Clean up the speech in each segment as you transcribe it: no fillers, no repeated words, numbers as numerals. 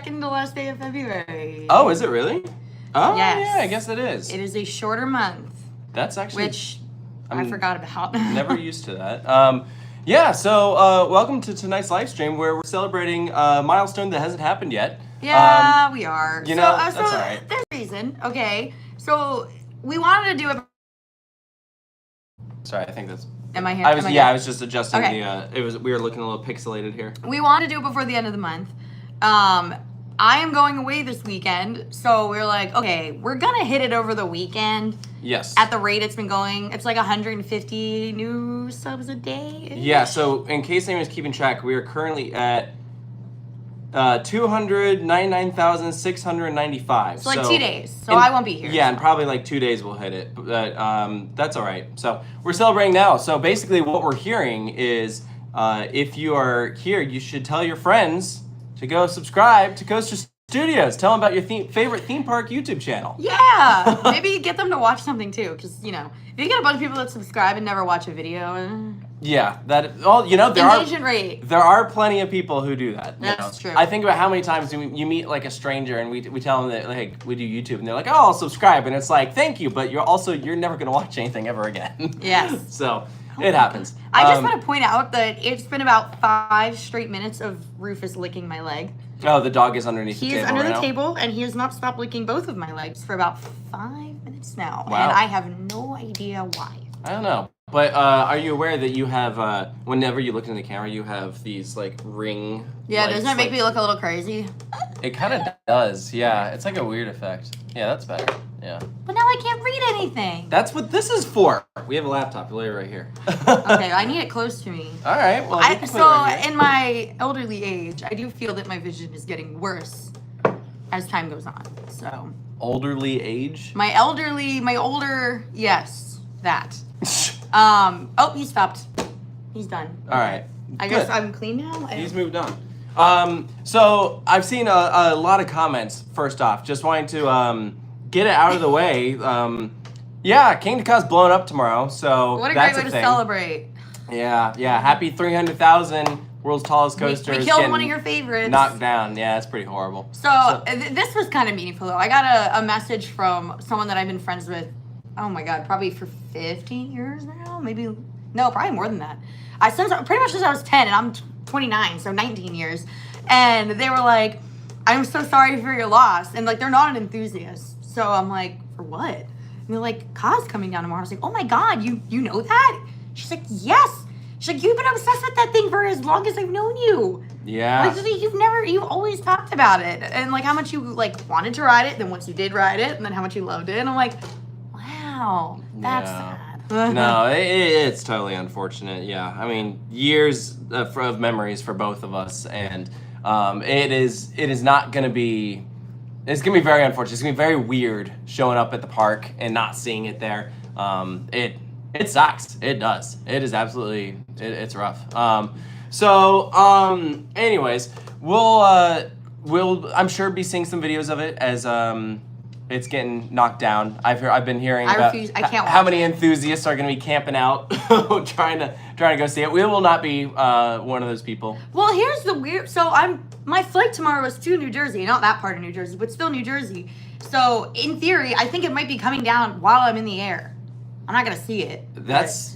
second to last day of February. Oh, is it really? Oh, yes. yeah, I guess it is. It is a shorter month. That's actually... Which I forgot about. Never used to that. Yeah, so welcome to tonight's live stream where we're celebrating a milestone that hasn't happened yet. Yeah, we are. You know, that's all right. There's a reason. Okay, so we wanted to do it. Sorry, I think that's... Am I here? I was just adjusting okay. We were looking a little pixelated here. We wanted to do it before the end of the month. I am going away this weekend, so we're like, okay, we're gonna hit it over the weekend. Yes. At the rate it's been going, it's like 150 new subs a day. Yeah, so in case anyone's keeping track, we are currently at 299,695. So like 2 days. So I won't be here. Yeah, and probably like 2 days we'll hit it. But that's all right. So we're celebrating now. So basically what we're hearing is if you are here, you should tell your friends to go subscribe to Coaster Studios. Tell them about your favorite theme park YouTube channel. Yeah, maybe get them to watch something too, because you know, if you get a bunch of people that subscribe and never watch a video. Yeah, that. Well, you know, there are plenty of people who do that. That's true. I think about how many times you meet like a stranger and we tell them that like we do YouTube and they're like, oh, I'll subscribe, and it's like, thank you, but you're never gonna watch anything ever again. Yes. So it happens. I just want to point out that it's been about 5 straight minutes of Rufus licking my leg. Oh, the dog is underneath the table. He is under right the now? table, and he has not stopped licking both of my legs for about 5 minutes now. Wow. And I have no idea why. I don't know. But are you aware that you have, whenever you look in the camera, you have these, like, ring Yeah, lights, doesn't that make me look a little crazy? It kind of does, yeah. It's like a weird effect. Yeah, that's better. Yeah. But now I can't read anything. That's what this is for. We have a laptop. Lay it right here. Okay, I need it close to me. All right. Well, you can put it so right here. in my elderly age, I do feel that my vision is getting worse as time goes on. So Elderly age? my older, yes, that. Oh, he stopped. He's done. All right. I guess I'm clean now. He's moved on. So I've seen a lot of comments. First off, just wanting to get it out of the way. Yeah, Kingda Ka's blowing up tomorrow, so what a that's great way to thing. celebrate. Yeah. Happy 300,000. World's tallest coaster. We killed one of your favorites. Knocked down. Yeah, that's pretty horrible. So this was kind of meaningful though. I got a message from someone that I've been friends with. Oh my God, probably for 15 years now, maybe. No, probably more than that. Pretty much since I was 10, and I'm 29, so 19 years. And they were like, "I'm so sorry for your loss," and like they're not an enthusiast. So I'm like, "For what?" And they're like, "Ka's coming down tomorrow." I was like, "Oh my God, you know that?" She's like, "Yes." She's like, "You've been obsessed with that thing for as long as I've known you." Yeah. Like, you've always talked about it, and like how much you like wanted to ride it, then once you did ride it, and then how much you loved it, and I'm like, wow, that's sad. No, it's totally unfortunate. Yeah, I mean, years of memories for both of us, and it is not gonna be. It's gonna be very unfortunate. It's gonna be very weird showing up at the park and not seeing it there. It sucks. It does. It is absolutely. It's rough. Anyways, we'll I'm sure be seeing some videos of it as it's getting knocked down. I've been hearing about how many enthusiasts are going to be camping out trying to go see it. We will not be one of those people. Well, here's the weird. So my flight tomorrow is to New Jersey, not that part of New Jersey, but still New Jersey. So in theory, I think it might be coming down while I'm in the air. I'm not gonna see it.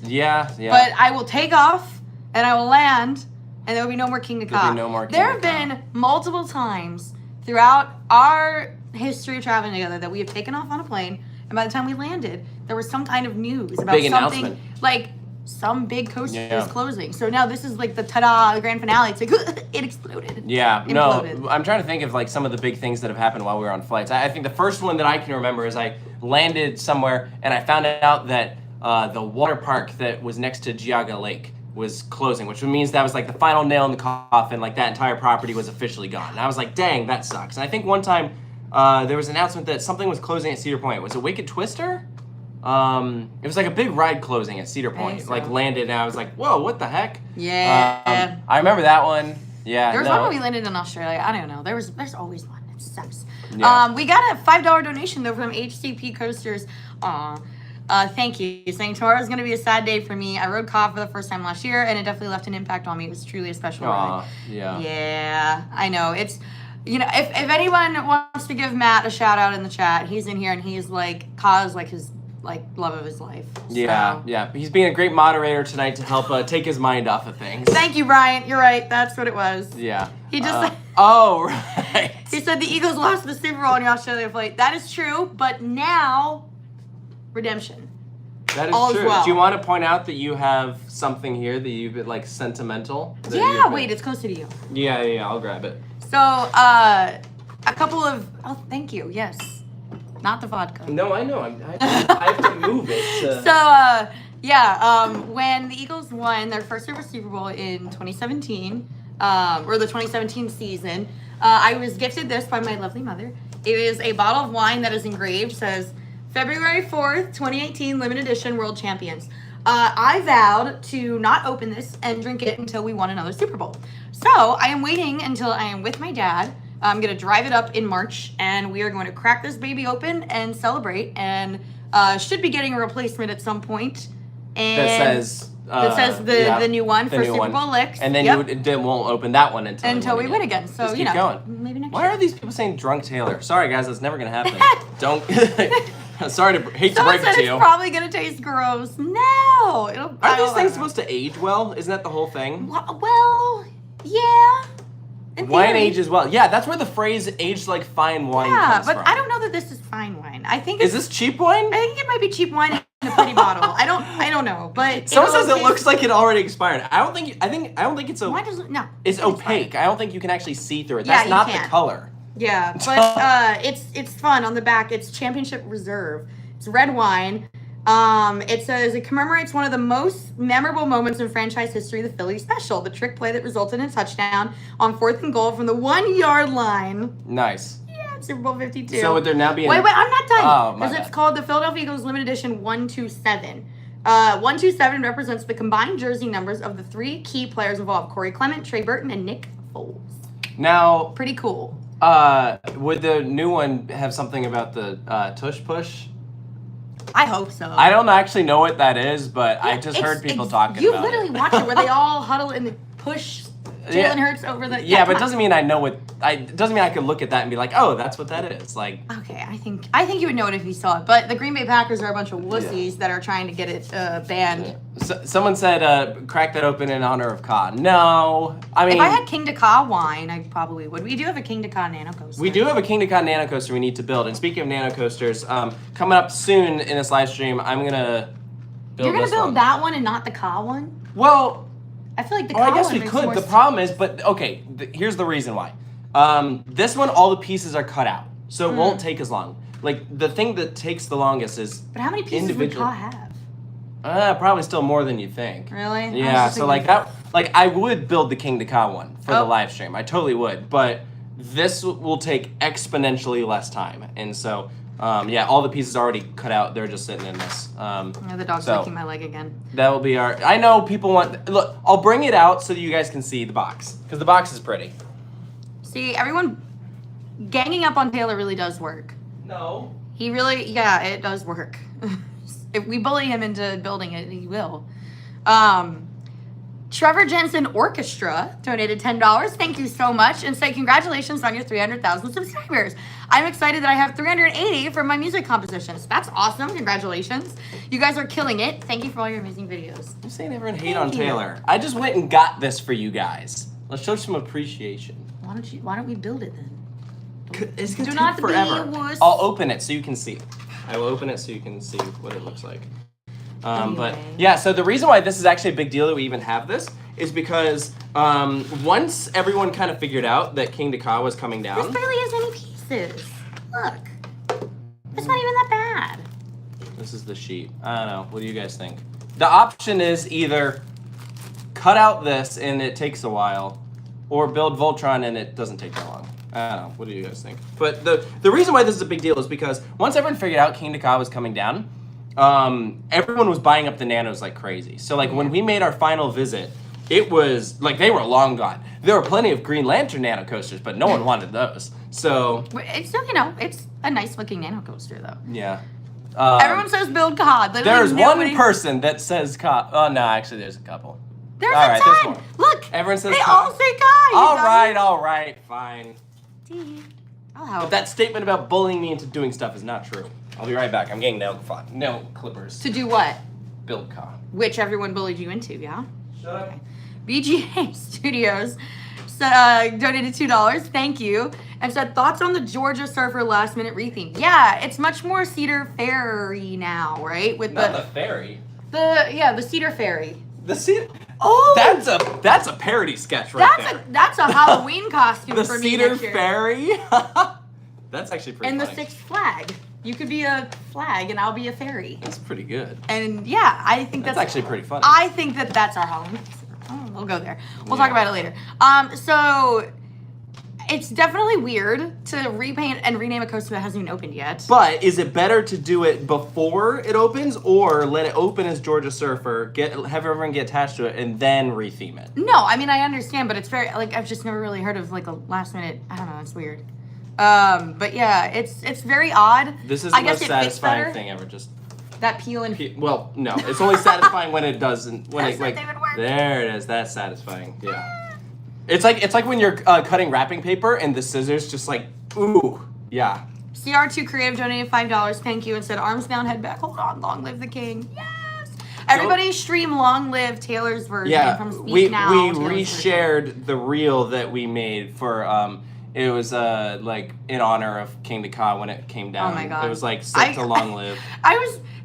Yeah. But I will take off and I will land, and there will be no more Kingda Ka. There'll be no more Kingda Ka. There have been multiple times throughout our history of traveling together that we have taken off on a plane, and by the time we landed, there was some kind of news about something like some big coaster is closing. So now this is like the the grand finale. It's like it exploded. Yeah, Imploded. no, I'm trying to think of like some of the big things that have happened while we were on flights. I think the first one that I can remember is I landed somewhere and I found out that the water park that was next to Geauga Lake was closing, which means that was like the final nail in the coffin. Like that entire property was officially gone. And I was like, dang, that sucks. And I think one time there was an announcement that something was closing at Cedar Point. Was it Wicked Twister? It was like a big ride closing at Cedar Point. Like landed, and I was like, whoa, what the heck? Yeah. I remember that one. Yeah. There was one when we landed in Australia. I don't know. There's always one. It sucks. Yeah. We got a $5 donation though from HCP Coasters. Thank you. Saying tomorrow is going to be a sad day for me. I rode Ka for the first time last year, and it definitely left an impact on me. It was truly a special ride. Yeah. Yeah, I know. You know, if anyone wants to give Matt a shout out in the chat, he's in here and he's like Ka's like his love of his life. Yeah, yeah. He's being a great moderator tonight to help take his mind off of things. Thank you, Brian. You're right. That's what it was. Yeah. He just oh, right. He said the Eagles lost the Super Bowl on the Australia flight. That is true, but now redemption. That is true. Well. Do you want to point out that you have something here that you've been like sentimental? Yeah, wait, it's closer to you. Yeah, I'll grab it. So, a couple of thank you. Yes. Not the vodka. No, I know. I have to move it. So, when the Eagles won their first ever Super Bowl in 2017, or the 2017 season, I was gifted this by my lovely mother. It is a bottle of wine that is engraved, says, February 4th, 2018, limited edition World Champions. I vowed to not open this and drink it until we won another Super Bowl. So, I am waiting until I am with my dad. I'm going to drive it up in March, and we are going to crack this baby open and celebrate, and should be getting a replacement at some point. And that says the new one for Super Bowl licks. And then you won't open that one until we win again. So, just keep going. Maybe next Why year. are these people saying drunk Taylor? Sorry, guys, that's never going to happen. Don't. Sorry to hate to Someone break it said to it's you. probably going to taste gross. No. Are these things supposed to age well? Isn't that the whole thing? Well, yeah. Wine ages well. Yeah, that's where the phrase aged like fine wine comes from. Yeah, but I don't know that this is fine wine. I think Is this cheap wine? I think it might be cheap wine in a pretty bottle. I don't know, but someone says it looks like it already expired. I don't think it's why does it no? It's opaque. I don't think you can actually see through it. Yeah, That's not you the can. color. Yeah, but it's fun on the back. It's Championship Reserve. It's red wine. It says it commemorates one of the most memorable moments in franchise history, the Philly Special, the trick play that resulted in a touchdown on 4th and goal from the 1 yard line. Nice. Yeah, Super Bowl 52. So would there now be? Wait, I'm not done. Oh, my Because bad. it's called the Philadelphia Eagles Limited Edition 127. 127 represents the combined jersey numbers of the 3 key players involved: Corey Clement, Trey Burton, and Nick Foles. Now, Pretty cool. would the new one have something about the tush push? I hope so. I don't actually know what that is, but I just heard people talking about it. You literally watch it where they all huddle and push Jalen Hurts over the... Yeah, but it doesn't mean I know what... It doesn't mean I could look at that and be like, oh, that's what that is. Like... Okay, I think you would know it if you saw it. But the Green Bay Packers are a bunch of wussies that are trying to get it banned. Yeah. So, someone said, crack that open in honor of Ka. No. I mean... If I had Kingda Ka wine, I probably would. We do have a Kingda Ka nano coaster. We do have a Kingda Ka nano coaster we need to build. And speaking of nano coasters, coming up soon in this live stream, I'm going to build You're going to this build one. that one and not the Ka one? Well... I feel like the I Ka guess one we makes could. more The sense. problem is, but okay, here's the reason why. This one, all the pieces are cut out, so it won't take as long. Like, the thing that takes the longest is But how many pieces would Ka have? probably still more than you think. Really? I was Yeah, just so thinking- like that, like I would build the Kingda Ka one for the Oh. live stream. I totally would, but this will take exponentially less time, and so yeah, all the pieces are already cut out. They're just sitting in this. Yeah, the dog's so- licking my leg again. That will be our. I know people want. Look, I'll bring it out so that you guys can see the box because the box is pretty. See, everyone ganging up on Taylor really does work. No. He really, yeah, it does work. If we bully him into building it, he will. Trevor Jensen Orchestra donated $10. Thank you so much. And say congratulations on your 300,000 subscribers. I'm excited that I have 380 for my music compositions. That's awesome. Congratulations. You guys are killing it. Thank you for all your amazing videos. I'm saying everyone hate Thank on you. Taylor. I just went and got this for you guys. Let's show some appreciation. Why don't we build it then? It's gonna Do take not be forever. a wuss. I'll open it so you can see. I will open it so you can see what it looks like. But Anyway. yeah, so the reason why this is actually a big deal that we even have this is because once everyone kind of figured out that Kingda Ka was coming This down. barely has any pieces. Look. It's not even that bad. This is the sheet. I don't know. What do you guys think? The option is either cut out this and it takes a while, or build Voltron and it doesn't take that long. I don't know. What do you guys think? But the reason why this is a big deal is because once everyone figured out Kingda Ka was coming down, everyone was buying up the nanos like crazy. So like when we made our final visit, it was like they were long gone. There were plenty of Green Lantern nano coasters, but no one wanted those. So It's still, it's a nice looking nano coaster though. yeah. Everyone says build COD. Literally There's nobody- one person that says Ka. Oh no, actually there's a couple. There's All a right, there's ton. more. Look. Everyone says they Ka. all say COD. All right, fine. I'll help. But that statement about bullying me into doing stuff is not true. I'll be right back. I'm getting nail clippers. To do what? Build Ka. Which everyone bullied you into, yeah? Shut up. Okay. BGA Studios donated $2. Thank you. And said, thoughts on the Georgia Surfer last minute retheme? Yeah, it's much more Cedar Fair-y now, right? With Not the ferry. the Cedar Ferry. The Cedar. Oh, that's a parody sketch there. That's a Halloween costume the for me. Cedar next year. Ferry. That's actually pretty. And funny. the Six Flag. You could be a flag and I'll be a fairy. That's pretty good. And yeah, I think that's actually pretty funny. I think that's our Halloween. Oh, we'll go there. We'll talk about it later. So it's definitely weird to repaint and rename a coaster that hasn't even opened yet. But is it better to do it before it opens, or let it open as Georgia Surfer, have everyone get attached to it, and then retheme it? No, I mean I understand, but it's very I've just never really heard of a last minute. I don't know. It's weird. But yeah, it's very odd. This is I the guess most it fits satisfying better. thing ever. Just that peel and well, no, it's only satisfying when it doesn't. When That's it not even working. there it is. That's satisfying. Yeah. It's like when you're cutting wrapping paper and the scissors just ooh, yeah. CR2 Creative donated $5. Thank you, and said arms down, head back. Hold on, long live the king. Yes. Everybody stream Long Live Taylor's version from Speak we Now. we Taylor's reshared the reel that we made for it was in honor of Kingda Ka when it came down. Oh my God. It was set to Long Live.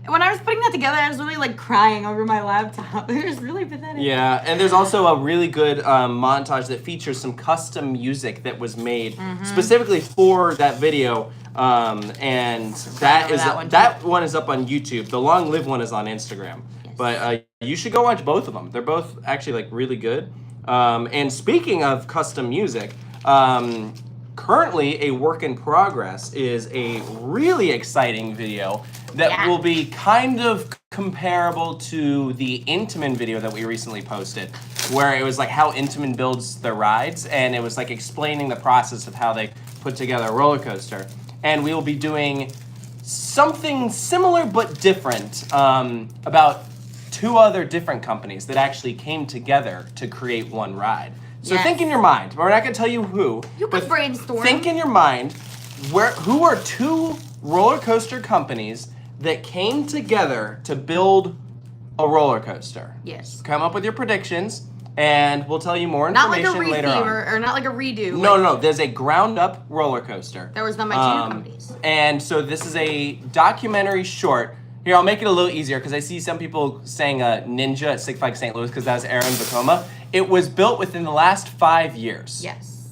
When I was putting that together, I was really crying over my laptop. It was really pathetic. Yeah, and there's also a really good montage that features some custom music that was made specifically for that video, and that one is up on YouTube. The Long Live one is on Instagram. Yes. But you should go watch both of them. They're both actually really good. And speaking of custom music, currently a work in progress is a really exciting video that will be kind of comparable to the Intamin video that we recently posted, where it was how Intamin builds their rides, and it was explaining the process of how they put together a roller coaster. And we will be doing something similar but different about two other different companies that actually came together to create one ride. So think in your mind. We're not going to tell you who. You could brainstorm. Think in your mind who are two roller coaster companies that came together to build a roller coaster. Yes. Come up with your predictions, and we'll tell you more information later on. Or not like a redo. No. There's a ground-up roller coaster. That was done by two companies. And so this is a documentary short. Here, I'll make it a little easier because I see some people saying Ninja at Six Flags St. Louis because that was Aaron Bacoma. It was built within the last 5 years. Yes.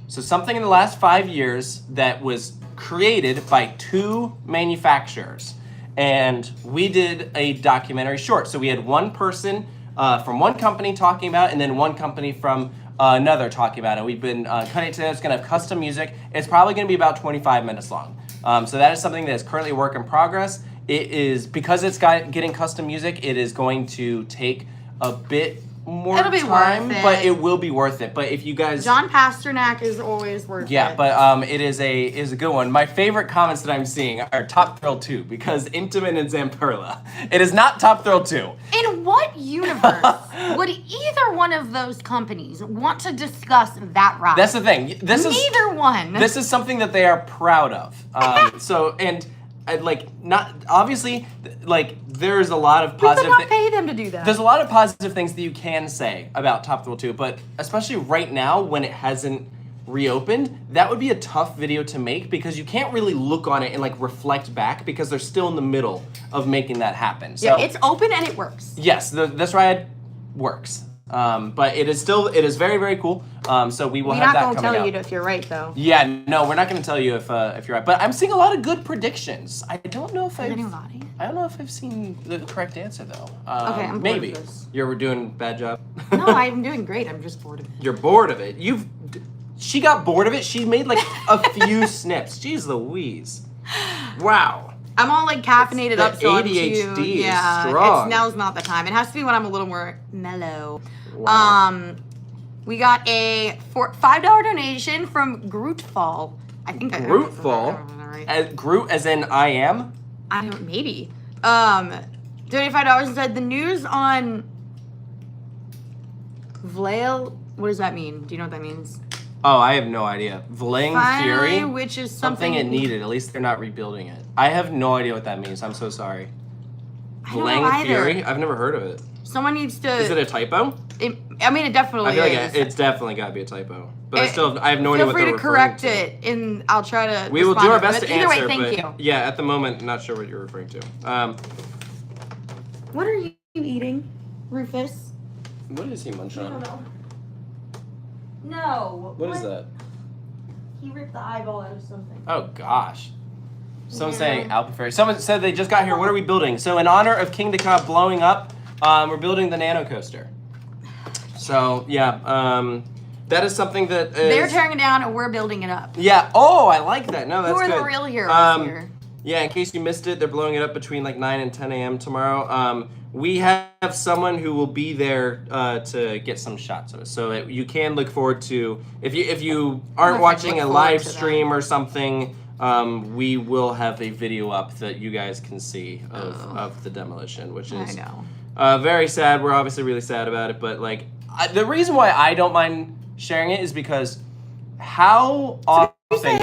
So something in the last 5 years that was created by two manufacturers. And we did a documentary short. So we had one person from one company talking about it, and then one company from another talking about it. We've been cutting it together. It's going to have custom music. It's probably going to be about 25 minutes long. So that is something that is currently a work in progress. It is, because it's getting custom music, it is going to take a bit more time, but it will be worth it. But if you guys, John Pasternak is always worth it. Yeah, but it is a good one. My favorite comments that I'm seeing are Top Thrill 2 because Intamin and Zamperla. It is not Top Thrill 2. In what universe would either one of those companies want to discuss that ride? That's the thing. Neither one. This is something that they are proud of. Not obviously, there's a lot of positive. We could not pay them to do that. There's a lot of positive things that you can say about Top Thrill 2, but especially right now when it hasn't reopened, that would be a tough video to make because you can't really look on it and reflect back because they're still in the middle of making that happen. So yeah, it's open and it works. Yes, this ride works. But it is very, very cool. So we will have that coming out. We're not going to tell you if you're right, though. Yeah, no, we're not going to tell you if you're right. But I'm seeing a lot of good predictions. I don't know if I've seen the correct answer though. Okay, I'm bored maybe of this. You're doing a bad job. No, I'm doing great. I'm just bored of it. You're bored of it. She got bored of it. She made a few snips. Jeez Louise. Wow. I'm all caffeinated up, so ADHD is strong. Now's not the time. It has to be when I'm a little more mellow. Wow. We got a $5 donation from Grootfall. I think that Grootfall. Right. Groot as in I am. I don't. Maybe. Donated $5 and said the news on Vlail. What does that mean? Do you know what that means? Oh, I have no idea. Vling Fury, which is something it needed. At least they're not rebuilding it. I have no idea what that means. I'm so sorry. Vling Fury? I've never heard of it. Someone needs to. Is it a typo? It definitely I feel is. like it's definitely got to be a typo. But I have no idea what they're referring to. Feel free to correct it, and I'll try to. We will do our best to answer. Either way, thank you. Yeah, at the moment, not sure what you're referring to. What are you eating, Rufus? What is he munching on? I don't know. No. What is that? He ripped the eyeball out of something. Oh gosh. Someone's saying Alton Towers. Someone said they just got here. What are we building? So in honor of Kingda Ka blowing up, we're building the nano coaster. So yeah, that is something that is... They're tearing it down and we're building it up. Yeah. Oh, I like that. No, that's good. Who are the real heroes here? Yeah, in case you missed it, they're blowing it up between like 9 and 10 a.m. tomorrow. We have someone who will be there to get some shots of it, so that you can look forward to. If you aren't watching a live stream or something, we will have a video up that you guys can see of the demolition, which is very sad. We're obviously really sad about it, but like the reason why I don't mind sharing it is because how often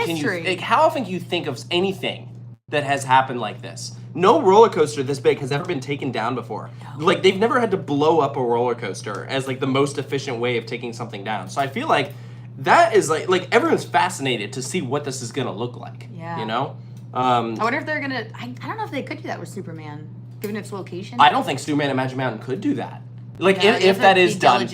can you think of anything that has happened like this? No roller coaster this big has ever been taken down before. No. Like they've never had to blow up a roller coaster as like the most efficient way of taking something down. So I feel like that is like everyone's fascinated to see what this is gonna look like. Yeah. You know? I wonder if they're gonna. I don't know if they could do that with Superman, given its location. I don't think Superman and Magic Mountain could do that. Like if that is done,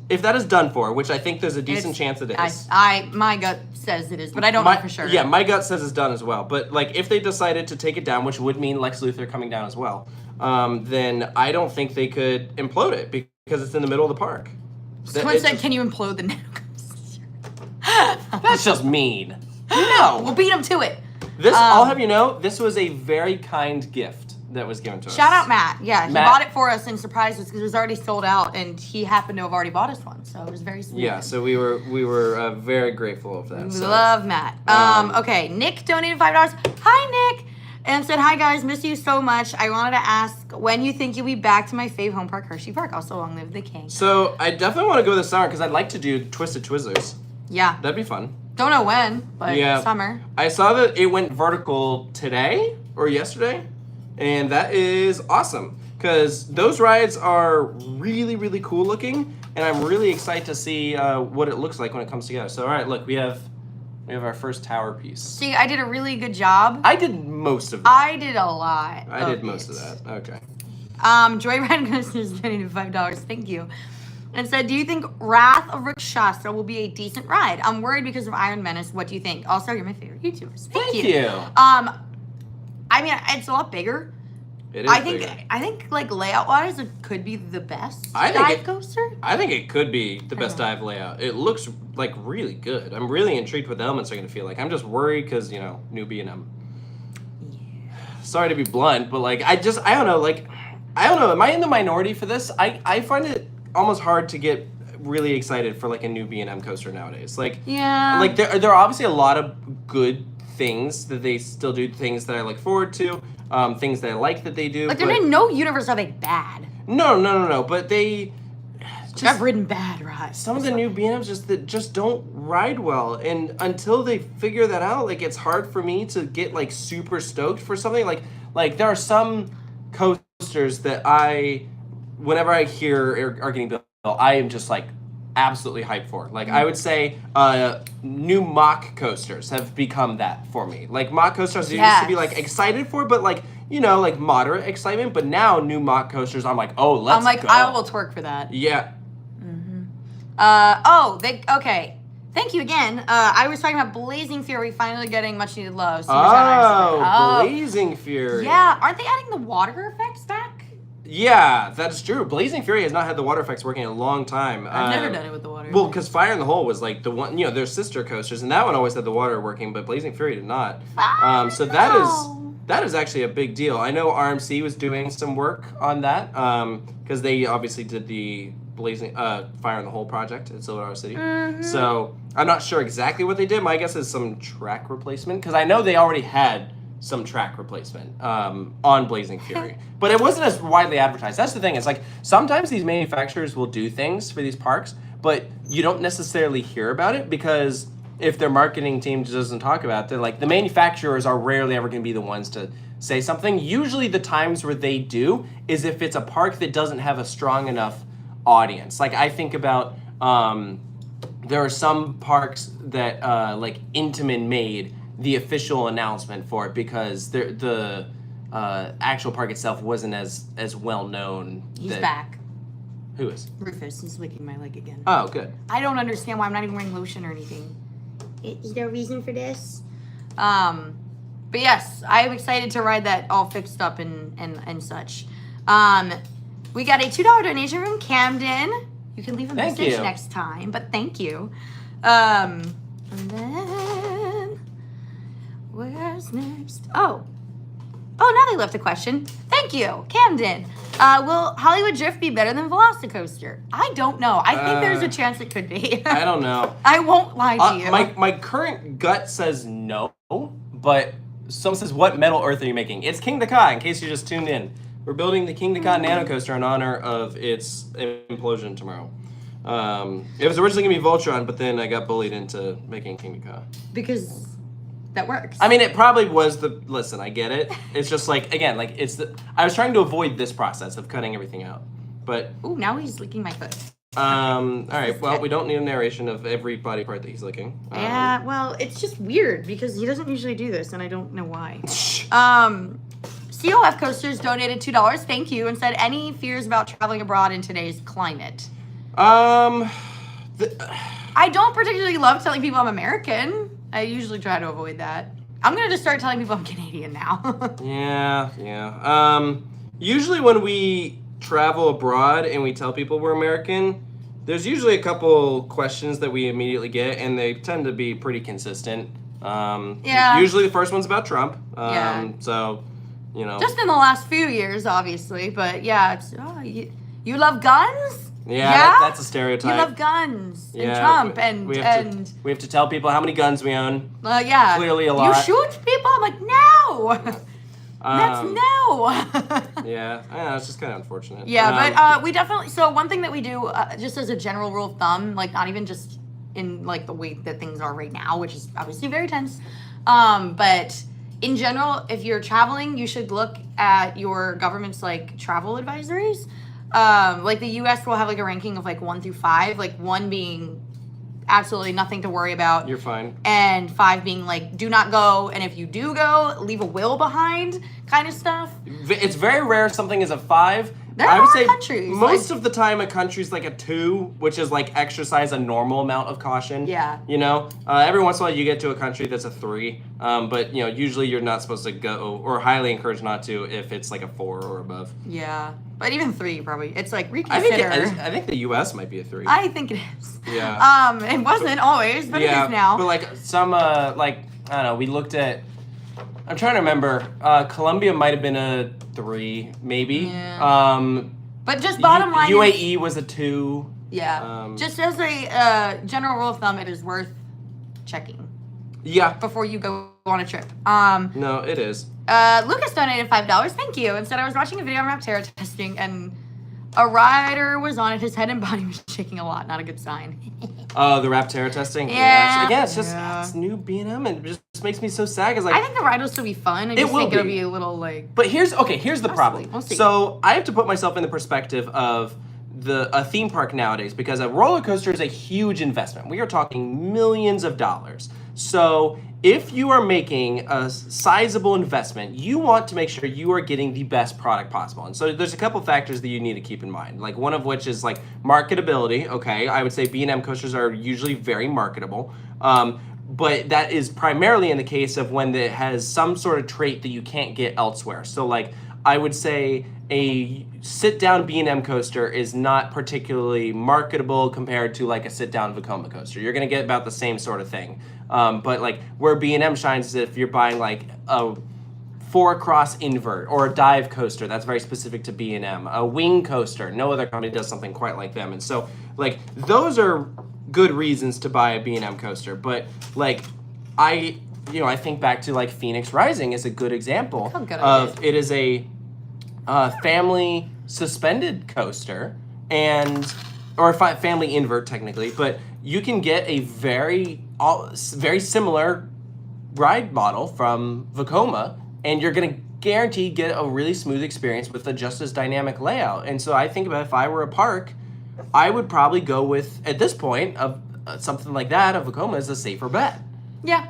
if that is done for, which I think there's a decent chance it is. My gut says it is, but I don't know for sure. Yeah, my gut says it's done as well. But like if they decided to take it down, which would mean Lex Luthor coming down as well, then I don't think they could implode it because it's in the middle of the park. Someone said, "Can you implode the nano coaster?" That's just mean. No, we'll beat them to it. I'll have you know, this was a very kind gift that was given to us. Shout out Matt. Yeah, he bought it for us and surprised us because it was already sold out, and he happened to have already bought us one, so it was very sweet. Yeah, so we were very grateful of that. We love Matt. Okay, Nick donated $5. Hi, Nick, and said, "Hi guys, miss you so much. I wanted to ask when you think you'll be back to my fave home park, Hershey Park. Also, long live the king." So I definitely want to go this summer because I'd like to do Twisted Twizzlers. Yeah, that'd be fun. Don't know when, but summer. I saw that it went vertical today or yesterday. And that is awesome because those rides are really, really cool looking, and I'm really excited to see what it looks like when it comes together. So, all right, look, we have our first tower piece. See, I did a really good job. I did most of that. I did a lot. I did most of that. Okay. Joyride Goes donated $5. Thank you. And said, "Do you think Wrath of Rakshasa will be a decent ride? I'm worried because of Iron Menace. What do you think? Also, you're my favorite YouTubers. Thank you. I mean, it's a lot bigger. It is bigger. I think like layout wise, it could be the best dive coaster. I think it could be the best dive layout. It looks like really good. I'm really intrigued what the elements are going to feel like. I'm just worried because new B&M. Yeah. Sorry to be blunt, but like I don't know. Like I don't know. Am I in the minority for this? I find it almost hard to get really excited for like a new B&M coaster nowadays. Like like there are obviously a lot of good things that they still do, things that I look forward to, things that I like that they do. Like they're in no universe are they bad. No. But they I've ridden bad rides. Some of the new B&Ms just don't ride well, and until they figure that out, like it's hard for me to get like super stoked for something. Like there are some coasters that whenever I hear are getting built, I am just like absolutely hyped for. Like I would say new mock coasters have become that for me. Like mock coasters used to be like excited for, but like like moderate excitement, but now new mock coasters I'm like, oh, let's go. I will twerk for that. Yeah. Okay. Thank you again. I was talking about Blazing Fury finally getting much needed love. Blazing Fury. Yeah, aren't they adding the water effects back? Yeah, that's true. Blazing Fury has not had the water effects working in a long time. I've never done it with the water. Well, because Fire in the Hole was like the one, their sister coasters, and that one always had the water working, but Blazing Fury did not. So that is actually a big deal. I know RMC was doing some work on that because they obviously did the Blazing Fire in the Hole project at Silverwood City. So I'm not sure exactly what they did. My guess is some track replacement because I know they already had some track replacement on Blazing Fury, but it wasn't as widely advertised. That's the thing. It's like sometimes these manufacturers will do things for these parks, but you don't necessarily hear about it because if their marketing team just doesn't talk about it, they're like, the manufacturers are rarely ever going to be the ones to say something. Usually the times where they do is if it's a park that doesn't have a strong enough audience. Like I think about, there are some parks that like Intamin made the official announcement for it because the actual park itself wasn't as well known. He's back. Who is? Rufus is licking my leg again. Oh, good. I don't understand why I'm not even wearing lotion or anything. Is there a reason for this? But yes, I'm excited to ride that all fixed up and such. We got a $2 donation from Camden. You can leave a message next time, but thank you. And then where's next? Oh, now they left a question. Thank you, Camden. Will Hollywood Drift be better than Velocicoaster? I don't know. I think there's a chance it could be. I don't know. I won't lie to you. My current gut says no, but someone says, what Metal Earth are you making? It's Kingda Ka, in case you just tuned in. We're building the Kingda Ka nano coaster in honor of its implosion tomorrow. It was originally going to be Voltron, but then I got bullied into making Kingda Ka. Because that works. I mean, it probably was listen, I get it. It's just like, again, like I was trying to avoid this process of cutting everything out. But ooh, now he's licking my foot. All right, well, we don't need a narration of every body part that he's licking. Yeah, well, it's just weird because he doesn't usually do this, and I don't know why. COF Coasters donated $2, thank you, and said, any fears about traveling abroad in today's climate? I don't particularly love telling people I'm American. I usually try to avoid that. I'm going to just start telling people I'm Canadian now. Yeah. Usually when we travel abroad and we tell people we're American, there's usually a couple questions that we immediately get, and they tend to be pretty consistent. Yeah. Usually the first one's about Trump. Yeah. So, you know. Just in the last few years, obviously. But yeah, it's, you love guns? Yeah, that's a stereotype. You love guns and Trump and we have to tell people how many guns we own. Yeah. Clearly a lot. You shoot people? I'm like, no. That's no. Yeah, it's just kind of unfortunate. Yeah, but we definitely, so one thing that we do, just as a general rule of thumb, like not even just in like the way that things are right now, which is obviously very tense, but in general, if you're traveling, you should look at your government's like travel advisories. Like the US will have like a ranking of like 1 through 5, like 1 being absolutely nothing to worry about. You're fine. And 5 being like, do not go, and if you do go, leave a will behind kind of stuff. It's very rare something is a 5. I would say countries, most of the time a country's like a 2, which is like exercise a normal amount of caution. Yeah. You know, every once in a while you get to a country that's a 3, but you know, usually you're not supposed to go, or highly encouraged not to, if it's like a 4 or above. Yeah, but even 3 probably. It's like reconsider. I think the U.S. might be a 3. I think it is. Yeah. It wasn't always, but it is now. But like some like I don't know, we looked at. I'm trying to remember. Colombia might have been a 3, maybe. Yeah. But just bottom line, UAE was a 2. Yeah. Just as a general rule of thumb, it is worth checking. Yeah. Before you go on a trip. No, it is. Lucas donated $5. Thank you. Instead, I was watching a video on Raptera testing, and a rider was on it. His head and body was shaking a lot. Not a good sign. Oh, the Raptera testing? Yeah. It's just it's new B&M, and it just makes me so sad. Cause, like, I think the ride will still be fun. I just think it'll be a little like... But here's the problem. We'll see. So I have to put myself in the perspective of a theme park nowadays, because a roller coaster is a huge investment. We are talking millions of dollars. So if you are making a sizable investment, you want to make sure you are getting the best product possible. And so there's a couple factors that you need to keep in mind. Like one of which is like marketability. Okay, I would say B&M coasters are usually very marketable. But that is primarily in the case of when it has some sort of trait that you can't get elsewhere. So like I would say a sit-down B&M coaster is not particularly marketable compared to like a sit-down Vekoma coaster. You're gonna get about the same sort of thing. But like where B&M shines is if you're buying like a 4-cross invert or a dive coaster, that's very specific to B&M. A wing coaster, no other company does something quite like them. And so like those are good reasons to buy a B&M coaster. But like I think back to like Phoenix Rising is a good example of it is a family suspended coaster, and or family invert technically, but you can get a very similar ride model from Vekoma, and you're going to guaranteed get a really smooth experience with a just as dynamic layout. And so I think about if I were a park, I would probably go with, at this point, something like that. A Vekoma is a safer bet. Yeah,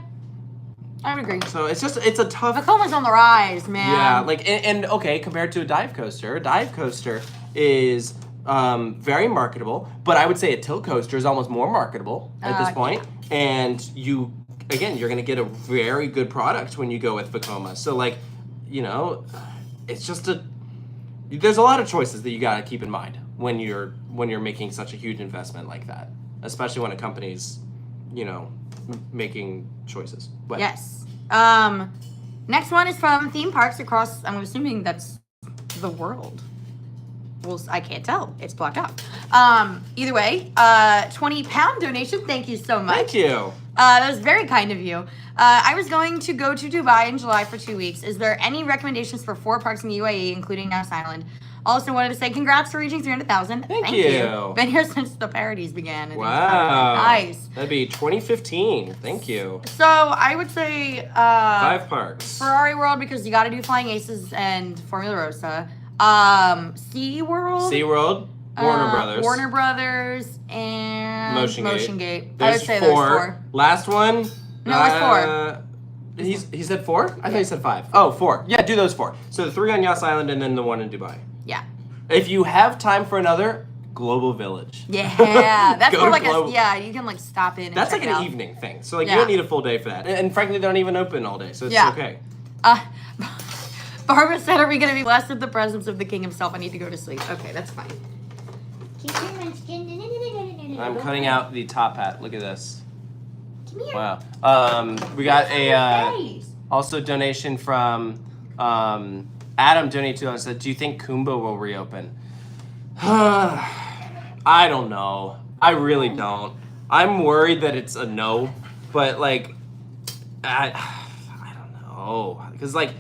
I would agree. So it's a tough. Vekoma's on the rise, man. Yeah, like and okay, compared to a dive coaster is very marketable, but I would say a tilt coaster is almost more marketable at this point. Yeah. And you're gonna get a very good product when you go with Vekoma. So like, it's just there's a lot of choices that you gotta keep in mind when you're making such a huge investment like that, especially when a company's, making choices. But, yes. Next one is from theme parks across, I'm assuming that's the world. Well, I can't tell. It's blocked out. Either way, £20 donation. Thank you so much. Thank you. That was very kind of you. I was going to go to Dubai in July for 2 weeks. Is there any recommendations for 4 parks in the UAE, including Yas Island? Also wanted to say congrats for reaching 300,000. Thank you. Been here since the parodies began. Wow. Nice. That'd be 2015. Thank you. So I would say 5 parks. Ferrari World, because you got to do Flying Aces and Formula Rosa. SeaWorld. Warner Brothers, and Motion Gate. I would say 4. there's 4. Last one. No, it's 4. He said 4? I thought he said 5. Oh, 4. Yeah, do those 4. So the 3 on Yas Island and then the 1 in Dubai. Yeah. If you have time for another, Global Village. Yeah, that's more like you can like stop in. And that's check like it an out. Evening thing. So like you don't need a full day for that. And frankly, they don't even open all day, so it's okay. Barbara said, "Are we going to be blessed with the presence of the king himself? I need to go to sleep." Okay, that's fine. I'm cutting out the top hat. Look at this. Come here. Wow. We got a also donation from Adam donated to us. Said, "Do you think Kumba will reopen?" I don't know. I really don't. I'm worried that it's a no, but like, I don't know, because like,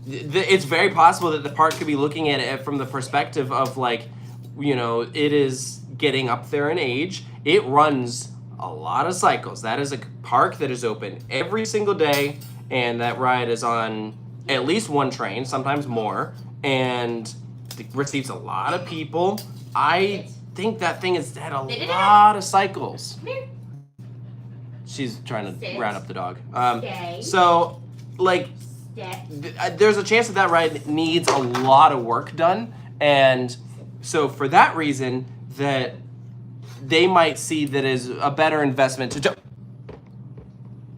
it's very possible that the park could be looking at it from the perspective of like, it is getting up there in age. It runs a lot of cycles. That is a park that is open every single day, and that ride is on at least one train, sometimes more, and it receives a lot of people. I think that thing has had a lot of cycles. She's trying to round up the dog. So, like, there's a chance that ride needs a lot of work done, and so for that reason, that they might see that as a better investment to.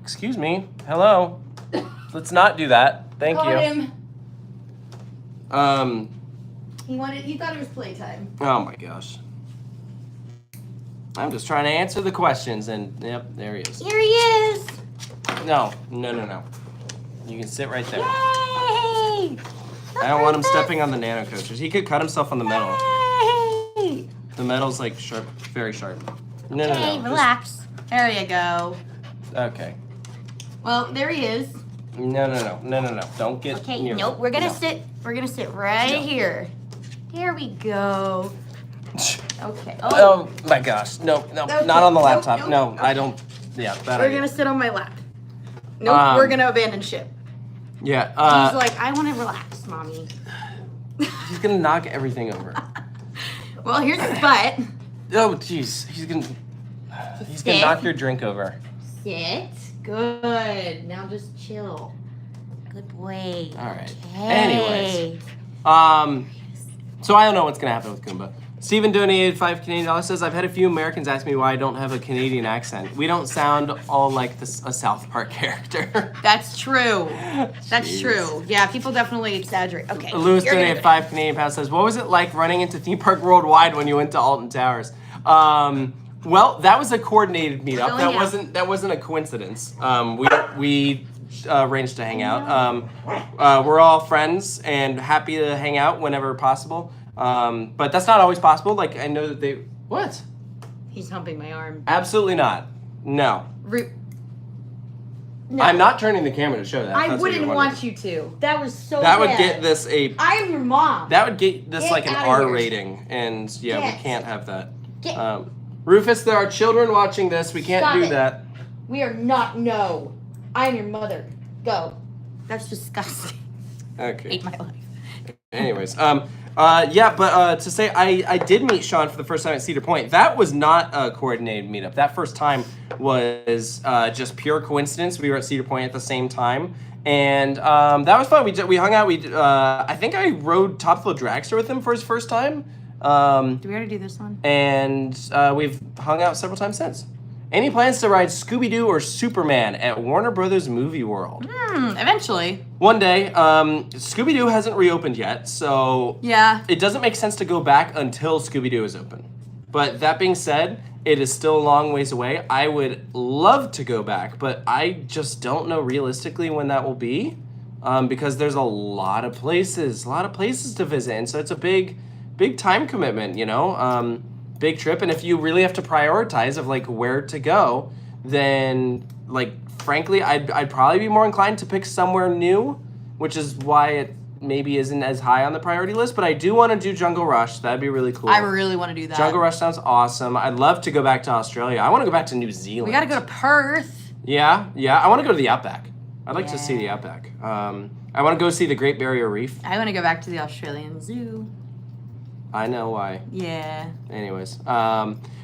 Excuse me. Hello. Let's not do that. Thank you. Him. He thought it was playtime. Oh my gosh. I'm just trying to answer the questions, and yep, there he is. Here he is. No. You can sit right there. Yay! I don't want him stepping on the nano coasters. He could cut himself on the metal. Yay! The metal's like sharp, very sharp. No. Relax. There you go. Okay. Well, there he is. No. Don't get. Okay. Near Nope. We're gonna sit. We're gonna sit right here. There we go. Okay. Oh my gosh. No. Okay. Not on the laptop. No. I don't. Yeah. We're gonna sit on my lap. Nope. We're gonna abandon ship. Yeah. He's like, I want to relax, mommy. He's gonna knock everything over. Well, here's his butt. Oh, jeez. He's gonna knock your drink over. Sit. Good. Now just chill. Good boy. All right. Okay. Anyways. So I don't know what's gonna happen with Kumba. Steven donated $5 Canadian. Says, I've had a few Americans ask me why I don't have a Canadian accent. We don't sound all like a South Park character. That's true. That's true. Yeah, people definitely exaggerate. Okay. Lewis donated $5 Canadian. Says, what was it like running into Theme Park Worldwide when you went to Alton Towers? Well, that was a coordinated meetup. That wasn't a coincidence. We arranged to hang out. We're all friends and happy to hang out whenever possible. But that's not always possible. Like, I know that they... What? He's humping my arm. Absolutely not. No. No. I'm not turning the camera to show that. I wouldn't want you to. That was so That bad. would get this I am your mom. That would get this Get like an outta R here. rating. And yeah, Get. we can't have that. Rufus, there are children watching this. We can't do that. We are not. No. I am your mother. Go. That's disgusting. Okay. Hate my life. Anyways, to say I did meet Sean for the first time at Cedar Point. That was not a coordinated meetup. That first time was just pure coincidence. We were at Cedar Point at the same time, and that was fun. We hung out. I think I rode Top Thrill Dragster with him for his first time. Do we already do this one? And we've hung out several times since. Any plans to ride Scooby-Doo or Superman at Warner Brothers Movie World? Eventually. One day. Scooby-Doo hasn't reopened yet, so yeah, it doesn't make sense to go back until Scooby-Doo is open. But that being said, it is still a long ways away. I would love to go back, but I just don't know realistically when that will be, because there's a lot of places to visit, and so it's a big time commitment, big trip. And if you really have to prioritize of like where to go, then like frankly I'd probably be more inclined to pick somewhere new, which is why it maybe isn't as high on the priority list. But I do want to do Jungle Rush. That'd be really cool. I really want to do that. Jungle Rush sounds awesome. I'd love to go back to Australia. I want to go back to New Zealand. We gotta go to Perth. Yeah, I want to go to the Outback. I'd like to see the Outback. I want to go see the Great Barrier Reef. I want to go back to the Australian Zoo. I know why. Yeah. Anyways,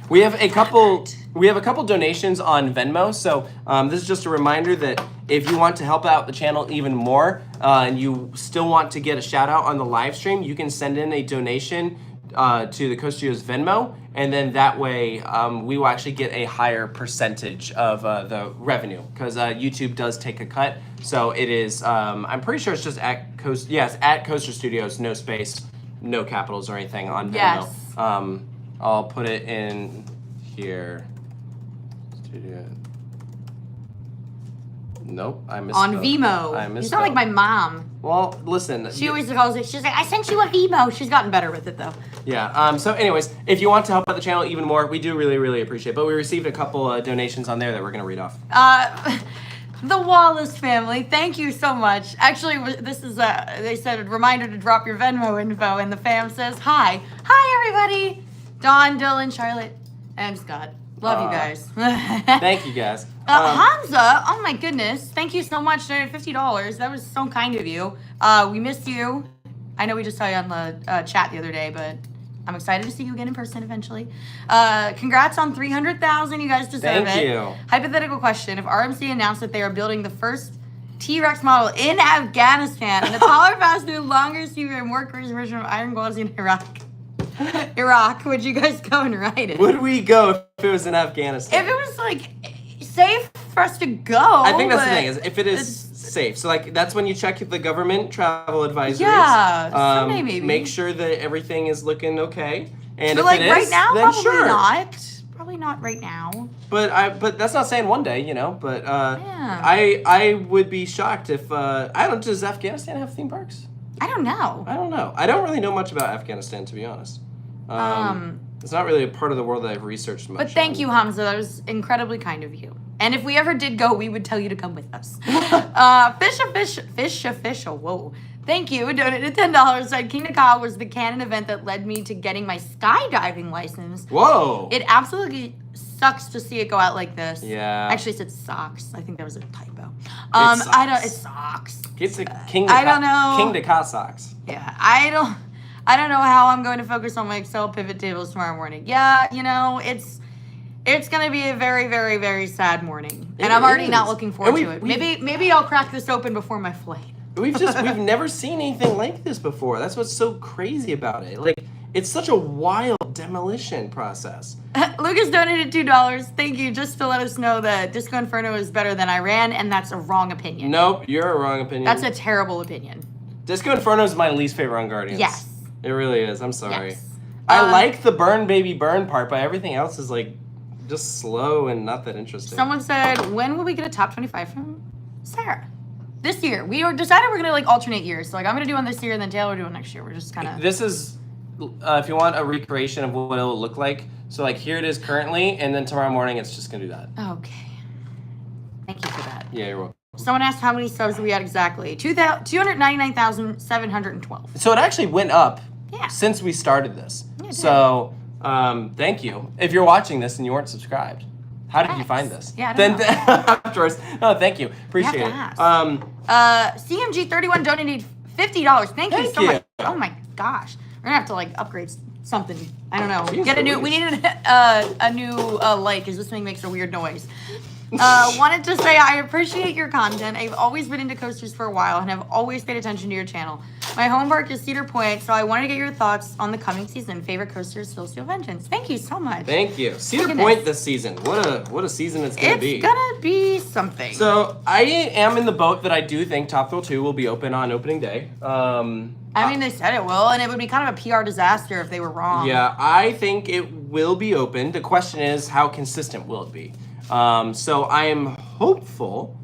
we have a couple donations on Venmo. So this is just a reminder that if you want to help out the channel even more, and you still want to get a shout out on the live stream, you can send in a donation to the Coast Studios Venmo, and then that way we will actually get a higher percentage of the revenue, because YouTube does take a cut. So it is. I'm pretty sure it's just at Coaster Studios, no space. No capitals or anything on Venmo. Yes. I'll put it in here. Studio. Nope, I missed. On Vimo. You sound like my mom. Well, listen. She always calls it. She's like, I sent you a Vimo. She's gotten better with it though. Yeah. So, anyways, if you want to help out the channel even more, we do really, really appreciate it. But we received a couple donations on there that we're gonna read off. The Wallace family, thank you so much. Actually, this is they said a reminder to drop your Venmo info, and the fam says hi. Hi, everybody. Dawn, Dylan, Charlotte, and Scott. Love you guys. Thank you, guys. Hamza, oh my goodness. Thank you so much. Donated $50. That was so kind of you. We missed you. I know we just saw you on the chat the other day, but I'm excited to see you again in person eventually. Congrats on 300,000. You guys deserve it. Thank you. Hypothetical question. If RMC announced that they are building the first T-Rex model in Afghanistan and a taller, faster, longer seaweed and more courageous version of Iron Gauzy in Iraq, would you guys go and ride it? Would we go if it was in Afghanistan? If it was like safe for us to go. I think that's the thing, is if it is safe. So like that's when you check the government travel advisories. Yeah, Sunday maybe. Make sure that everything is looking okay. And but if like it is, right now, then probably sure. not. Probably not right now. But that's not saying one day, But yeah. I would be shocked if does Afghanistan have theme parks? I don't know. I don't really know much about Afghanistan, to be honest. It's not really a part of the world that I've researched much. But thank you, Hamza. That was incredibly kind of you. And if we ever did go, we would tell you to come with us. Fish official. Whoa. Thank you. Donated $10. Said Kingda Ka was the canon event that led me to getting my skydiving license. Whoa. It absolutely sucks to see it go out like this. Yeah. Actually, it said socks. I think that was a typo. It sucks. It's a Kingda I don't know. Kingda Ka socks. Yeah. I don't know how I'm going to focus on my Excel pivot tables tomorrow morning. Yeah, it's going to be a very, very, very sad morning. And I'm already not looking forward to it. Maybe I'll crack this open before my flight. We've never seen anything like this before. That's what's so crazy about it. Like, it's such a wild demolition process. Lucas donated $2. Thank you. Just to let us know that Disco Inferno is better than Iran, and that's a wrong opinion. Nope, you're a wrong opinion. That's a terrible opinion. Disco Inferno is my least favorite on Guardians. Yes. It really is. I'm sorry. Yes. I like the burn baby burn part, but everything else is like just slow and not that interesting. Someone said, when will we get a top 25 from Sarah? This year. We decided we're going to alternate years. So I'm going to do one this year and then Taylor will do one next year. We're just kind of... This is, if you want a recreation of what it'll look like. So here it is currently, and then tomorrow morning it's just going to do that. Okay. Thank you for that. Yeah, you're welcome. Someone asked how many subs we had exactly. 299,712. So it actually went up Yeah. since we started this. Yeah, it so Thank you. If you're watching this and you weren't subscribed, how did you find this? Yeah, I don't know. Afterwards. No, thank you. Appreciate it. CMG31 donated $50. Thank you so you. much. Oh my gosh. We're gonna have to like upgrade something. I don't know. Jeez Get a new. Louise. We need a new light because this thing makes a weird noise. Wanted to say I appreciate your content. I've always been into coasters for a while and have always paid attention to your channel. My home park is Cedar Point, so I wanted to get your thoughts on the coming season. Favorite coaster is Still Steel Vengeance. Thank you so much. Thank you. Cedar Point this season. What a season it's gonna be. It's gonna be something. So I am in the boat that I do think Top Thrill 2 will be open on opening day. I mean, they said it will, and it would be kind of a PR disaster if they were wrong. Yeah, I think it will be open. The question is, how consistent will it be? So I am hopeful,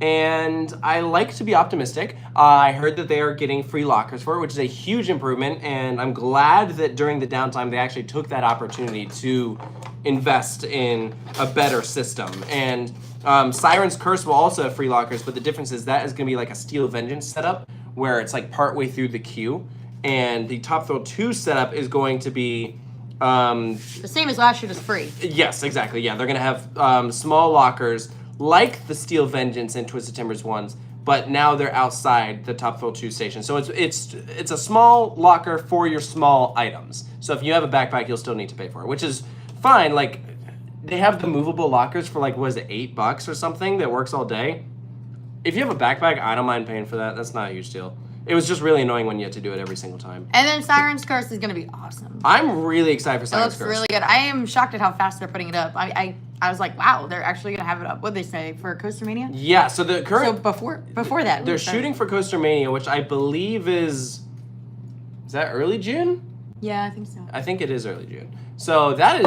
and I like to be optimistic. I heard that they are getting free lockers for it, which is a huge improvement, and I'm glad that during the downtime they actually took that opportunity to invest in a better system. And Siren's Curse will also have free lockers, but the difference is that is going to be like a Steel Vengeance setup, where it's like partway through the queue, and the Top Thrill 2 setup is going to be the same as last year, just free. yes, exactly. Yeah, they're gonna have small lockers like the Steel Vengeance and Twisted Timbers ones, but now they're outside the Top Thrill 2 station. So it's a small locker for your small items. So if you have a backpack, you'll still need to pay for it, which is fine. Like they have the movable lockers for like, what is it, $8 or something that works all day. If you have a backpack, I don't mind paying for that. That's not a huge deal. It was just really annoying when you had to do it every single time. And then Siren's Curse is going to be awesome. I'm really excited for It Siren's looks Curse. really good. I am shocked at how fast they're putting it up. I was like, wow, they're actually going to have it up. What'd they say, for Coaster Mania? Yeah, so the So current... before that. they're shooting for Coaster Mania, which I believe is that early June? Yeah, I think so. I think it is early June. So that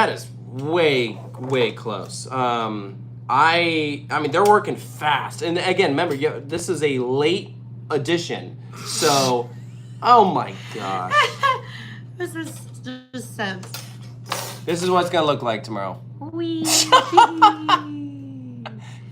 is way close. I mean, they're working fast. And again, remember, this is a late edition. So, oh my gosh. This is just sense. This is what it's going to look like tomorrow. Wee.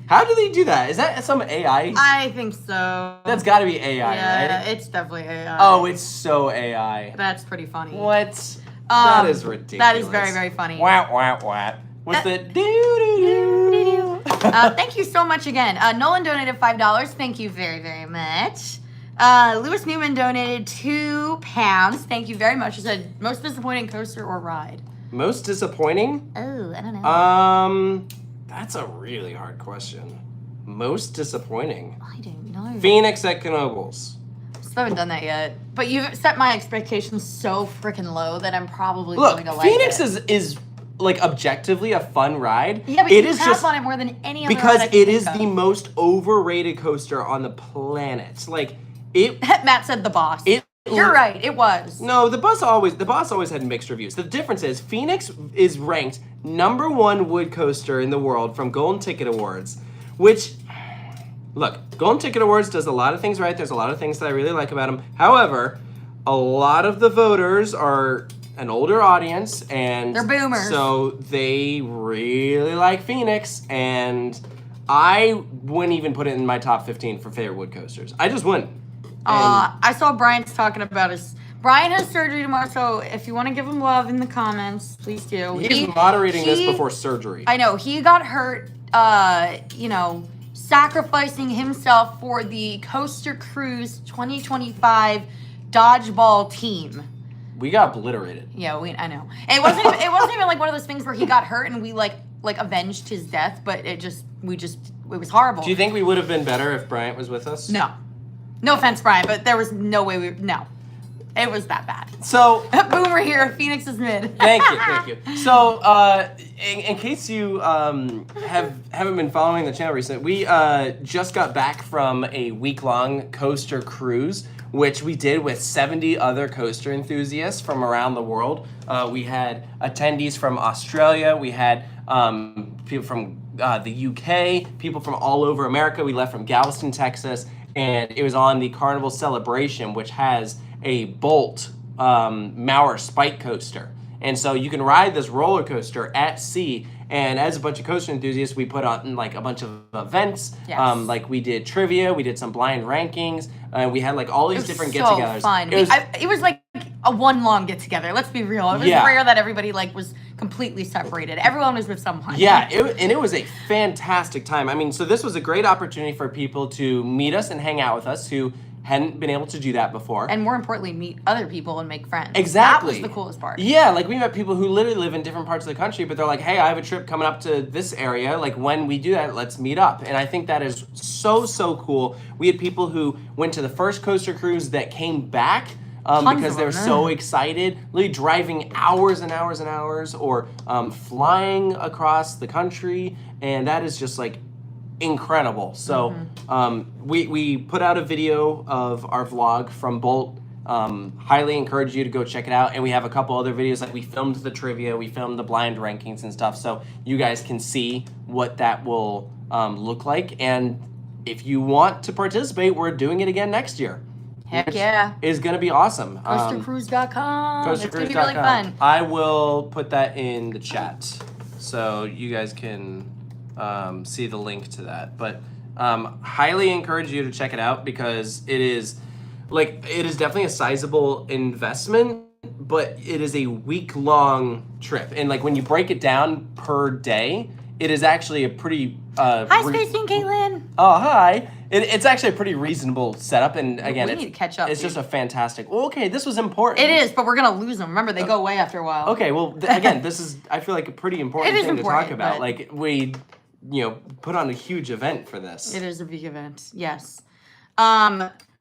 How do they do that? Is that some AI? I think so. That's got to be AI, yeah, right? it's definitely AI. Oh, it's so AI. That's pretty funny. What? That is ridiculous. That is very funny. Wah. What's the doo-doo-doo? Thank you so much again. Nolan donated $5. Thank you very much. Lewis Newman donated £2. Thank you very much. He said, most disappointing coaster or ride? Most disappointing? Oh, I don't know. That's a really hard question. Most disappointing? I don't know. Phoenix at Knoebels. Still haven't done that yet. But you've set my expectations so freaking low that I'm probably Look, going to like Phoenix it. is like objectively a fun ride. Yeah, but it you is tap just on it more than any other because ride I can it think is of. the most overrated coaster on the planet. Like it. Matt said the boss. It. You're right, it was. No, the boss always had mixed reviews. The difference is Phoenix is ranked #1 wood coaster in the world from Golden Ticket Awards, which, look, Golden Ticket Awards does a lot of things right. There's a lot of things that I really like about them. However, a lot of the voters are an older audience, and they're boomers. So they really like Phoenix, and I wouldn't even put it in my top 15 for favorite wood coasters. I just wouldn't. I saw Brian's talking about his. Brian has surgery tomorrow, so if you want to give him love in the comments, please do. He's moderating this before surgery. I know. He got hurt, sacrificing himself for the Coaster Cruise 2025 dodgeball team. We got obliterated. Yeah, I know. It wasn't even like one of those things where he got hurt and we like avenged his death, but it was horrible. Do you think we would have been better if Bryant was with us? No. No offense, Brian, but there was no way no. It was that bad. So Boomer here, Phoenix is mid. Thank you. So in case you haven't been following the channel recently, we just got back from a week-long coaster cruise, which we did with 70 other coaster enthusiasts from around the world. We had attendees from Australia. We had people from the UK, people from all over America. We left from Galveston, Texas, and it was on the Carnival Celebration, which has a Bolt Mauer spike coaster. And so you can ride this roller coaster at sea. And as a bunch of coaster enthusiasts, we put on like a bunch of events. Yes. Like we did trivia, we did some blind rankings, we had like all these different so get-togethers. Fun. It was like a one long get together. Let's be real. It was rare that everybody like was completely separated. Everyone was with someone. Yeah, it was a fantastic time. I mean, so this was a great opportunity for people to meet us and hang out with us who hadn't been able to do that before. And more importantly, meet other people and make friends. Exactly. That was the coolest part. Yeah, like we met people who literally live in different parts of the country, but they're like, hey, I have a trip coming up to this area. Like when we do that, let's meet up. And I think that is so cool. We had people who went to the first coaster cruise that came back because they were so excited, literally driving hours and hours and hours, or flying across the country. And that is just like incredible. So we put out a video of our vlog from Bolt. Highly encourage you to go check it out. And we have a couple other videos, like we filmed the trivia, we filmed the blind rankings and stuff, so you guys can see what that will look like. And if you want to participate, we're doing it again next year. Heck yeah. Is going to be awesome. Coastercruise.com. It's going to be really fun. I will put that in the chat so you guys can see the link to that. But highly encourage you to check it out, because it is definitely a sizable investment, but it is a week-long trip. And like when you break it down per day, it is actually a pretty hi, Stacey and Caitlin. Oh, hi. It's actually a pretty reasonable setup, and again, we need to catch up. It's just a fantastic. Well, okay, this was important. It is, but we're gonna lose them. Remember, they go away after a while. Okay, well, again, this is, I feel like, a pretty important thing to talk about. But like we, put on a huge event for this. It is a big event. Yes.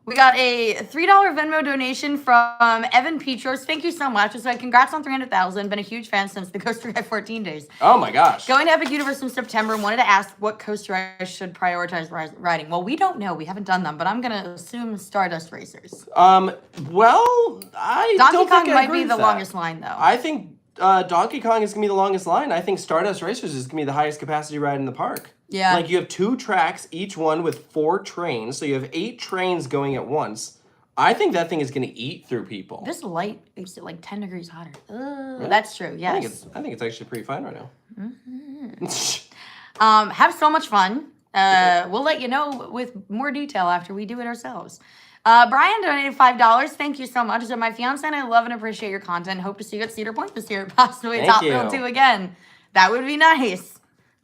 We got a $3 Venmo donation from Evan Petros. Thank you so much. It's like, congrats on 300,000. Been a huge fan since the Coaster Guy 14 days. Oh my gosh. Going to Epic Universe in September and wanted to ask what coaster I should prioritize riding. Well, we don't know. We haven't done them, but I'm going to assume Stardust Racers. Well, Donkey Kong might be the longest line, though. I think Donkey Kong is going to be the longest line. I think Stardust Racers is going to be the highest capacity ride in the park. Yeah. Like you have 2 tracks, each one with 4 trains, so you have 8 trains going at once. I think that thing is going to eat through people. This light makes it like 10 degrees hotter. Really? That's true, yes. I think it's actually pretty fine right now. Mm-hmm. Have so much fun. We'll let you know with more detail after we do it ourselves. Brian donated $5. Thank you so much. So my fiance and I love and appreciate your content. Hope to see you at Cedar Point this year. Possibly Top Thrill 2 again. That would be nice.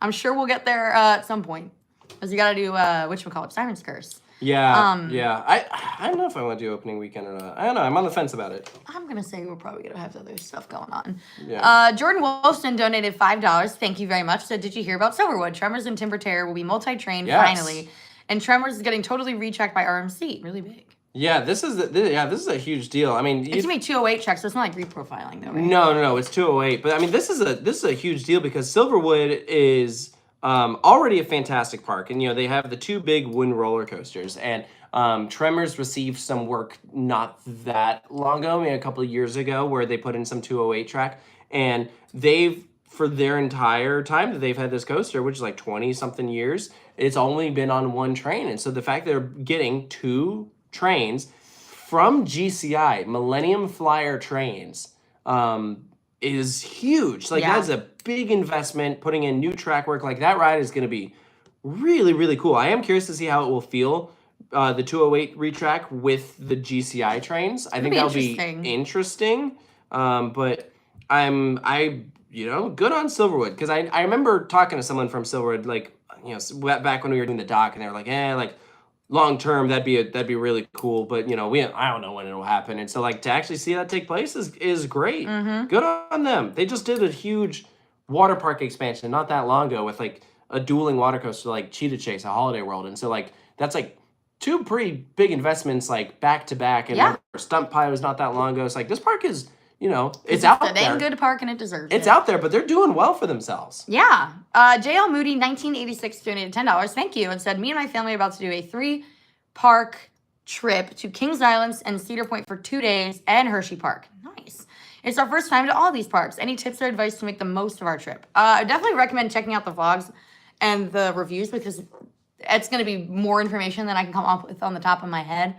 I'm sure we'll get there at some point. Because you got to do, whatchamacallit, Siren's Curse. Yeah, yeah. I don't know if I want to do opening weekend or not. I don't know. I'm on the fence about it. I'm going to say we're probably going to have other stuff going on. Yeah. Jordan Wolfson donated $5. Thank you very much. Said, did you hear about Silverwood? Tremors and Timber Terror will be multi-trained finally. And Tremors is getting totally rechecked by RMC. Really big. Yeah, this is a huge deal. I mean, it's gonna be 208 checks, so it's not like reprofiling though, right? No, it's 208. But I mean, this is a huge deal because Silverwood is already a fantastic park, and they have the 2 big wooden roller coasters, and Tremors received some work not that long ago, maybe a couple of years ago, where they put in some 208 track, and they've, for their entire time that they've had this coaster, which is like 20 something years, it's only been on 1 train. And so the fact that they're getting 2 trains from GCI, Millennium Flyer trains, is huge. Like that's a big investment. Putting in new track work, like that ride is going to be really, really cool. I am curious to see how it will feel, the 208 retrack with the GCI trains. I think that'll be interesting. But good on Silverwood, because I remember talking to someone from Silverwood, like back when we were doing the dock, and they were like, long term, that'd be really cool, but I don't know when it'll happen. And so to actually see that take place is great. Mm-hmm. Good on them. They just did a huge water park expansion not that long ago with a dueling water coaster like Cheetah Chase at Holiday World. And so that's 2 pretty big investments back to back. And Stunt Pie was not that long ago. It's this park is it's out there. It's a dang good park and it deserves it. It's out there, but they're doing well for themselves. Yeah. JL Moody, 1986, donated $10. Thank you. And said, me and my family are about to do a 3-park trip to Kings Island and Cedar Point for 2 days and Hershey Park. Nice. It's our first time to all these parks. Any tips or advice to make the most of our trip? I definitely recommend checking out the vlogs and the reviews, because it's going to be more information than I can come up with on the top of my head.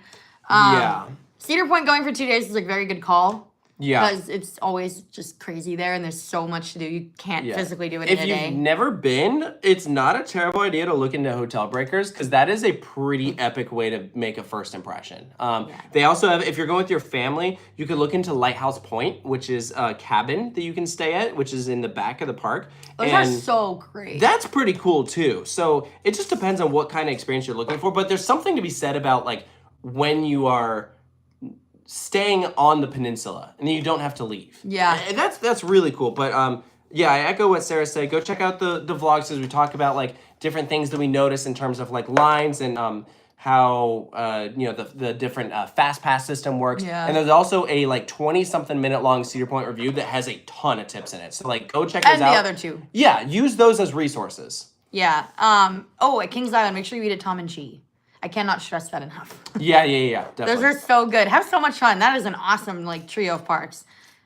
Cedar Point going for 2 days is a very good call. Yeah. Because it's always just crazy there, and there's so much to do. You can't Yeah. physically do it If in a you've day. never been, it's not a terrible idea to look into Hotel Breakers because that is a pretty epic way to make a first impression. They also have, if you're going with your family, you could look into Lighthouse Point, which is a cabin that you can stay at, which is in the back of the park. Those are so great. That's pretty cool too. So it just depends on what kind of experience you're looking for. But there's something to be said about like when you are staying on the peninsula and then you don't have to leave. Yeah. And that's really cool. But yeah, I echo what Sarah said. Go check out the vlogs as we talk about like different things that we notice in terms of like lines and how you know the different fast pass system works. Yeah. And there's also a like 20-something minute long Cedar Point review that has a ton of tips in it. So like go check those out. And the other two. Yeah, use those as resources. Yeah. Oh, at Kings Island, make sure you eat a Tom and Chi. I cannot stress that enough. Yeah, definitely. Those are so good. Have so much fun. That is an awesome like trio of parks.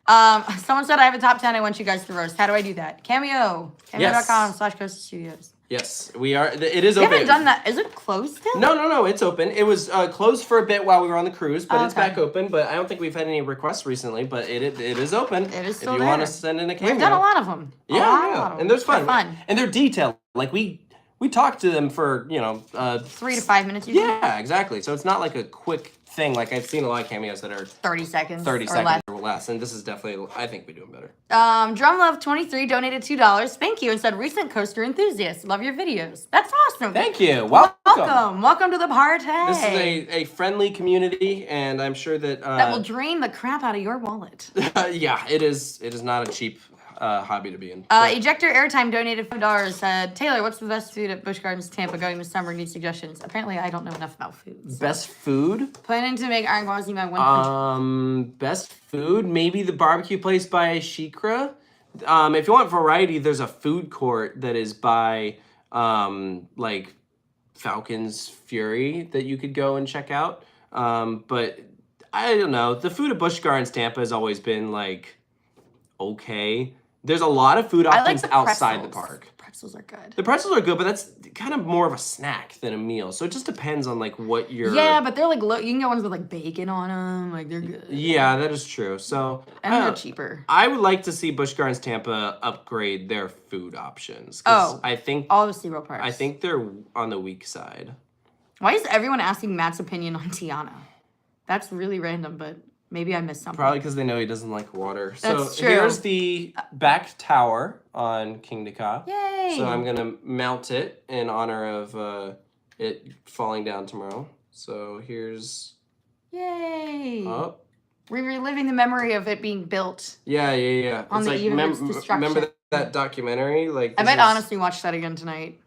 Someone said I have a top 10 I want you guys to roast. How do I do that? Cameo. Cameo.com/coasterstudios. Yes, we are. It is We open. haven't done that. Is it closed still? No, it's open. It was closed for a bit while we were on the cruise, but it's Okay. back open. But I don't think we've had any requests recently, but it is open. It is still if you there. want to send in a Cameo. We've done a lot of them. Yeah. And there's fun. They're fun. And they're detailed. Like we talked to them for, 3 to 5 minutes usually. yeah, exactly. So it's not like a quick thing. Like I've seen a lot of cameos that are 30 seconds. 30 or seconds less. or less. And this is definitely, I think we're doing better. Drumlove23 donated $2. Thank you, and said recent coaster enthusiast. Love your videos. That's awesome. Thank you. Welcome. Welcome to the party. This is a friendly community, and I'm sure that that will drain the crap out of your wallet. yeah, it is not a cheap hobby to be in. But Ejector Airtime donated $5. Said, Taylor, what's the best food at Busch Gardens, Tampa going this summer? Need suggestions. Apparently, I don't know enough about food. So. best food? Planning to make Iron Gwazi my one. Best food? Maybe the barbecue place by Shikra. If you want variety, there's a food court that is by like Falcon's Fury that you could go and check out. But I don't know. The food at Busch Gardens Tampa has always been like okay. There's a lot of food options outside the park. Pretzels are good. The pretzels are good, but that's kind of more of a snack than a meal. So it just depends on like what you're. Yeah, but they're like you can get ones with like bacon on them. Like they're good. Yeah, that is true. So and they're cheaper. I would like to see Busch Gardens Tampa upgrade their food options. I think all the SeaWorld parks. I think they're on the weak side. Why is everyone asking Matt's opinion on Tiana? That's really random, but maybe I missed something. Probably because they know he doesn't like water. That's so true. Here's the back tower on Kingda Ka. Yay! So I'm gonna mount it in honor of it falling down tomorrow. So here's. Yay! Up. We're reliving the memory of it being built. Yeah. On It's the eve of its destruction. remember that documentary? Like I might honestly watch that again tonight.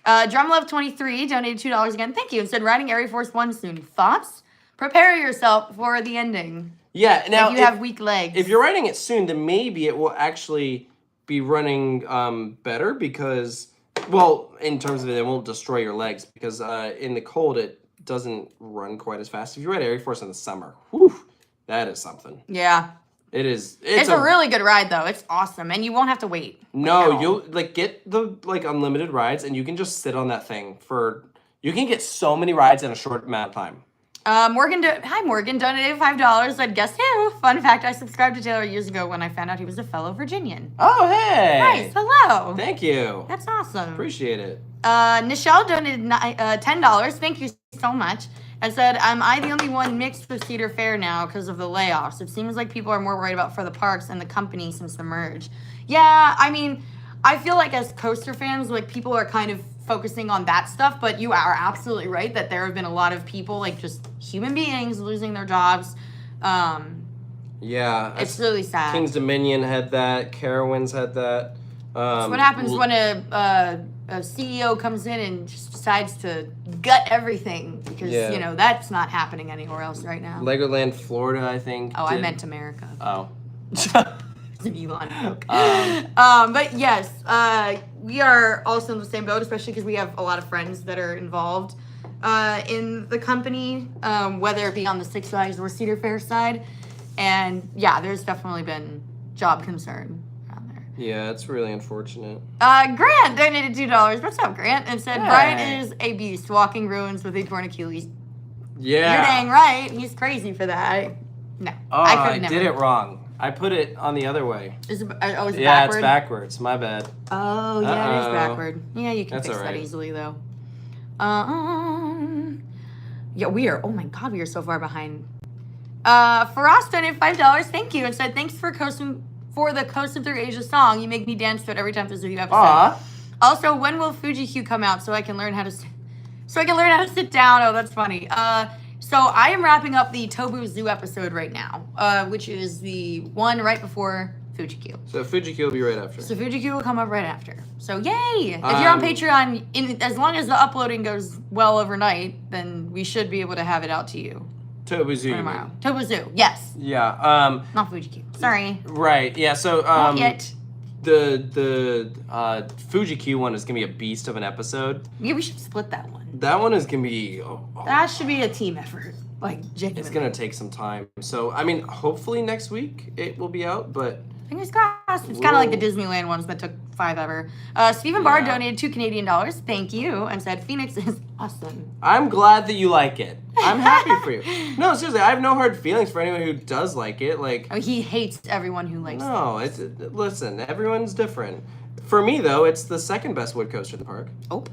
Drumlove23 donated $2 again. Thank you. And said riding Air Force One soon. Thoughts? Prepare yourself for the ending. Yeah. Now if you have weak legs. If you're riding it soon, then maybe it will actually be running better because, well, in terms of it won't destroy your legs because in the cold it doesn't run quite as fast. If you ride Air Force in the summer, whew, that is something. Yeah. It is. It's a really good ride though. It's awesome, and you won't have to wait. No, you'll like get the like unlimited rides, and you can just sit on that thing for. You can get so many rides in a short amount of time. Hi Morgan donated $5. Said, guess who? Fun fact: I subscribed to Taylor years ago when I found out he was a fellow Virginian. Oh hey! Nice. Hello. Thank you. That's awesome. Appreciate it. Nichelle donated $10. Thank you so much. And said, am I the only one mixed with Cedar Fair now because of the layoffs? It seems like people are more worried about for the parks and the company since the merge. Yeah, I mean, I feel like as coaster fans, like people are kind of focusing on that stuff, but you are absolutely right that there have been a lot of people, like just human beings losing their jobs. Yeah. It's really sad. King's Dominion had that. Carowinds had that. So what happens when a CEO comes in and just decides to gut everything because, you know, that's not happening anywhere else right now. Legoland, Florida, I think. Oh, I meant America. Oh. Elon. But yes, we are also in the same boat, especially because we have a lot of friends that are involved in the company, whether it be on the Six Flags or Cedar Fair side. And yeah, there's definitely been job concern around there. Yeah, it's really unfortunate. Grant donated $2. What's up, Grant? And said, Hey. Brian is a beast, walking ruins with a torn Achilles. Yeah. You're dang right. He's crazy for that. No, Oh, I I could never. did it wrong. I put it on the other way. Is it Yeah, backward? it's backwards. My bad. Oh, yeah, it is backward. Yeah, you can That's fix all that right. easily, though. Yeah, we are. Oh my God, we are so far behind. Faraz donated $5. Thank you, and said thanks for the Coasting Through Asia song. You make me dance to it every time there's a new episode. Aw. Also, when will Fuji Q come out so I can learn how to sit down? Oh, that's funny. So I am wrapping up the Tobu Zoo episode right now, which is the one right before Fuji Q. So Fuji Q will be right after. So Fuji Q will come up right after. So yay! If you're on Patreon, as long as the uploading goes well overnight, then we should be able to have it out to you Tobu Zoo. tomorrow. Tobu Zoo, yes. Yeah. Not Fuji Q. Sorry. Right. Yeah. So Not yet. the Fuji Q one is gonna be a beast of an episode. Yeah, we should split that one. That one is gonna be. That should be a team effort. Like, genuinely. It's gonna take some time. So I mean, hopefully next week it will be out, but. Fingers crossed. It's kind of like the Disneyland ones that took 5 ever. Stephen Barr donated $2 Canadian. Thank you. And said, Phoenix is awesome. I'm glad that you like it. I'm happy for you. No, seriously, I have no hard feelings for anyone who does like it. Like, Oh, he hates everyone who likes it. Listen, everyone's different. For me, though, it's the second best wood coaster in the park. Oh.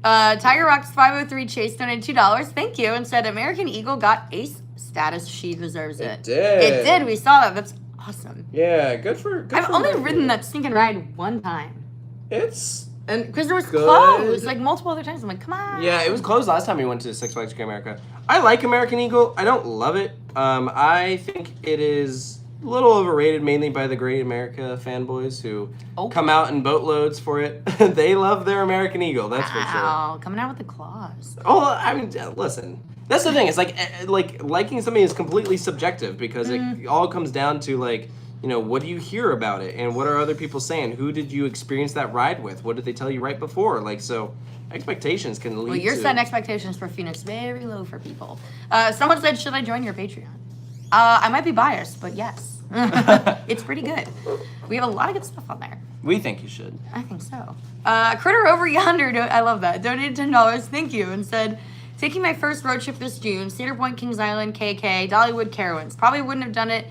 Tiger Rocks 503 Chase donated $2. Thank you. And said, American Eagle got ace status. She deserves it. It did. It did. We saw that. That's awesome. Yeah, good for. I've only ridden that stinking ride one time. It's. And because it was Good. closed, like multiple other times. I'm like, come on. Yeah, it was closed last time we went to Six Flags Great America. I like American Eagle. I don't love it. I think it is a little overrated, mainly by the Great America fanboys who come out in boatloads for it. They love their American Eagle, that's for sure. Wow, coming out with the claws. Oh, I mean, listen. That's the thing. It's like liking something is completely subjective because it all comes down to like, you know, what do you hear about it and what are other people saying? Who did you experience that ride with? What did they tell you right before? Like, so expectations can lead to... Well, you're setting expectations for Phoenix very low for people. Someone said, should I join your Patreon? I might be biased, but yes. It's pretty good. We have a lot of good stuff on there. We think you should. I think so. Critter Over Yonder, I love that, donated $10. Thank you, and said... Taking my first road trip this June, Cedar Point, Kings Island, KK, Dollywood, Carowinds. Probably wouldn't have done it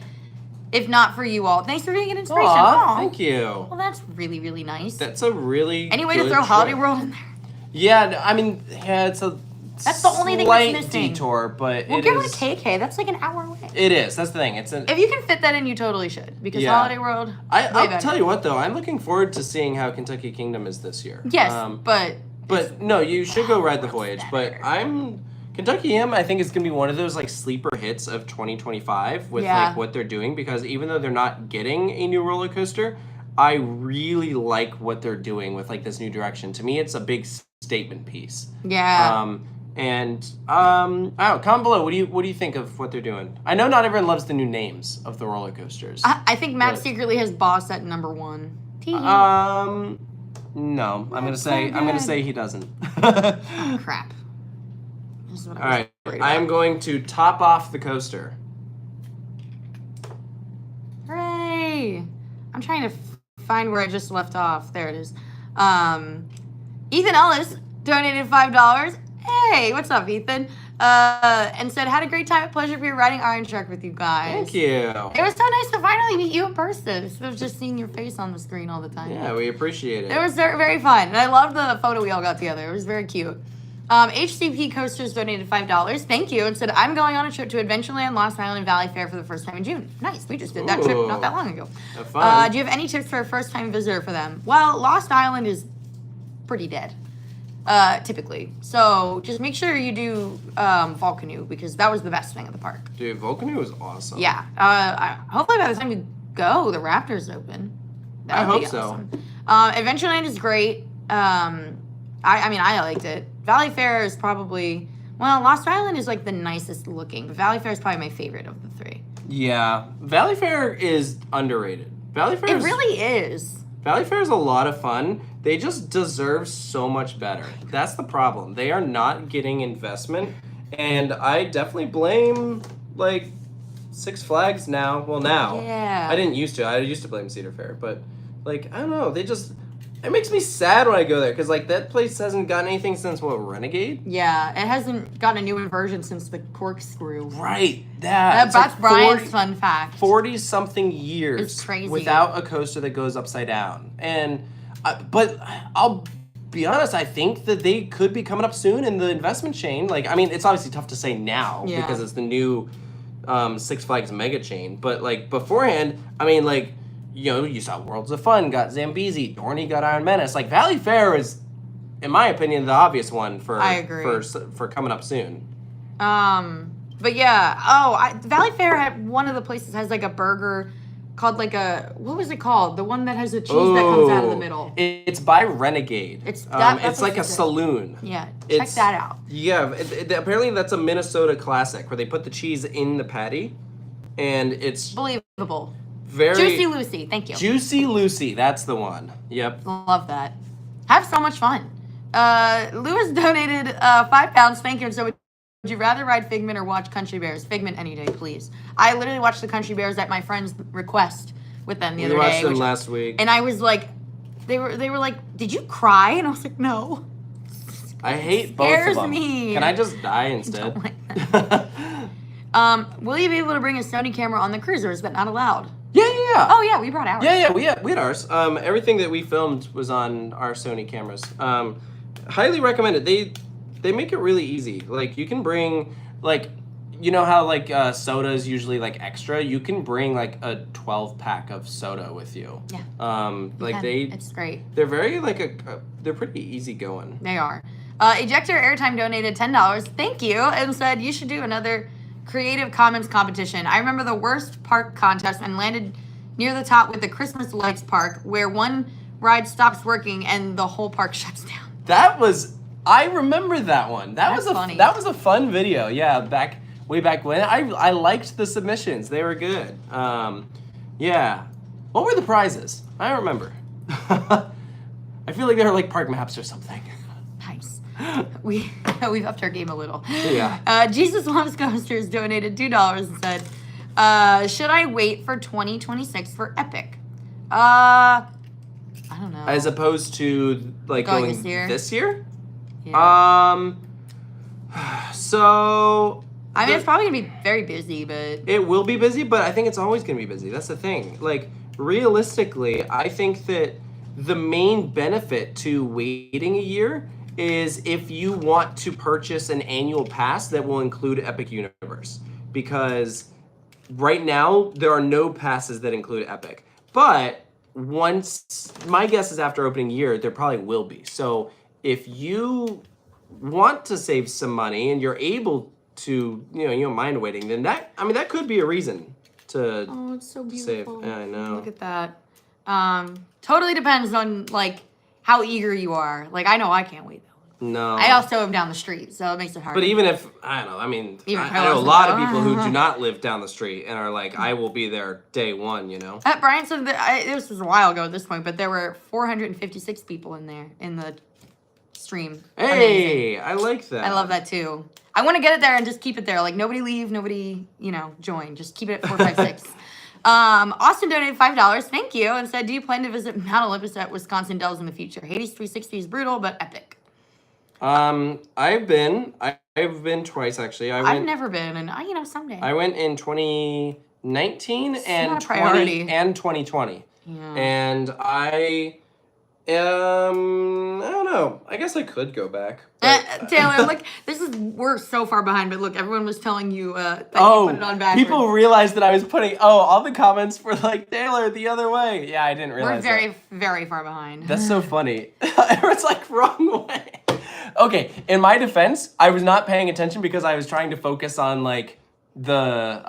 if not for you all. Thanks for being an inspiration. Aw, thank you. Well, that's really, really nice. That's a really Any way to good throw trip. Holiday World in there? Yeah, I mean, yeah, it's a That's the only thing slight that's missing. detour, but We'll it give it is... a KK. That's like an hour away. It is. That's the thing. It's an... If you can fit that in, you totally should. Because Yeah. Holiday World, I'll tell you what, though. I'm looking forward to seeing how Kentucky Kingdom is this year. Yes, but... But no, you should go ride the voyage. better. But Kentucky M, I think is going to be one of those like sleeper hits of 2025 with like what they're doing, because even though they're not getting a new roller coaster, I really like what they're doing with like this new direction. To me, it's a big statement piece. Yeah. Comment below. What do you think of what they're doing? I know not everyone loves the new names of the roller coasters. I think Matt secretly has Boss at number 1. No, I'm gonna say he doesn't. Oh, crap. This is what All right, I'm going to top off the coaster. Hooray! I'm trying to find where I just left off. There it is. Ethan Ellis donated $5. Hey, what's up, Ethan? And said, had a great time at Pleasure Pier riding Iron Shark with you guys. Thank you. It was so nice to finally meet you in person instead of just seeing your face on the screen all the time. Yeah, we appreciate it. It was very fun. And I loved the photo we all got together. It was very cute. HCP Coasters donated $5. Thank you. And said, I'm going on a trip to Adventureland, Lost Island, and Valley Fair for the first time in June. Nice. We just did that trip not that long ago. Have fun. Do you have any tips for a first-time visitor for them? Well, Lost Island is pretty dead, typically. So just make sure you do Volcanoe, because that was the best thing at the park. Dude, Volcanoe was awesome. Yeah. Hopefully by the time you go, the Raptor's open. I hope so. Adventureland is great. I mean, I liked it. Valley Fair is probably... Well, Lost Island is like the nicest looking, but Valley Fair is probably my favorite of the 3. Yeah. Valley Fair is underrated. Valley Fair It really is. Valley Fair is a lot of fun. They just deserve so much better. That's the problem. They are not getting investment, and I definitely blame, like, Six Flags now. Well, now. Yeah. I didn't used to. I used to blame Cedar Fair, but, like, I don't know. They just... It makes me sad when I go there because like that place hasn't gotten anything since what, Renegade? Yeah, it hasn't gotten a new version since the corkscrew. Right, That's like Brian's fun fact. 40-something years It's crazy. without a coaster that goes upside down. And but I'll be honest, I think that they could be coming up soon in the investment chain. Like, I mean, it's obviously tough to say now because it's the new Six Flags mega chain. But like beforehand, I mean, like, you know, you saw Worlds of Fun got Zambezi, Dorney got Iron Menace. Like Valley Fair is, in my opinion, the obvious one for I agree. for coming up soon. But yeah, Valley Fair had one of the places has like a burger called like what was it called? The one that has the cheese that comes out of the middle. It's by Renegade. It's like a saloon. Yeah, check that out. Yeah, apparently that's a Minnesota classic where they put the cheese in the patty, and it's believable. Very Juicy Lucy, thank you. Juicy Lucy, that's the one. Yep. Love that. Have so much fun. Lewis donated £5. Thank you. So would you rather ride Figment or watch Country Bears? Figment any day, please. I literally watched the Country Bears at my friend's request with them the other day. We watched them last week. And I was like, they were like, did you cry? And I was like, no. I hate both of them. Me. Can I just die instead? Will you be able to bring a Sony camera on the cruiser? Is that not allowed? Yeah. Oh yeah, we brought ours. Yeah, we had ours. Everything that we filmed was on our Sony cameras. Highly recommend it. They make it really easy. Like you can bring like, you know how like soda is usually like extra. You can bring like a 12-pack of soda with you. Yeah. It's great. They're very like they're pretty easy going. They are. Ejector Airtime donated $10. Thank you, and said you should do another Creative Commons competition. I remember the worst park contest and landed near the top with the Christmas Lights Park, where one ride stops working and the whole park shuts down. I remember that one. That's funny. That was a fun video. Yeah, way back when. I liked the submissions. They were good. Yeah. What were the prizes? I don't remember. I feel like they were like park maps or something. Nice. We've upped our game a little. Yeah. Jesus Loves Coasters donated $2 and said, should I wait for 2026 for Epic? I don't know. As opposed to like going this year? Yeah. So I mean, it's probably gonna be very busy, but it will be busy, but I think it's always gonna be busy. That's the thing. Like realistically, I think that the main benefit to waiting a year is if you want to purchase an annual pass that will include Epic Universe, because right now there are no passes that include Epic. But once, my guess is after opening year, there probably will be. So if you want to save some money and you're able to, you don't mind waiting, then that could be a reason to it's so beautiful. Save. Yeah, I know. Look at that. Totally depends on like how eager you are. Like I know I can't wait though. No. I also am down the street, so it makes it hard. But even if, I don't know, I mean, I know a lot of people who do not live down the street and are like, I will be there day one, Brian said that, this was a while ago at this point, but there were 456 people in there, in the stream. Hey, amazing. I like that. I love that too. I want to get it there and just keep it there. Like, nobody leave, nobody, join. Just keep it at 456. Austin donated $5. Thank you. And said, do you plan to visit Mount Olympus at Wisconsin Dells in the future? Hades 360 is brutal, but epic. I've been twice actually. I've never been, and someday. I went in 2019 and 2020. Yeah. And I don't know. I guess I could go back. Taylor, we're so far behind, but look, everyone was telling you that you put it on backwards. People realized that I was putting all the comments were like, Taylor, the other way. Yeah, I didn't realize we're very, very far behind. That's so funny. It's like wrong way. Okay, in my defense, I was not paying attention because I was trying to focus on like the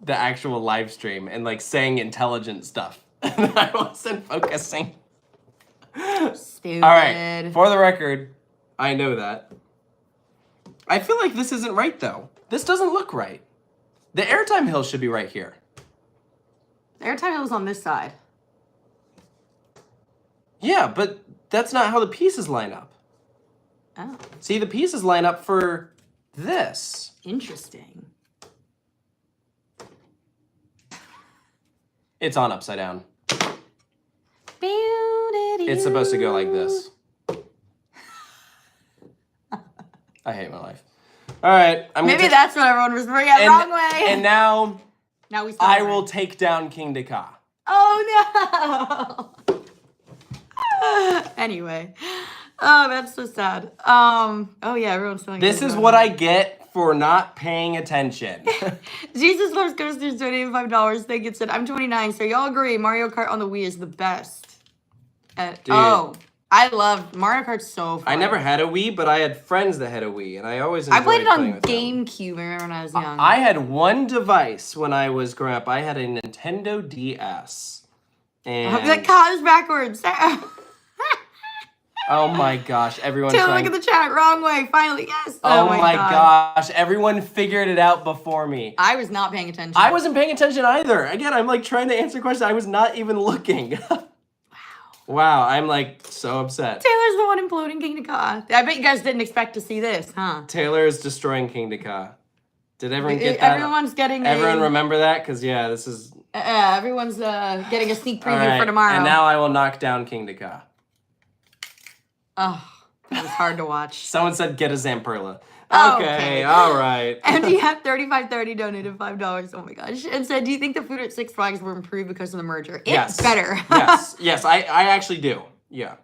actual live stream and like saying intelligent stuff. I wasn't focusing. Stupid. All right, for the record, I know that. I feel like this isn't right though. This doesn't look right. The airtime hill should be right here. The airtime hill is on this side. Yeah, but that's not how the pieces line up. Oh. See, the pieces line up for this. Interesting. It's on upside down. It's supposed to go like this. I hate my life. All right, Maybe that's what everyone was bringing up wrong way. And now I will take down Kingda Ka. Oh no! Anyway, oh, that's so sad. Oh yeah, everyone's feeling. This is what I get for not paying attention. Jesus Loves Coasters donated $5. Thank you. Said I'm 29, so y'all agree Mario Kart on the Wii is the best. Oh, I love Mario Kart so fun. I never had a Wii, but I had friends that had a Wii, and I always enjoyed played it on with GameCube. Remember when I was young? I had one device when I was growing up. I had a Nintendo DS. And that Ka is backwards. Oh my gosh, everyone's Taylor, look at the chat. Wrong way. Finally, yes. Oh my gosh, everyone figured it out before me. I was not paying attention. I wasn't paying attention either. Again, I'm like trying to answer questions. I was not even looking. Wow, I'm like so upset. Taylor's the one imploding Kingda Ka. I bet you guys didn't expect to see this, huh? Taylor is destroying Kingda Ka. Did everyone get that? Everyone's getting Everyone remember that? Because, yeah, this is... everyone's getting a sneak preview for tomorrow. And now I will knock down Kingda Ka. Oh, that was hard to watch. Someone said get a Zamperla. Okay, all right. MDF3530 donated $5. Oh my gosh. And said, do you think the food at Six Flags will improve because of the merger? It's better. yes, I actually do. Yeah.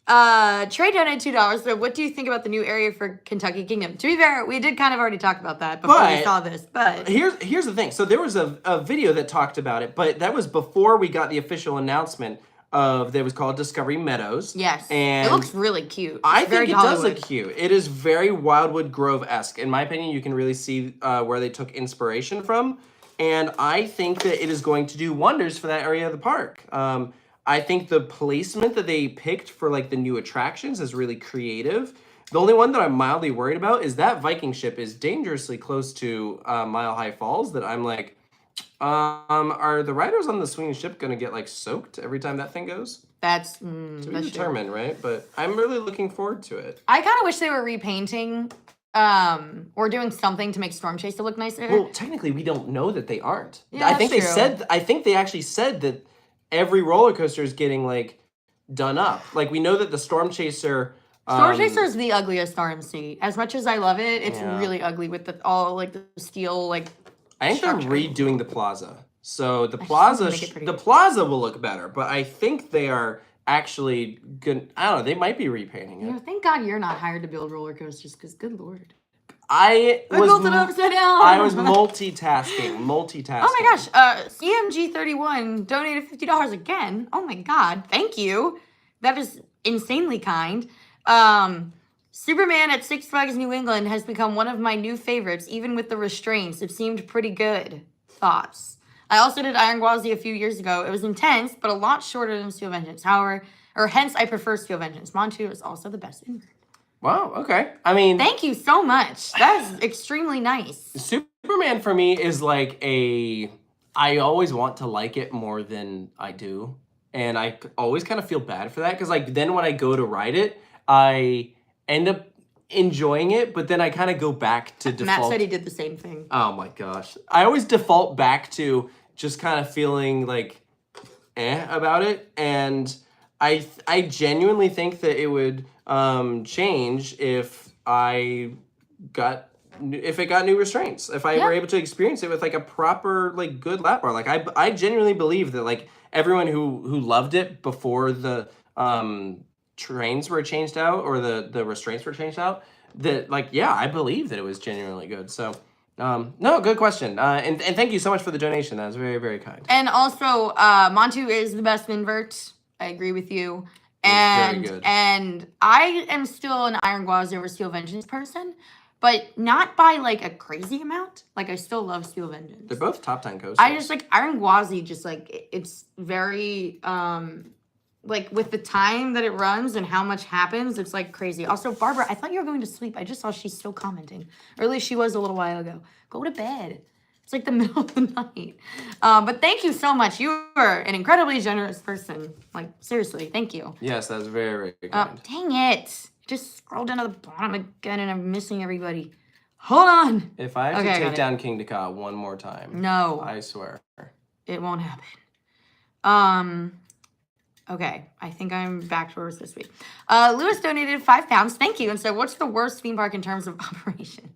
Trey donated $2. So what do you think about the new area for Kentucky Kingdom? To be fair, we did kind of already talk about that before we saw this, but... Here's the thing. So there was a video that talked about it, but that was before we got the official announcement that was called Discovery Meadows. Yes. And it looks really cute. I think it does look cute. It is very Wildwood Grove-esque. In my opinion, you can really see where they took inspiration from. And I think that it is going to do wonders for that area of the park. I think the placement that they picked for like the new attractions is really creative. The only one that I'm mildly worried about is that Viking ship is dangerously close to Mile High Falls that I'm like, are the riders on the swinging ship going to get like soaked every time that thing goes? That's to be determined, right? But I'm really looking forward to it. I kind of wish they were repainting or doing something to make Storm Chase to look nicer. Well, technically, we don't know that they aren't. Yeah, I think they actually said that every roller coaster is getting like done up. Like we know that the Storm Chaser. Storm Chaser is the ugliest RMC. As much as I love it, it's really ugly with all like the steel like. I think they're redoing the plaza. So the plaza will look better, but I think they are actually good. I don't know. They might be repainting it. You know, thank God you're not hired to build roller coasters, because good Lord. I built it upside down. I was multitasking. Oh my gosh. CMG31 donated $50 again. Oh my God. Thank you. That is insanely kind. Superman at Six Flags New England has become one of my new favorites, even with the restraints. It seemed pretty good. Thoughts? I also did Iron Gwazi a few years ago. It was intense, but a lot shorter than Steel Vengeance. Hence I prefer Steel Vengeance. Montu is also the best invert. Wow, okay. I mean... Thank you so much. That is extremely nice. Superman for me is like I always want to like it more than I do. And I always kind of feel bad for that. Because like then when I go to ride it, I end up enjoying it. But then I kind of go back to default. Matt said he did the same thing. Oh my gosh. I always default back to just kind of feeling like about it. And I genuinely think that it would... change if it got new restraints, if I were able to experience it with like a proper like good lap bar. Like I genuinely believe that like everyone who loved it before the trains were changed out or the restraints were changed out, that like I believe that it was genuinely good. So no, good question. And thank you so much for the donation. That was very, very kind. And also Montu is the best invert. I agree with you. And I am still an Iron Gwazi over Steel Vengeance person, but not by like a crazy amount. Like I still love Steel Vengeance. They're both top 10 coasters. I just like Iron Gwazi. Just like it's very like with the time that it runs and how much happens, it's like crazy. Also, Barbara, I thought you were going to sleep. I just saw she's still commenting. Or at least she was a little while ago. Go to bed. It's like the middle of the night. But thank you so much. You are an incredibly generous person. Like, seriously, thank you. Yes, that's very, very kind. Dang it. Just scroll down to the bottom again and I'm missing everybody. Hold on. If I have to take down Kingda Ka one more time. No. I swear. It won't happen. Okay, I think I'm back to worse this week. Lewis donated £5. Thank you. And said, what's the worst theme park in terms of operations?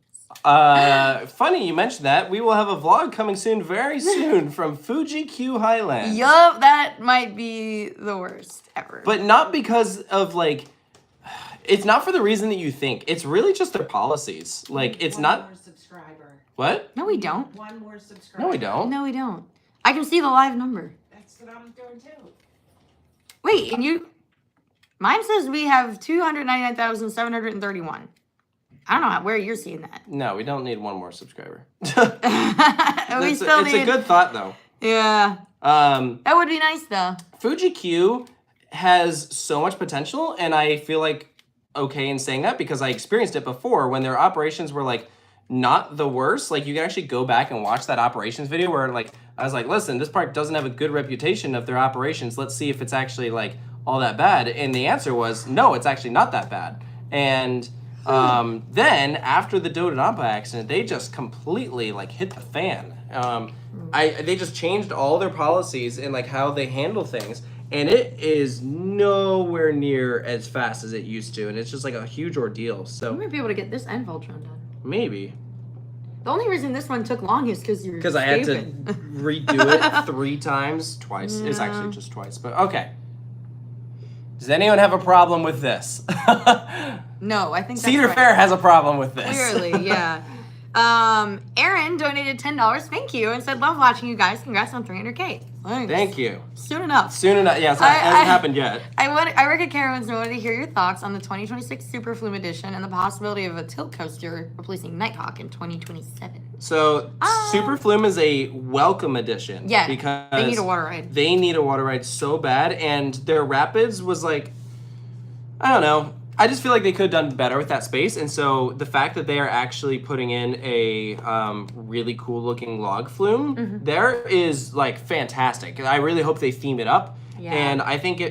Funny you mentioned that. We will have a vlog coming soon, very soon, from Fuji Q Highlands. Yup, that might be the worst ever. But not because of, like, it's not for the reason that you think. It's really just their policies. Like, it's One not... more subscriber. What? No, we don't. One more subscriber. No, we don't. No, we don't. I can see the live number. That's what I'm doing too. Wait, and you... Mine says we have 299,731. I don't know where you're seeing that. No, we don't need one more subscriber. It's a good thought, though. Yeah. That would be nice, though. Fuji Q has so much potential, and I feel like okay in saying that because I experienced it before when their operations were like not the worst. Like you can actually go back and watch that operations video where like I was like, listen, this park doesn't have a good reputation of their operations. Let's see if it's actually like all that bad. And the answer was no, it's actually not that bad. And then after the Dodonapa accident, they just completely like hit the fan. They just changed all their policies and like how they handle things. And it is nowhere near as fast as it used to. And it's just like a huge ordeal. So You might be able to get this and Voltron done. maybe. The only reason this one took long is because you're Because I had to redo it 3 times. Twice. It's actually just twice. But okay. Does anyone have a problem with this? No, I think that's Cedar right. Fair has a problem with this. Clearly, yeah. Aaron donated $10, thank you, and said, love watching you guys. Congrats on 300K. Thanks. Thank you. Soon enough. Soon enough. Yeah, it hasn't happened yet. I work at Carowinds and wanted to hear your thoughts on the 2026 Super Flume Edition and the possibility of a tilt coaster replacing Nighthawk in 2027. So, Super Flume is a welcome addition. Yeah, because they need a water ride. They need a water ride so bad, and their Rapids was like, I don't know. I just feel like they could have done better with that space, and so the fact that they are actually putting in a really cool looking log flume, there is like fantastic. I really hope they theme it up, and I think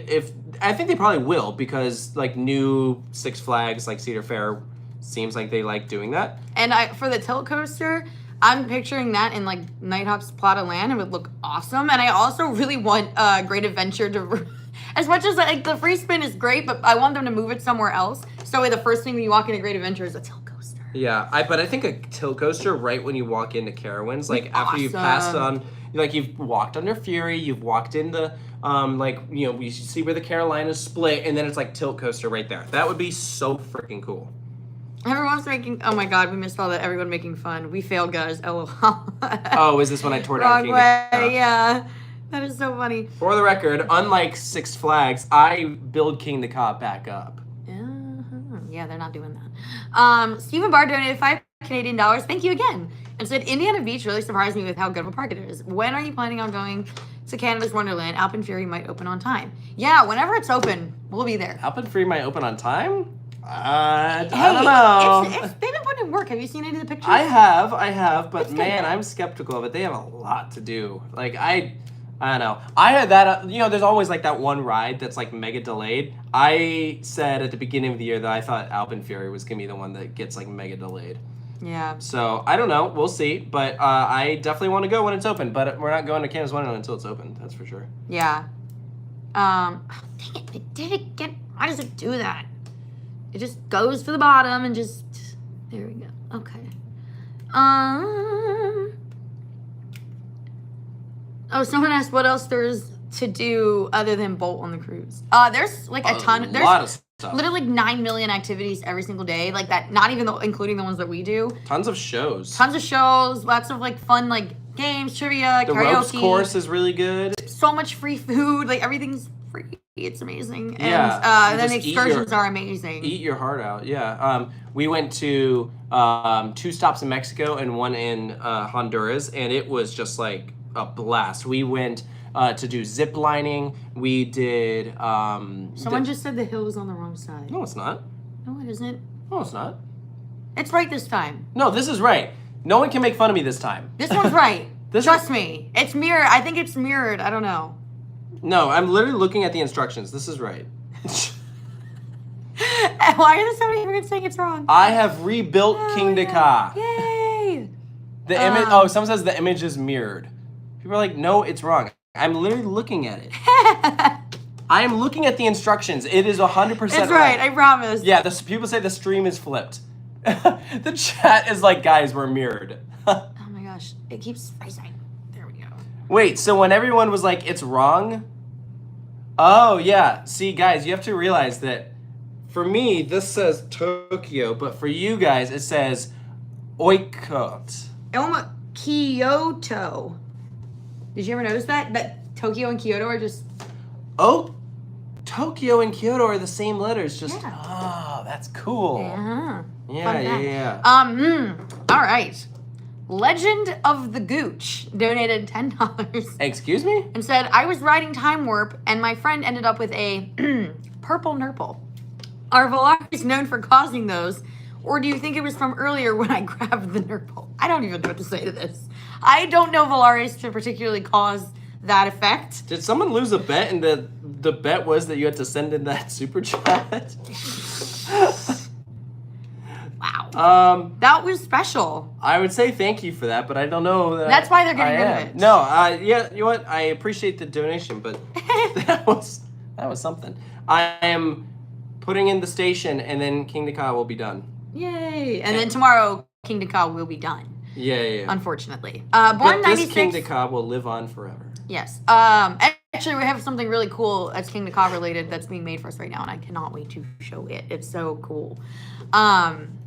I think they probably will because like new Six Flags like Cedar Fair seems like they like doing that. And for the tilt coaster, I'm picturing that in like Nighthawk's plot of land. It would look awesome, and I also really want Great Adventure to. As much as like the free spin is great, but I want them to move it somewhere else. So the first thing when you walk into Great Adventure is a tilt coaster. Yeah, but I think a tilt coaster right when you walk into Carowinds, like after you've passed on, like you've walked under Fury, you've walked in the, you see where the Carolinas split, and then it's like tilt coaster right there. That would be so freaking cool. Everyone's making, oh my god, we missed all that. Everyone making fun. We failed, guys. LOL. Oh, is this when I tore down Wrong Kingda way, Ka? yeah. That is so funny. For the record, unlike Six Flags, I build Kingda Ka back up. Yeah, they're not doing that. Stephen Barr donated $5 Canadian. Thank you again. And said, Indiana Beach really surprised me with how good of a park it is. When are you planning on going to Canada's Wonderland? Alpen Fury might open on time. Yeah, whenever it's open, we'll be there. Alpen Fury might open on time? I don't know. They've been putting in work. Have you seen any of the pictures? I have, but It's man, good. I'm skeptical of it. They have a lot to do. Like, I don't know. I had that, there's always like that one ride that's like mega delayed. I said at the beginning of the year that I thought Alpen Fury was going to be the one that gets like mega delayed. Yeah. So, I don't know. We'll see. But I definitely want to go when it's open. But we're not going to Canada's Wonderland until it's open. That's for sure. Yeah. Dang it. It did it again. Why does it do that? It just goes to the bottom and just... There we go. Okay. Oh, someone asked what else there's to do other than bolt on the cruise. There's like a ton. There's lot of stuff. literally like 9 million activities every single day. Like that, not even including the ones that we do. Tons of shows. Tons of shows, lots of like fun like games, trivia, The karaoke. ropes course is really good. So much free food. Like everything's free. It's amazing. Yeah, And then the just eat excursions your- are amazing. Eat your heart out, yeah. We went to 2 stops in Mexico and 1 in Honduras, and it was just like a blast. We went to do zip lining. We did. Someone just said the hill is on the wrong side. No, it's not. No, it isn't. No, it's not. It's right this time. No, this is right. No one can make fun of me this time. This one's right. This Trust me. It's mirrored. I think it's mirrored. I don't know. No, I'm literally looking at the instructions. This is right. Why are there so many people saying it's wrong? I have rebuilt Kingda Ka. Yay! The image. Oh, someone says the image is mirrored. People are like, no, it's wrong. I'm literally looking at it. I am looking at the instructions. It is 100% It's right, I promise. Yeah, people say the stream is flipped. The chat is like, guys, we're mirrored. Oh my gosh, it keeps rising. There we go. Wait, so when everyone was like, it's wrong? Oh, yeah. See, guys, you have to realize that for me, this says Tokyo, but for you guys, it says Oikot. Kyoto. Did you ever notice that? That Tokyo and Kyoto are just... Oh, Tokyo and Kyoto are the same letters. Just, Yeah. oh, that's cool. Uh-huh. Yeah. All right. Legend of the Gooch donated $10 Excuse me? and said, I was riding Time Warp and my friend ended up with a purple nurple. Are Valaris known for causing those? Or do you think it was from earlier when I grabbed the nurple? I don't even know what to say to this. I don't know Valaris to particularly cause that effect. Did someone lose a bet and the bet was that you had to send in that super chat? Wow. That was special. I would say thank you for that, but I don't know. That's why they're getting rid of it. No, yeah, you know what? I appreciate the donation, but that was something. I am putting in the station, and then Kingda Ka will be done. Yay! And then tomorrow, Kingda Ka will be done. Yeah. Unfortunately, But born this 96. Kingda Ka will live on forever. Yes. Actually, we have something really cool that's Kingda Ka related that's being made for us right now, and I cannot wait to show it. It's so cool.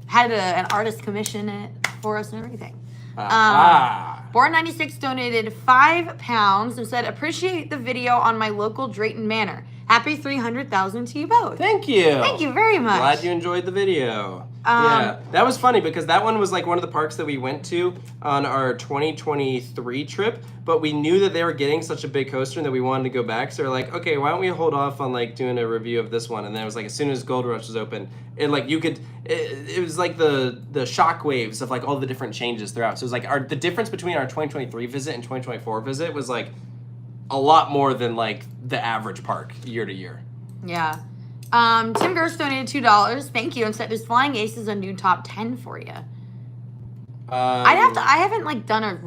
Had an artist commission it for us and everything. Born 96 donated £5 and said, appreciate the video on my local Drayton Manor. Happy 300,000 to you both. Thank you. Thank you very much. Glad you enjoyed the video. Yeah, that was funny because that one was like one of the parks that we went to on our 2023 trip, but we knew that they were getting such a big coaster and that we wanted to go back. So we're like, okay, why don't we hold off on like doing a review of this one? And then it was like as soon as Gold Rush was open, it like you could, it was like the shock waves of like all the different changes throughout. So it was like the difference between our 2023 visit and 2024 visit was like a lot more than like the average park year to year. Yeah. Tim Gerst donated $2. Thank you. And said, is Flying Aces a new top 10 for you? I haven't like done a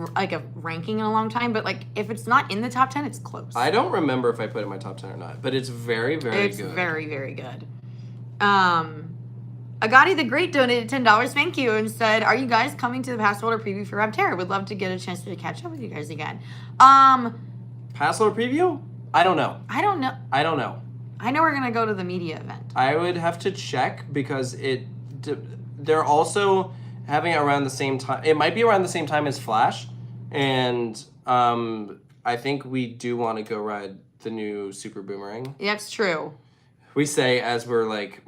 ranking in a long time, but like if it's not in the top 10, it's close. I don't remember if I put it in my top 10 or not, but it's very, very good. It's very, very good. Agati the Great donated $10. Thank you. And said, are you guys coming to the Pass Holder preview for Rapterra? Would love to get a chance to catch up with you guys again. Pass Holder preview? I don't know. I don't know. I know we're going to go to the media event. I would have to check because they're also having it around the same time. It might be around the same time as Flash. And I think we do want to go ride the new Super Boomerang. That's true. We say as we're like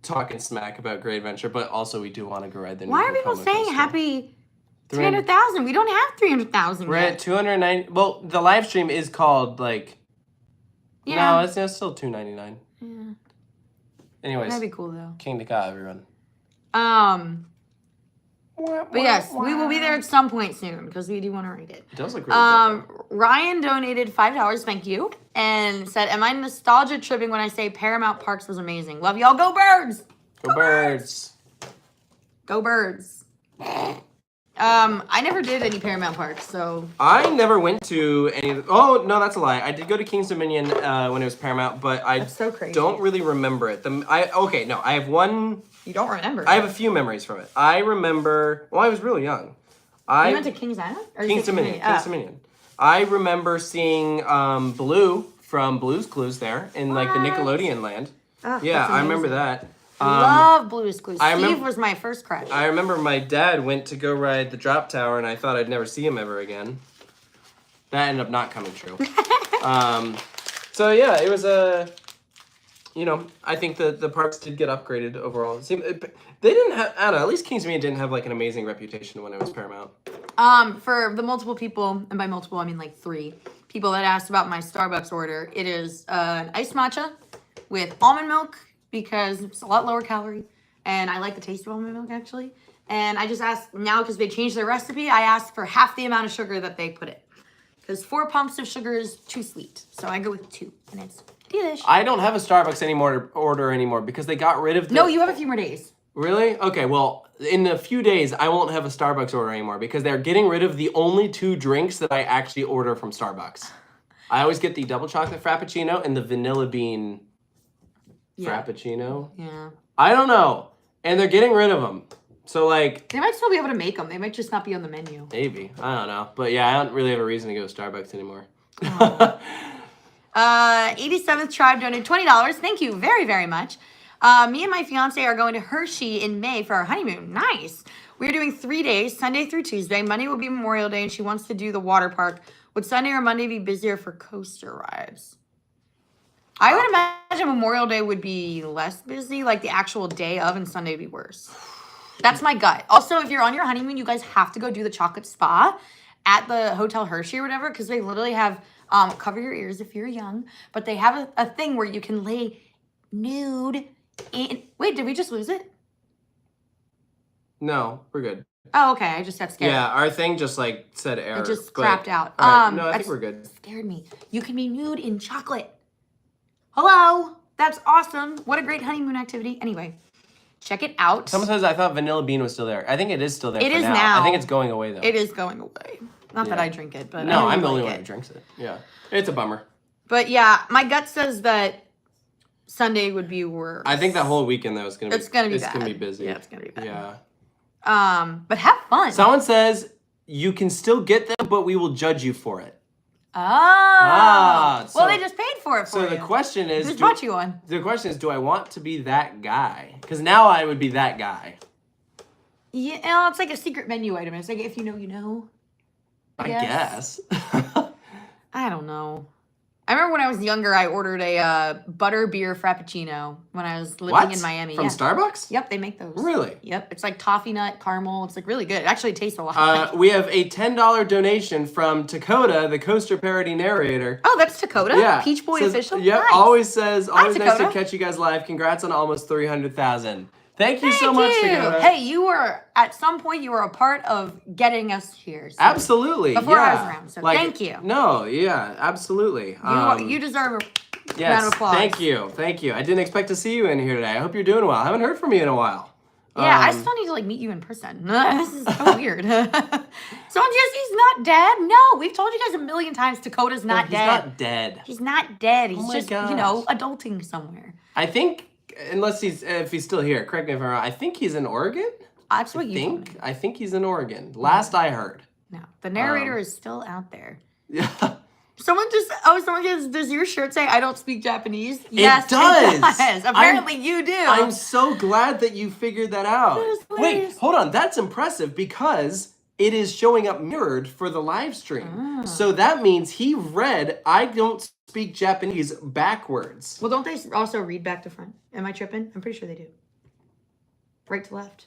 talking smack about Great Adventure, but also we do want to go ride the new Why are people saying coaster. Happy 300,000? We don't have 300,000 We're yet. at 290. Well, the live stream is called like... Yeah. No, it's still $2.99. Yeah. Anyways. That'd be cool though. Kingda Ka, everyone. But yes, we will be there at some point soon because we do want to rate it. It does look really good. Ryan donated $5, thank you, and said, am I nostalgia tripping when I say Paramount Parks was amazing? Love y'all. Go Birds! Go Birds! Go Birds. I never did any Paramount Parks, so... I never went to any of the... Oh, no, that's a lie. I did go to King's Dominion when it was Paramount, but I That's so crazy. don't really remember it. I have one... You don't remember? I have a few memories from it. I remember... Well, I was really young. You went to King's Island? Or King's Dominion. King's Dominion. I remember seeing Blue from Blue's Clues there in like the Nickelodeon land. Oh, Yeah, I remember that. Love Blue's Clues. I Steve remember- was my first crush. I remember my dad went to go ride the drop tower, and I thought I'd never see him ever again. That ended up not coming true. So yeah, it was a. I think the parks did get upgraded overall. They didn't have. I don't know. At least Kings Dominion didn't have like an amazing reputation when it was Paramount. For the multiple people, and by multiple I mean like 3 people that asked about my Starbucks order, it is an iced matcha with almond milk because it's a lot lower calorie, and I like the taste of almond milk actually. And I just asked now because they changed their recipe. I asked for half the amount of sugar that they put in because 4 pumps of sugar is too sweet, so I go with 2, and it's delish. I don't have a Starbucks order anymore because they got rid of the... No, you have a few more days. Really? Okay, well, in a few days, I won't have a Starbucks order anymore because they're getting rid of the only 2 drinks that I actually order from Starbucks. I always get the double chocolate frappuccino and the vanilla bean Yeah. frappuccino. Yeah. I don't know. And they're getting rid of them. So, like... They might still be able to make them. They might just not be on the menu. Maybe. I don't know. But yeah, I don't really have a reason to go to Starbucks anymore. 87th Tribe donated $20. Thank you very, very much. Me and my fiance are going to Hershey in May for our honeymoon. Nice. We're doing 3 days, Sunday through Tuesday. Monday will be Memorial Day, and she wants to do the water park. Would Sunday or Monday be busier for coaster rides? I would imagine Memorial Day would be less busy, like the actual day of, and Sunday would be worse. That's my gut. Also, if you're on your honeymoon, you guys have to go do the chocolate spa at the Hotel Hershey or whatever, because they literally have, cover your ears if you're young, but they have a thing where you can lay nude in... Wait, did we just lose it? No, we're good. Oh, okay. I just got scared. Yeah, our thing just like said error. It just crapped out. All right, no, I think we're good. Scared me. You can be nude in chocolate. Hello. That's awesome. What a great honeymoon activity. Anyway, check it out. Someone says I thought vanilla bean was still there. I think it is still there. It for is now. now. I think it's going away though. It is going away. Not that I drink it, but no, I I'm the really only like one it. who drinks it. Yeah, it's a bummer. But yeah, my gut says that Sunday would be worse. I think that whole weekend though is gonna be. It's gonna be It's bad. gonna be busy. Yeah, it's gonna be bad. Yeah. But have fun. Someone says you can still get them, but we will judge you for it. Well, so- they just paid for it for So you. the question is, Who's bought you one? The question is, do I want to be that guy? Because now I would be that guy. Yeah, it's like a secret menu item. It's like if you know, you know. I guess. I don't know. I remember when I was younger, I ordered a butter beer frappuccino when I was living in Miami. From Starbucks? Yep, they make those. Really? Yep, it's like toffee nut caramel. It's like really good. It actually tastes a lot. We have a $10 donation from Dakota, the coaster parody narrator. Oh, that's Dakota? Yeah. Peach Boy Says, official? Yep, Nice. always nice to Dakota. catch you guys live. Congrats on almost 300,000. Thank you Thank so much, you. Dakota. Hey, you were, at some point, you were a part of getting us here. So Absolutely. Before I yeah. was around, so thank you. No, yeah, absolutely. You deserve a Yes, round of applause. thank you. I didn't expect to see you in here today. I hope you're doing well. I haven't heard from you in a while. Yeah, I still need to like meet you in person. This is so weird. Someone says he's not dead. No, we've told you guys a million times Dakota's not dead. He's not dead. He's not dead. He's Oh my just, gosh. adulting somewhere. I think, if he's still here, correct me if I'm wrong, I think he's in Oregon. That's what you told me. I think he's in Oregon. Last I heard. No, the narrator is still out there. Yeah. Someone says, does your shirt say I don't speak Japanese? Yes, does. It does. Apparently you do. I'm so glad that you figured that out. That is Wait, hilarious. hold on. That's impressive because it is showing up mirrored for the live stream. So that means he read I don't speak Japanese backwards. Well, don't they also read back to front? Am I tripping? I'm pretty sure they do. Right to left.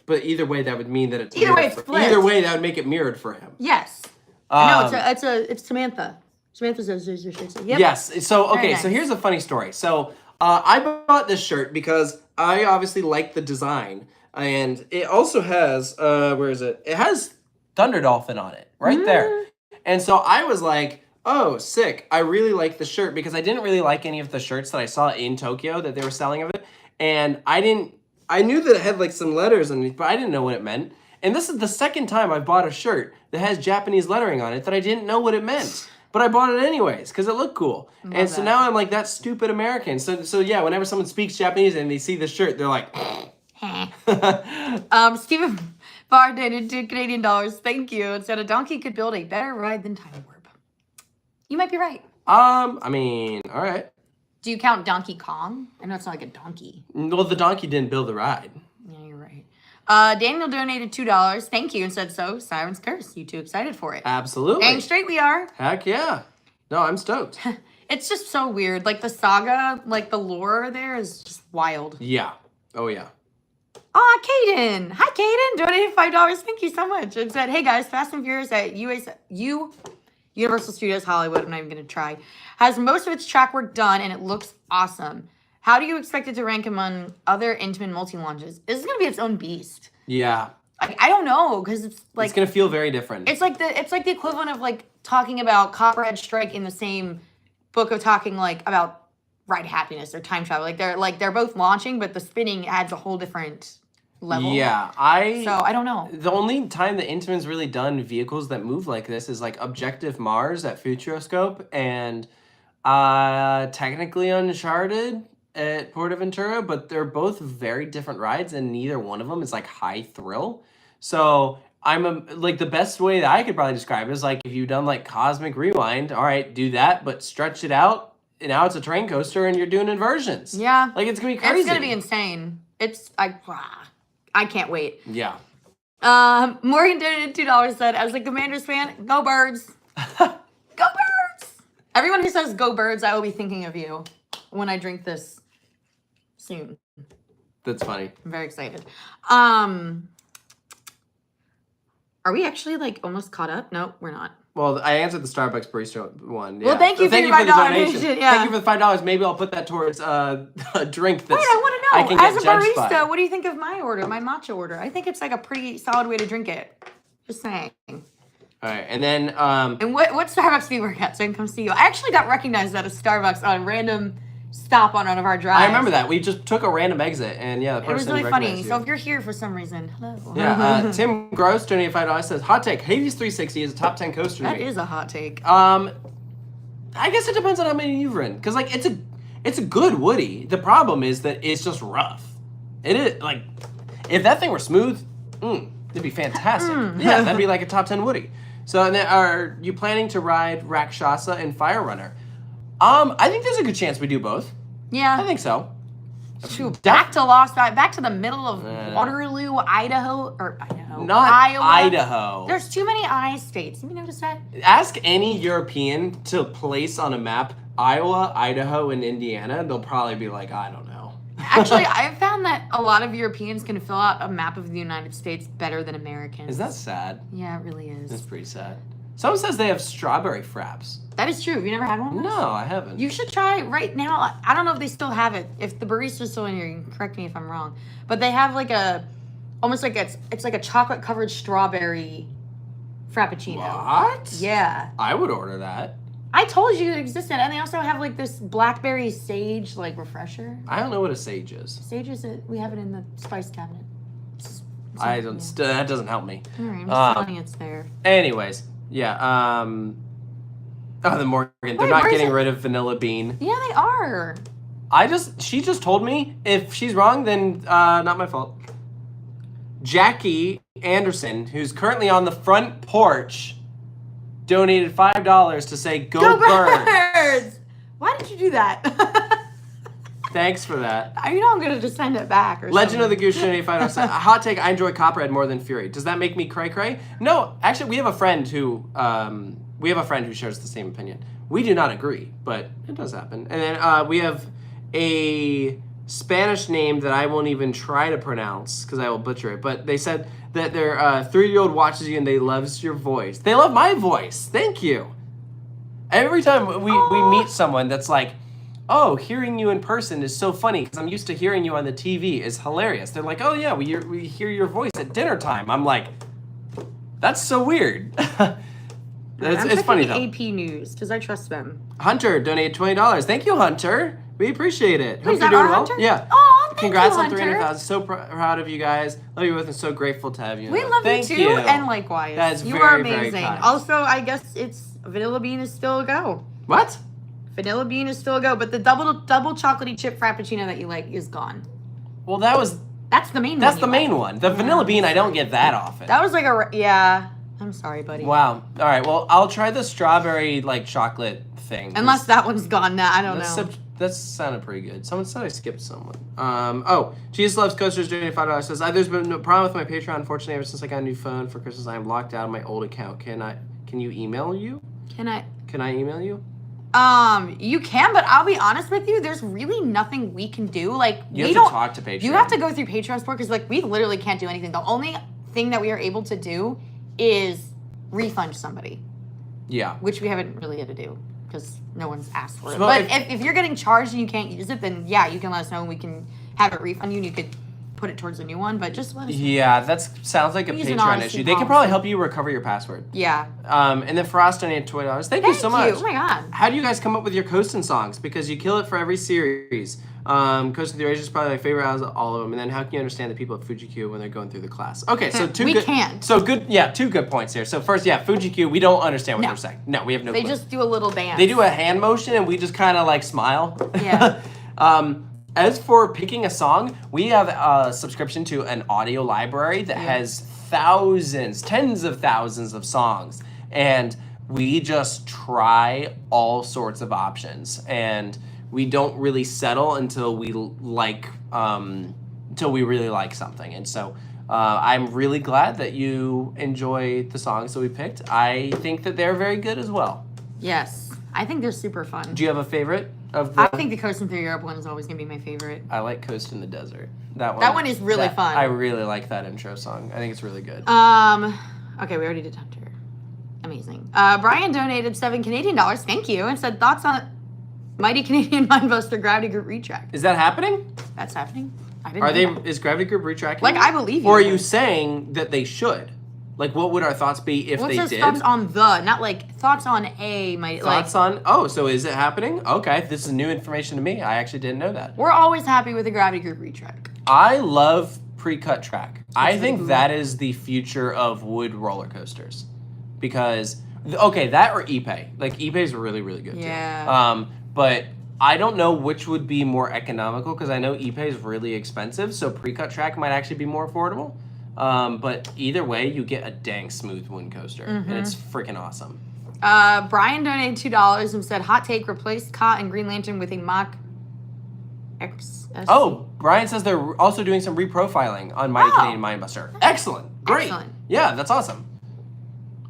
But either way, that would mean that it's Either way, mirrored it's for- flipped. Either way, that would make it mirrored for him. Yes. No, it's Samantha. Samantha says there's your shirt. So, yep. Yes. So okay. Very So nice. here's a funny story. So I bought this shirt because I obviously like the design, and it also has where is it? It has Thunder Dolphin on it, right there. And so I was like, oh, sick! I really like the shirt because I didn't really like any of the shirts that I saw in Tokyo that they were selling of it, and I knew that it had like some letters underneath, but I didn't know what it meant. And this is the second time I've bought a shirt that has Japanese lettering on it that I didn't know what it meant. But I bought it anyways because it looked cool. And so that. now I'm like, that stupid American. So yeah, whenever someone speaks Japanese and they see the shirt, they're like, Stephen Barr donated $2 Thank you. And said a donkey could build a better ride than Time Warp. You might be right. I mean, all right. Do you count Donkey Kong? I know it's not like a donkey. Well, the donkey didn't build the ride. Yeah, you're right. Daniel donated $2. Thank you. And said, so, Siren's Curse. You too excited for it? Absolutely. Dang straight we are. Heck yeah. No, I'm stoked. It's just so weird. Like the saga, like the lore there is just wild. Yeah. Oh, yeah. Aw, Kaden. Hi, Kaden. Donated $5. Thank you so much. And said, hey guys, Fast and Furious at Universal Studios Hollywood, I'm not even going to try, has most of its track work done and it looks awesome. How do you expect it to rank among other Intamin multi-launches? This is going to be its own beast. Yeah. I don't know, because it's like... It's going to feel very different. It's like the equivalent of like talking about Copperhead Strike in the same book of talking like about Ride Happiness or time travel. Like they're both launching, but the spinning adds a whole different level. Yeah, So I don't know. The only time that Intamin's really done vehicles that move like this is like Objective Mars at Futuroscope and technically Uncharted at Portaventura, but they're both very different rides, and neither one of them is like high thrill. So like the best way that I could probably describe it is like if you've done like Cosmic Rewind, all right, do that, but stretch it out. And now it's a train coaster, and you're doing inversions. Yeah, like it's gonna be crazy. It's gonna be insane. I can't wait. Yeah. Morgan donated $2. Said, as a Commanders fan, go Birds. Go Birds. Everyone who says go Birds, I will be thinking of you when I drink this soon. That's funny. I'm very excited. Are we actually like almost caught up? No, we're not. Well, I answered the Starbucks barista one. Yeah. Well, thank you for your $5 donation. Yeah. Thank you for the $5. Maybe I'll put that towards a drink that's. Wait, I want to know. can get As a judged barista, by. what do you think of my order, my matcha order? I think it's like a pretty solid way to drink it. Just saying. All right, and then. And what Starbucks do you work at? So I can come see you. I actually got recognized at a Starbucks on a random stop on one of our drives. I remember that. We just took a random exit, and yeah, the person It was really funny. recognized you. So if you're here for some reason, hello. Yeah, Tim Gross, donated $5, says, hot take, Hades 360 is a top 10 coaster to That me. is a hot take. I guess it depends on how many you've ridden. Because, like, it's a good Woody. The problem is that it's just rough. It is, like, if that thing were smooth, it'd be fantastic. Yeah, that'd be like a top 10 Woody. So, and then, are you planning to ride Rakshasa and Fire Runner? I think there's a good chance we do both. Yeah. I think so. Shoot, back to Lost Valley, back to the middle of Waterloo, Idaho. Not Iowa. Idaho. There's too many I states. You notice that? Ask any European to place on a map Iowa, Idaho, and Indiana. They'll probably be like, I don't know. Actually, I've found that a lot of Europeans can fill out a map of the United States better than Americans. Is that sad? Yeah, it really is. That's pretty sad. Someone says they have strawberry fraps. That is true. Have you never had one? No, I haven't. You should try right now. I don't know if they still have it. If the barista's still in here, you can correct me if I'm wrong. But they have like almost like it's like a chocolate covered strawberry frappuccino. What? Yeah. I would order that. I told you it existed, and they also have like this blackberry sage like refresher. I don't know what a sage is. Sage is we have it in the spice cabinet. I don't. That doesn't help me. All right, I'm just telling you it's there. Anyways, yeah. Oh, the Morgan. They're not getting rid of Vanilla Bean. Yeah, they are. She just told me if she's wrong, then not my fault. Jackie Anderson, who's currently on the front porch, donated $5 to say go Birds. Why did you do that? Thanks for that. You know I'm gonna just send it back. Or Legend something. of the Goose donated $5. Said, hot take, I enjoy Copperhead more than Fury. Does that make me cray cray? No, actually we have a friend who shares the same opinion. We do not agree, but it does happen. And then we have a Spanish name that I won't even try to pronounce because I will butcher it. But they said that their 3-year-old watches you and they loves your voice. They love my voice. Thank you. Every time we meet someone that's like, oh, hearing you in person is so funny because I'm used to hearing you on the TV is hilarious. They're like, oh yeah, we hear your voice at dinner time. I'm like, that's so weird. It's funny though. AP News because I trust them. Hunter donated $20. Thank you, Hunter. We appreciate it. Wait, Hope is you're that doing our well. Hunter? Yeah. Oh, Congrats thank on you, 300,000. So proud of you guys. Love you both and so grateful to have you. We love Thank you too, and likewise. That is you very, are very amazing. kind. Also, I guess it's Vanilla Bean is still a go. What? Vanilla Bean is still a go, but the double chocolatey chip frappuccino that you like is gone. Well, that's the main one. That's the main one. The Vanilla Bean, I don't get that often. That was like yeah. I'm sorry, buddy. Wow. All right. Well, I'll try the strawberry like chocolate thing. Unless that one's gone now, I don't know. That sounded pretty good. Someone said I skipped someone. Jesus Loves Coasters donated $5 says, there's been no problem with my Patreon. Unfortunately, ever since I got a new phone for Christmas, I am locked out of my old account. Can you email you? Can I email you? You can, but I'll be honest with you, there's really nothing we can do. Like, you have to talk to Patreon. You have to go through Patreon support because, like, we literally can't do anything. The only thing that we are able to do is refund somebody. Yeah. Which we haven't really had to do because no one's asked for it. Well, but if you're getting charged and you can't use it, then yeah, you can let us know and we can have it refund you and you could put it towards a new one, but just let us know. Yeah, that sounds like a Use an Patreon honesty issue. They can policy. probably help you recover your password. Yeah. And then Frost donated $20. Thank you so much. Oh my god. How do you guys come up with your coasting songs? Because you kill it for every series. Coasting Through Asia is probably my favorite out of all of them. And then how can you understand the people at Fuji-Q when they're going through the class? Okay, so We can't. So good, yeah, 2 good points here. So first, yeah, Fuji-Q, we don't understand what they're saying. No, we have no clue. They just do a little dance. They do a hand motion and we just kind of like smile. Yeah. As for picking a song, we have a subscription to an audio library that has thousands, tens of thousands of songs. And we just try all sorts of options. And we don't really settle until we really like something. And so I'm really glad that you enjoy the songs that we picked. I think that they're very good as well. Yes. I think they're super fun. Do you have a favorite of the... I think the Coasting Through Europe one is always going to be my favorite. I like Coast in the Desert. That one is really fun. I really like that intro song. I think it's really good. Okay, we already did Hunter. Amazing. Brian donated $7 Canadian. Thank you. And said thoughts on Mighty Canadian Mindbuster Gravity Group retrack. Is that happening? That's happening? I didn't know that. Is Gravity Group retracking? Like, I believe you. Or are you saying that they should? Like, what would our thoughts be if they says did? thoughts on the, not like thoughts on a Mighty. Thoughts on... Oh, so is it happening? Okay, this is new information to me. I actually didn't know that. We're always happy with the Gravity Group retrack. I love pre-cut track. I think cool. that is the future of wood roller coasters. Because, okay, that or Ipe. Like, Ipe's really, really good, Yeah. too. But I don't know which would be more economical, because I know Ipe is really expensive, so pre-cut track might actually be more affordable. But either way, you get a dang smooth wind coaster, and it's freaking awesome. Brian donated $2 and said, hot take, replace Ka and Green Lantern with a mock XSC. Oh, Brian says they're also doing some reprofiling on Mighty Canadian Mindbuster. Excellent. Great. Excellent. Yeah, that's awesome.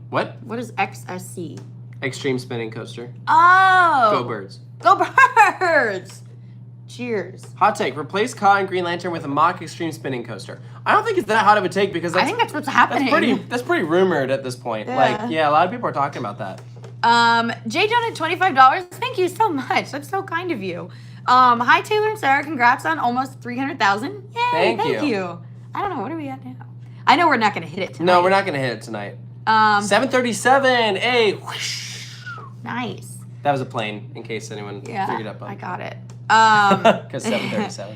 What? What is XSC? Extreme spinning coaster. Oh! Go Birds. Go Birds! Cheers. Hot take, replace Ka and Green Lantern with a mock extreme spinning coaster. I don't think it's that hot of a take because I think that's what's happening. That's pretty rumored at this point. Yeah. Like, yeah, a lot of people are talking about that. Jay donated $25. Thank you so much. That's so kind of you. Hi Taylor and Sarah, congrats on almost 300,000. Yay, Thank you. I don't know, what are we at now? I know we're not gonna hit it tonight. No, we're not gonna hit it tonight. 7:37. Hey, whoosh. Nice. That was a plane, in case anyone figured up on. I got it. Because 7:37.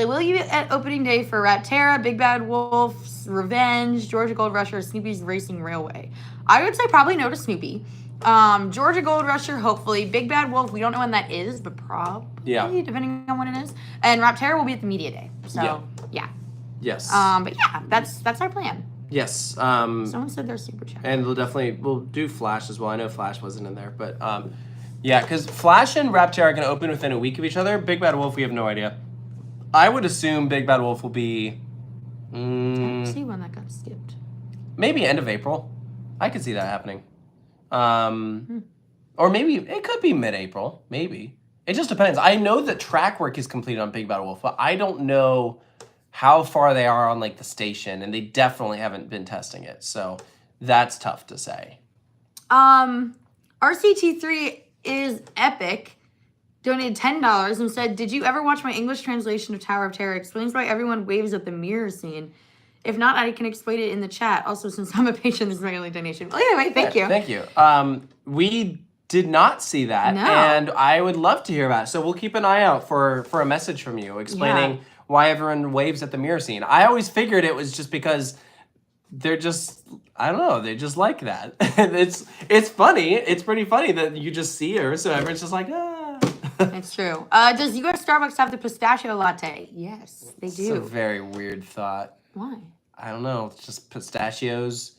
Will you be at opening day for Rat Terra, Big Bad Wolf's Revenge, Georgia Gold Rush, or Snoopy's Racing Railway? I would say probably no to Snoopy. Georgia Gold Rusher, hopefully. Big Bad Wolf, we don't know when that is, but probably, depending on when it is. And Rapterra will be at the media day. So, yeah. Yes. But yeah, that's our plan. Yes. Someone said they're super chat. And we'll do Flash as well. I know Flash wasn't in there, but yeah, because Flash and Rapterra are going to open within a week of each other. Big Bad Wolf, we have no idea. I would assume Big Bad Wolf will be... I don't see when that got skipped. Maybe end of April. I could see that happening. Or maybe it could be mid-April. Maybe. It just depends. I know that track work is completed on Big Bad Wolf, but I don't know how far they are on like the station, and they definitely haven't been testing it. So that's tough to say. RCT3 is epic. Donated $10 and said, did you ever watch my English translation of Tower of Terror? Explains why everyone waves at the mirror scene. If not, I can explain it in the chat. Also, since I'm a patron, this is my only donation. Well, anyway, thank you. Thank you. We did not see that, and I would love to hear about it. So we'll keep an eye out for a message from you explaining why everyone waves at the mirror scene. I always figured it was just because they're just, I don't know, they just like that. It's funny. It's pretty funny that you just see her, so everyone's just like, ah. It's true. Does US Starbucks have the pistachio latte? Yes, they do. It's a very weird thought. Why? I don't know. It's just pistachios,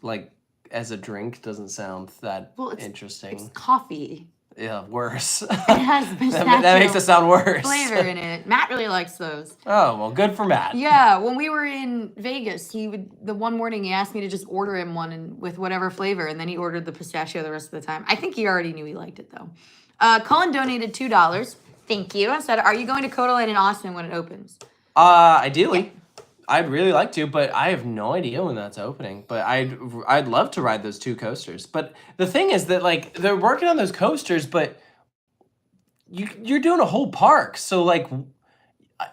like, as a drink doesn't sound that interesting. It's coffee. Yeah, worse. It has pistachio that makes it sound worse. flavor in it. Matt really likes those. Oh, well, good for Matt. Yeah, when we were in Vegas, the one morning he asked me to just order him one with whatever flavor, and then he ordered the pistachio the rest of the time. I think he already knew he liked it, though. Cullen donated $2. Thank you. And said, are you going to Codaland in Austin when it opens? Ideally. Yeah. I'd really like to, but I have no idea when that's opening. But I'd love to ride those two coasters. But the thing is that, like, they're working on those coasters, but you're doing a whole park. So, like,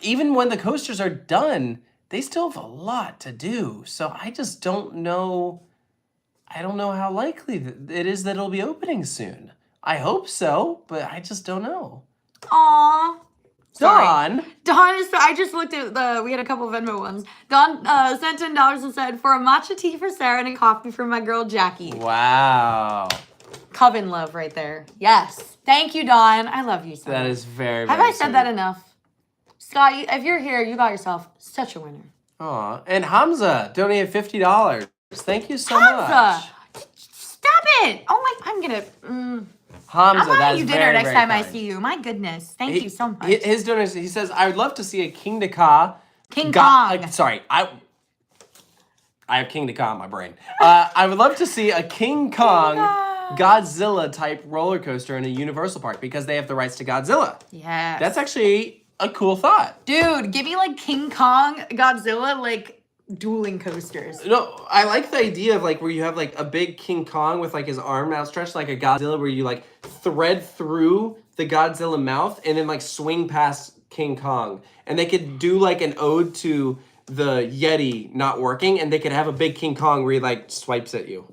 even when the coasters are done, they still have a lot to do. So I just don't know. I don't know how likely it is that it'll be opening soon. I hope so, but I just don't know. Aw. Dawn. Dawn is. I just looked at we had a couple of Venmo ones. Dawn sent $10 and said, for a matcha tea for Sarah and a coffee for my girl Jackie. Wow. Coven love right there. Yes. Thank you, Dawn. I love you so much. That is very, Have very I said sweet. that enough? Scott, if you're here, you got yourself such a winner. Aw. And Hamza donated $50. Thank you so much. Hamza! Stop it! Oh my, I'm gonna. Hamza, I'll buy that's you dinner very, next very time I kind. see you. My goodness. Thank you so much. His donation, he says, I would love to see a Kingda Ka. King Kong. Sorry, I have Kingda Ka in my brain. I would love to see a King Kong Godzilla type roller coaster in a Universal park because they have the rights to Godzilla. Yes. That's actually a cool thought. Dude, give me like King Kong, Godzilla, like dueling coasters. No, I like the idea of like where you have like a big King Kong with like his arm outstretched like a Godzilla where you like thread through the Godzilla mouth and then like swing past King Kong. And they could do like an ode to the Yeti not working and they could have a big King Kong where he like swipes at you.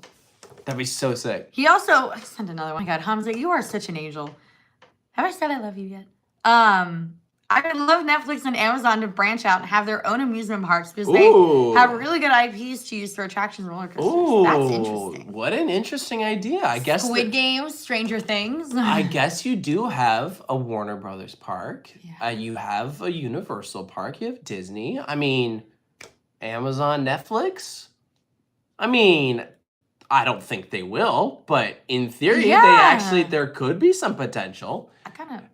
That'd be so sick. He also, I sent another one. Oh my God, Hamza, you are such an angel. Have I said I love you yet? I would love Netflix and Amazon to branch out and have their own amusement parks because they have really good IPs to use for attractions and roller coasters. Ooh, That's interesting. What an interesting idea. I guess Squid Games, Stranger Things. I guess you do have a Warner Brothers park. Yeah. You have a Universal park. You have Disney. I mean, Amazon, Netflix. I mean, I don't think they will, but in theory, there could be some potential.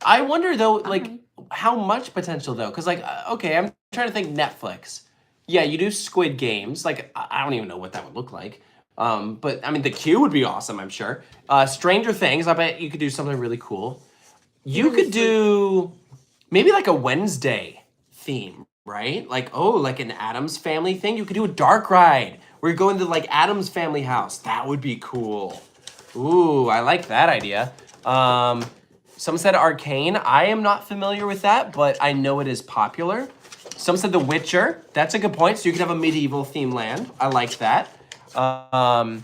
I wonder though, like, how much potential though? Because like, okay, I'm trying to think Netflix. Yeah, you do Squid Games. Like, I don't even know what that would look like. But I mean, the queue would be awesome, I'm sure. Stranger Things, I bet you could do something really cool. You could do maybe like a Wednesday theme, right? Like, like an Addams Family thing. You could do a dark ride where you go into like Addams Family house. That would be cool. Ooh, I like that idea. Some said Arcane. I am not familiar with that, but I know it is popular. Some said The Witcher. That's a good point. So you could have a medieval theme land. I like that. Some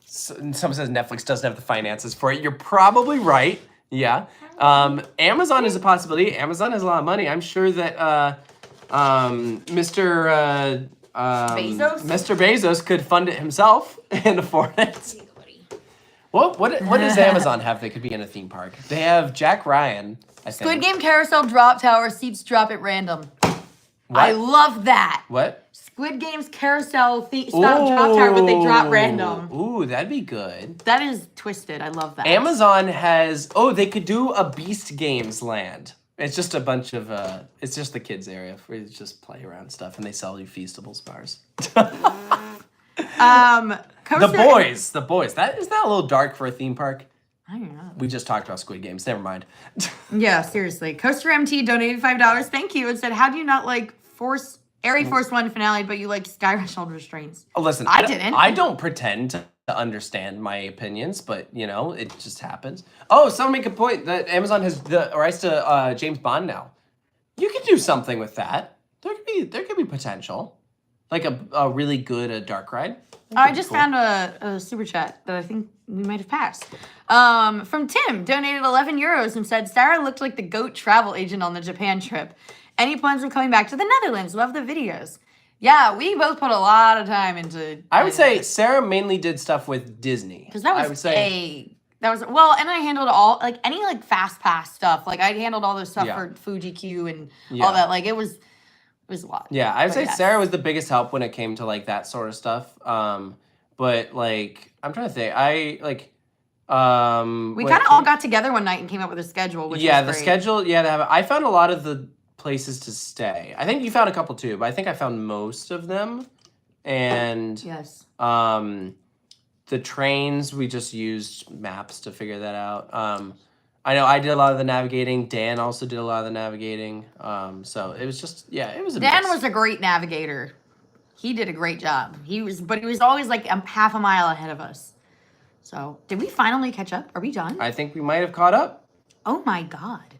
says Netflix doesn't have the finances for it. You're probably right. Yeah. Amazon is a possibility. Amazon has a lot of money. I'm sure that Mr. Bezos could fund it himself and afford it. What does Amazon have that could be in a theme park? They have Jack Ryan, I think. Squid Game Carousel Drop Tower, seats drop at random. What? I love that. What? Squid Game's Carousel drop tower, but they drop random. Ooh, that'd be good. That is twisted. I love that. Amazon has, they could do a Beast Games land. It's just a bunch of, it's just the kids area where you just play around stuff and they sell you Feastables bars. The boys. Is that a little dark for a theme park? I don't know. We just talked about Squid Games. Never mind. Yeah, seriously. Coaster MT donated $5. Thank you. It said, how do you not like Airy Force 1 finale, but you like Sky Shoulder Restraints? Oh, listen, I didn't. I don't pretend to understand my opinions, but it just happens. Oh, someone make a point that Amazon has the rights to James Bond now. You could do something with that. There could be potential, like a really good dark ride. I just found a super chat that I think we might have passed. From Tim, donated 11 euros and said, Sarah looked like the GOAT travel agent on the Japan trip. Any plans of coming back to the Netherlands? Love the videos. Yeah, we both put a lot of time into. I would say Sarah mainly did stuff with Disney. Because that was and I handled any fast pass stuff. Like I handled all this stuff for Fuji Q and all that. Like it was a lot. Yeah, I would say Sarah was the biggest help when it came to like that sort of stuff. But like I'm trying to think, we kind of all got together one night and came up with a schedule. Which was the great. schedule. Yeah, I found a lot of the places to stay. I think you found a couple too, but I think I found most of them. And yes, the trains we just used maps to figure that out. I know I did a lot of the navigating. Dan also did a lot of the navigating. So it was just it was. Dan was a great navigator. He did a great job. He was always like half a mile ahead of us. So did we finally catch up? Are we done? I think we might have caught up. Oh my God.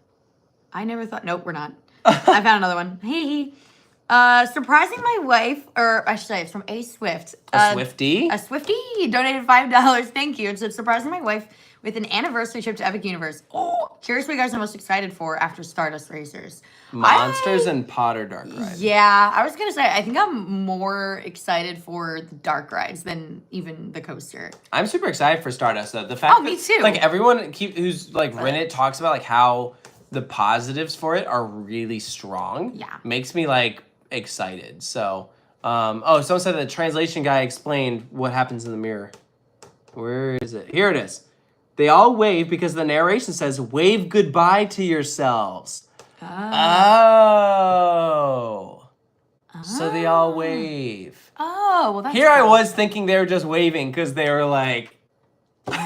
I never thought. Nope, we're not. I found another one. Hee. Surprising my wife, or I should say, it's from A Swift. A Swiftie? A Swiftie donated $5. Thank you. It said, surprising my wife with an anniversary trip to Epic Universe. Oh, curious what you guys are most excited for after Stardust Racers. Monsters and Potter Dark Ride. Yeah, I was going to say, I think I'm more excited for the dark rides than even the coaster. I'm super excited for Stardust, though. The fact me that, too. like, everyone who's, like, ridden it talks about, like, how the positives for it are really strong. Yeah. Makes me, like, excited. So, someone said the translation guy explained what happens in the mirror. Where is it? Here it is. They all wave because the narration says, wave goodbye to yourselves. Oh. So they all wave. Oh, well, that's Here I cool. was thinking they were just waving because they were like, like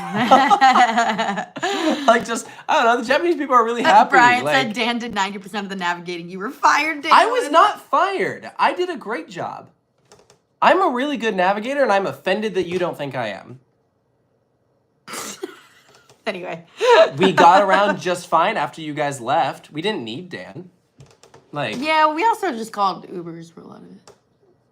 just, I don't know, the Japanese people are really happy. Brian like, said Dan did 90% of the navigating. You were fired, Dan. I was not fired. I did a great job. I'm a really good navigator and I'm offended that you don't think I am. Anyway. We got around just fine after you guys left. We didn't need Dan. Like, Yeah, we also just called Ubers for a lot of it.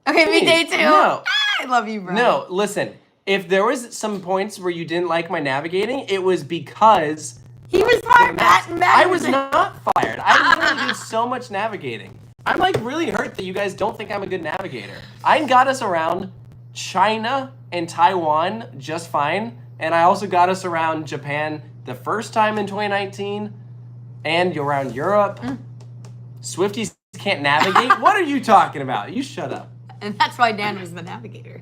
Okay, me day too. No. I love you, Brian. No, listen. If there was some points where you didn't like my navigating, it was because He was fired. Matt I was not fired. I literally did so much navigating. I'm like really hurt that you guys don't think I'm a good navigator. I got us around China and Taiwan just fine, and I also got us around Japan the first time in 2019, and around Europe. Swifties can't navigate? What are you talking about? You shut up. And that's why Dan was the navigator.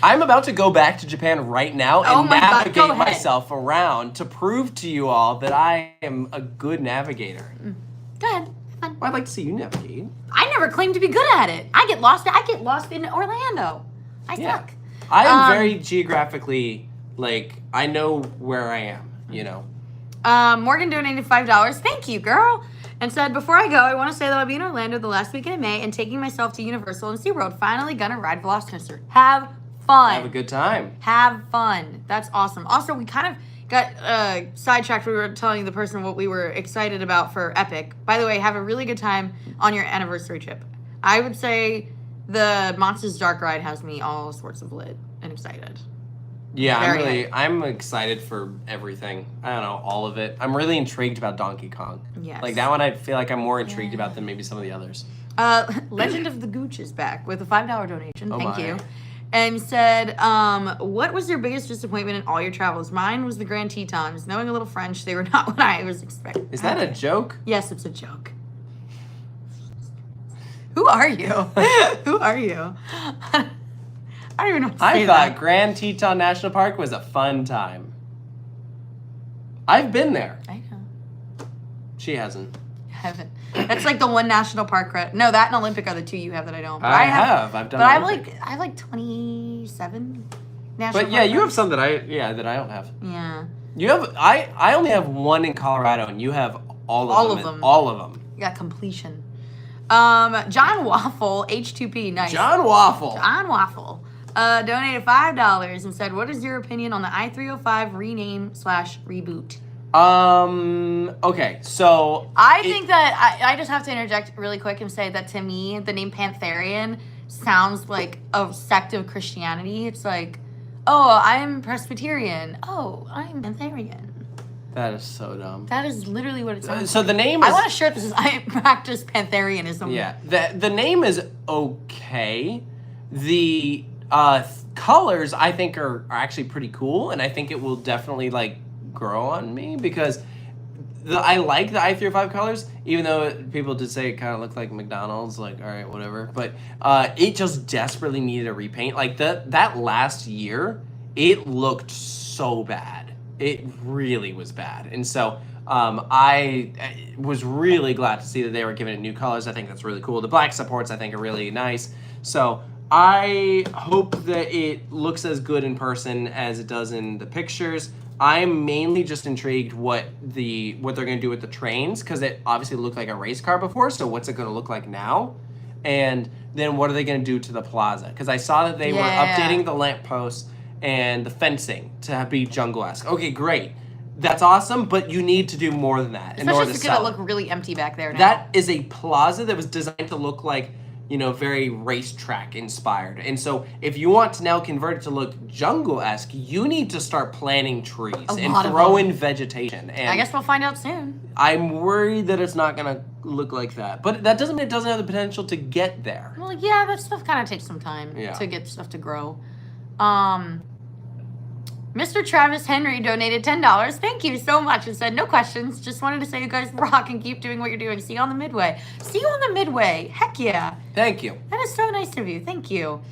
I'm about to go back to Japan right now Oh and my God, navigate go ahead. myself around to prove to you all that I am a good navigator. Go ahead. Fun. Well, I'd like to see you navigate. I never claimed to be good at it. I get lost in Orlando. I suck. I am very geographically, like, I know where I am, you know. Morgan donated $5. Thank you, girl. And said, before I go, I want to say that I'll be in Orlando the last weekend of May and taking myself to Universal and SeaWorld. Finally gonna ride Velocicoaster. Have fun. Have a good time. Have fun. That's awesome. Also, we kind of got sidetracked. We were telling the person what we were excited about for Epic. By the way, have a really good time on your anniversary trip. I would say the Monsters Dark Ride has me all sorts of lit and excited. Yeah, Very I'm excited for everything. I don't know, all of it. I'm really intrigued about Donkey Kong. Yes. Like, that one I feel like I'm more intrigued about than maybe some of the others. Legend of the Gooch is back with a $5 donation. Oh Thank my. you. And said, what was your biggest disappointment in all your travels? Mine was the Grand Tetons. Knowing a little French, they were not what I was expecting. Is that a joke? Yes, it's a joke. Who are you? Who are you? I don't even know what to say I thought that. Grand Teton National Park was a fun time. I've been there. I know. She hasn't. I haven't. That's like the one national park. No, that and Olympic are the two you have that I don't. But I have. I've done But I have Olympic. I have like 27 national. But yeah, park you have rides. some that I don't have. Yeah. You have I only have one in Colorado, and you have all of them. All of them. You got completion. John Waffle, H2P, nice. John Waffle. John Waffle donated $5 and said, what is your opinion on the I-305 rename/reboot? Okay, so I think that I just have to interject really quick and say that to me, the name Pantherian sounds like a sect of Christianity. It's like, oh, I'm Presbyterian. Oh, I'm Pantherian. that is so dumb. That is literally what it sounds So like. the name is I want a shirt that says, I practice Pantherianism. Yeah, the name is okay. The colors I think are actually pretty cool, and I think it will definitely like grow on me because I like the I-305 colors, even though people did say it kind of looked like McDonald's. Like, all right, whatever. But it just desperately needed a repaint. Like that last year, it looked so bad. It really was bad, and so. I was really glad to see that they were giving it new colors. I think that's really cool. The black supports I think are really nice. So I hope that it looks as good in person as it does in the pictures. I'm mainly just intrigued what they're going to do with the trains because it obviously looked like a race car before. So what's it going to look like now? And then what are they going to do to the plaza? Because I saw that they were updating the lampposts and the fencing to be jungle-esque. Okay, great. that's awesome, but you need to do more than that in order Especially to it's gonna sell. look really empty back there now. That is a plaza that was designed to look like, very racetrack inspired. And so if you want to now convert it to look jungle-esque, you need to start planting trees and throw in vegetation. And I guess we'll find out soon. I'm worried that it's not gonna look like that. But that doesn't mean it doesn't have the potential to get there. Well, yeah, that stuff kind of takes some time to get stuff to grow. Mr. Travis Henry donated $10. Thank you so much and said, no questions. Just wanted to say you guys rock and keep doing what you're doing. See you on the Midway. See you on the Midway. Heck yeah. Thank you. That is so nice of you. Thank you.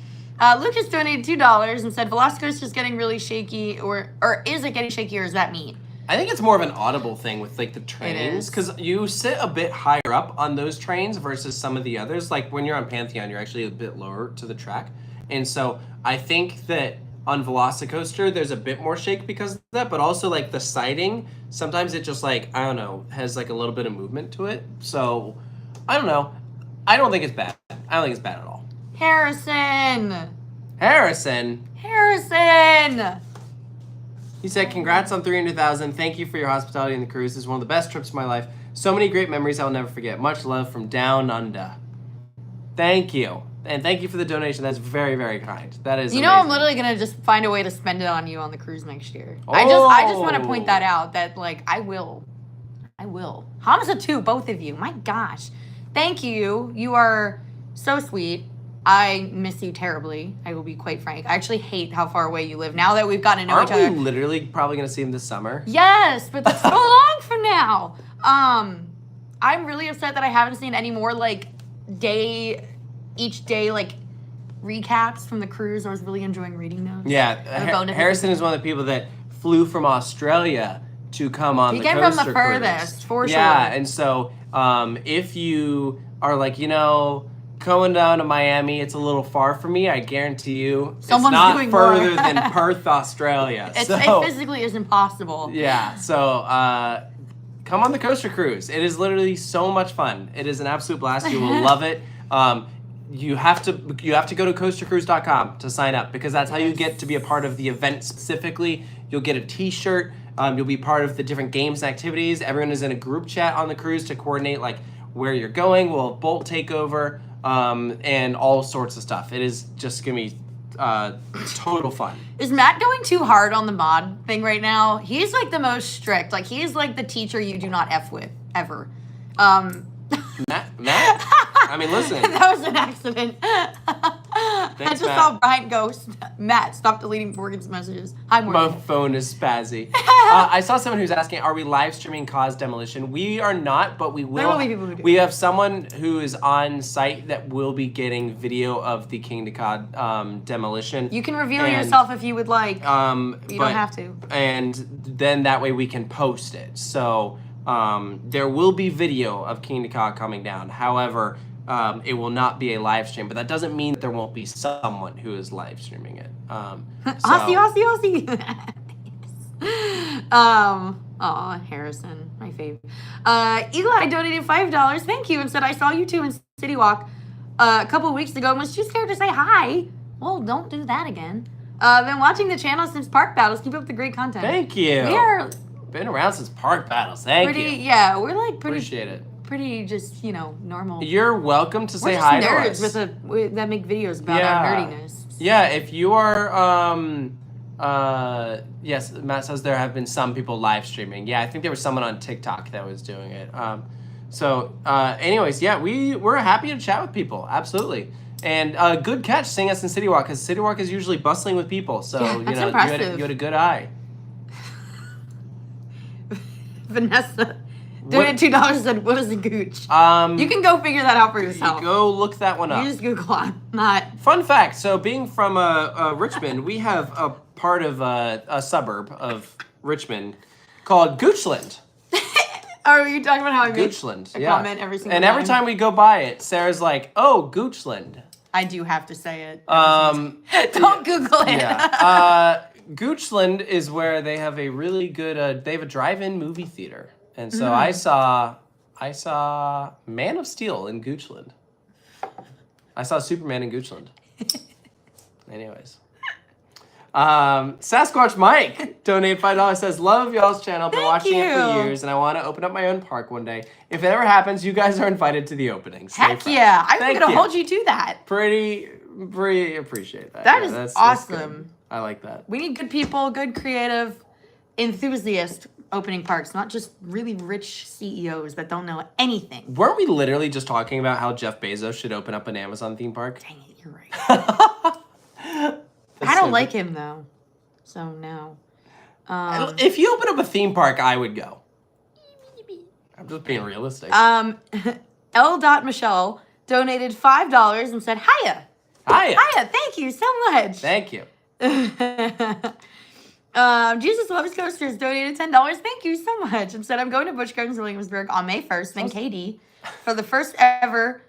Lucas donated $2 and said, Velocicoaster is getting really shaky, or is it getting shaky, or is that me? I think it's more of an audible thing with like the trains, because you sit a bit higher up on those trains versus some of the others. Like when you're on Pantheon, you're actually a bit lower to the track. And so I think that on Velocicoaster, there's a bit more shake because of that, but also like the siding, sometimes it just like, I don't know, has like a little bit of movement to it. So I don't know. I don't think it's bad. I don't think it's bad at all. Harrison. He said, congrats on 300,000. Thank you for your hospitality in the cruise. This is one of the best trips of my life. So many great memories I'll never forget. Much love from Down Under. Thank you. And thank you for the donation. That's very, very kind. That is amazing. I'm literally going to just find a way to spend it on you on the cruise next year. Oh. I just want to point that out, that, like, I will. Hamza, too, both of you. My gosh. Thank you. You are so sweet. I miss you terribly. I will be quite frank. I actually hate how far away you live now that we've gotten to know each other. Aren't we literally probably going to see him this summer? Yes, but that's so long from now. I'm really upset that I haven't seen any more, like, each day, like, recaps from the cruise. I was really enjoying reading those. Yeah, Harrison is one of the people that flew from Australia to come on the coaster cruise. He came from the furthest, for sure. Yeah, and so if you are like, going down to Miami, it's a little far for me, I guarantee you Someone's it's not doing further more. than Perth, Australia. It physically is impossible. Yeah, so come on the coaster cruise. It is literally so much fun. It is an absolute blast. You will love it. You have to go to coastercruise.com to sign up, because that's how you get to be a part of the event specifically. You'll get a t-shirt. You'll be part of the different games and activities. Everyone is in a group chat on the cruise to coordinate like where you're going. We'll have Bolt takeover and all sorts of stuff. It is just gonna be total fun. Is Matt going too hard on the mod thing right now? He's like the most strict. Like he's like the teacher you do not F with ever. Matt? I mean, listen. That was an accident. Thanks, I just Matt. saw Brian go, Matt, stop deleting Morgan's messages. Hi, Morgan. My phone is spazzy. I saw someone who's asking, are we live streaming Cause Demolition? We are not, but we will. There will be people who do. We have someone who is on site that will be getting video of the Kingda Ka demolition. You can reveal yourself if you would like. You don't have to. And then that way we can post it. So there will be video of Kingda Ka coming down. However, it will not be a live stream, but that doesn't mean that there won't be someone who is live streaming it. Aussie. Aw, Harrison, my fave. Eli donated $5. Thank you, and said, I saw you two in City Walk a couple of weeks ago and was too scared to say hi. Well, don't do that again. Been watching the channel since Park Battles. Keep up the great content. Thank you. We are been around since Park Battles. Thank you. Yeah, we're like pretty. Appreciate it. Pretty just, normal. You're welcome to say we're hi just to nerds us. that make videos about our nerdiness. Yeah, if you are, yes, Matt says there have been some people live streaming. Yeah, I think there was someone on TikTok that was doing it. Anyways, yeah, we're happy to chat with people. Absolutely. And good catch seeing us in City Walk, because City Walk is usually bustling with people. So, yeah, that's impressive. You had a good eye. Vanessa donated $2 said, what is a gooch? You can go figure that out for yourself. Go look that one up. You just Google it. Not. Fun fact, so being from Richmond, we have a part of a suburb of Richmond called Goochland. Are you talking about how I make Goochland, a comment every single And time? every time we go by it, Sarah's like, oh, Goochland. I do have to say it. Don't Google it. Yeah. Goochland is where they have a really good, they have a drive-in movie theater. And so I saw Man of Steel in Goochland. I saw Superman in Goochland. Anyways. Sasquatch Mike donated $5. Says, love y'all's channel. Been watching it for you. years, and I want to open up my own park one day. If it ever happens, you guys are invited to the opening. Stay Heck fresh. yeah. I'm Thank going to you. hold you to that. Pretty appreciate that. That is that's awesome. good. I like that. We need good people, good creative enthusiasts opening parks, not just really rich CEOs that don't know anything. Weren't we literally just talking about how Jeff Bezos should open up an Amazon theme park? Dang it, you're right. I don't so like him though. So no. If you open up a theme park, I would go. I'm just being realistic. L. Michelle donated $5 and said, Hiya. Hiya. Hiya, thank you so much. Thank you. Jesus Loves Coasters donated $10. Thank you so much. And said, I'm going to Busch Gardens in Williamsburg on May 1st, then Katie, for the first ever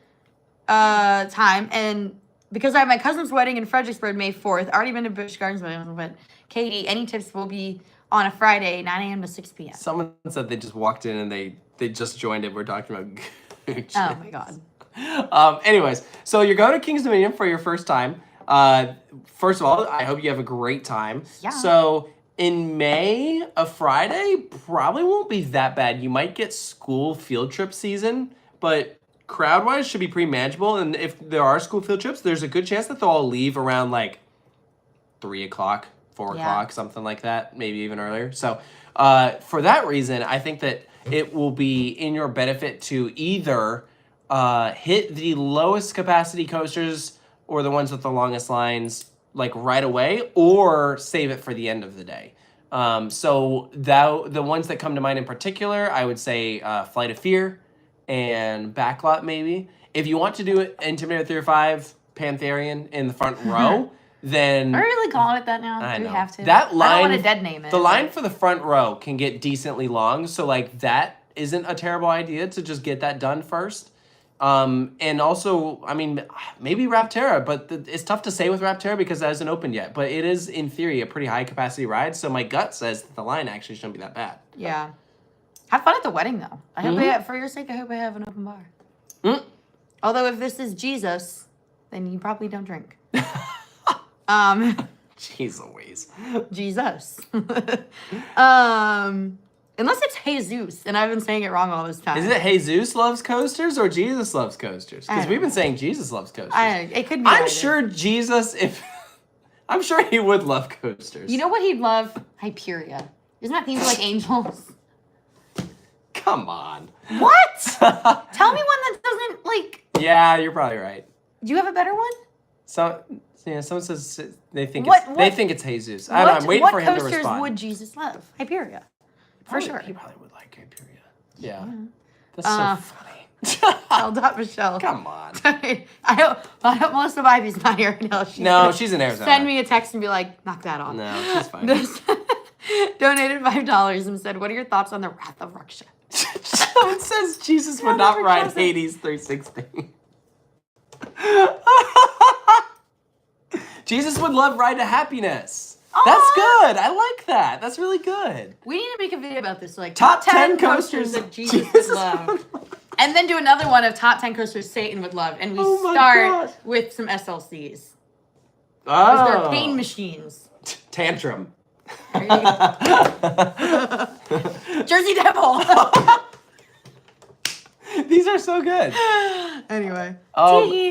time. And because I have my cousin's wedding in Fredericksburg May 4th, already been to Busch Gardens, but Katie, any tips will be on a Friday, 9 a.m. to 6 p.m. Someone said they just walked in and they just joined it. We're talking about gooch. Oh my God. Anyways, so you're going to King's Dominion for your first time. First of all, I hope you have a great time. Yeah. So in May, a Friday probably won't be that bad. You might get school field trip season, but crowd-wise should be pretty manageable. And if there are school field trips, there's a good chance that they'll all leave around like 3 o'clock, 4 o'clock, something like that, maybe even earlier. So for that reason, I think that it will be in your benefit to either hit the lowest capacity coasters or the ones with the longest lines like right away, or save it for the end of the day. So the ones that come to mind in particular, I would say Flight of Fear and Backlot maybe. If you want to do it Intimidator 3 or 5, Pantherian in the front row, then... Are we really calling it that now? I Do know. we have to? That line, I don't want to dead name it. The line for the front row can get decently long, so like that isn't a terrible idea to just get that done first. And also, I mean, maybe Rapterra, but it's tough to say with Rapterra because it hasn't opened yet. But it is, in theory, a pretty high capacity ride. So my gut says that the line actually shouldn't be that bad. Yeah. Have fun at the wedding, though. I hope for your sake, I hope I have an open bar. Mm. Although if this is Jesus, then you probably don't drink. Jeez Louise. Jesus. Unless it's Jesus, and I've been saying it wrong all this time. Is it Jesus loves coasters or Jesus loves coasters? Because we've been saying Jesus loves coasters. It could be. I'm either. sure Jesus, I'm sure he would love coasters. You know what he'd love? Hyperia. Isn't that themed like angels? Come on. What? Tell me one that doesn't like. Yeah, you're probably right. Do you have a better one? So, yeah, someone says they think What- it's Jesus. I don't know. I'm waiting for him to What coasters respond. would Jesus love? Hyperia. For sure. He probably would like Hyperia. Yeah. That's so funny. L. Michelle. Come on. I hope Melissa Bybee's not here right now. No, she's in Arizona. Send me a text and be like, knock that off. No, she's fine. Donated $5 and said, what are your thoughts on the Wrath of Raksha? Someone says Jesus would not ride Hades 360. Jesus would love Ride to Happiness. That's good. I like that. That's really good. We need to make a video about this, like Top 10 coasters that Jesus would love. And then do another one of top 10 coasters Satan would love. And we start with some SLCs. Because they're pain machines. Tantrum. Jersey Devil. These are so good. Anyway.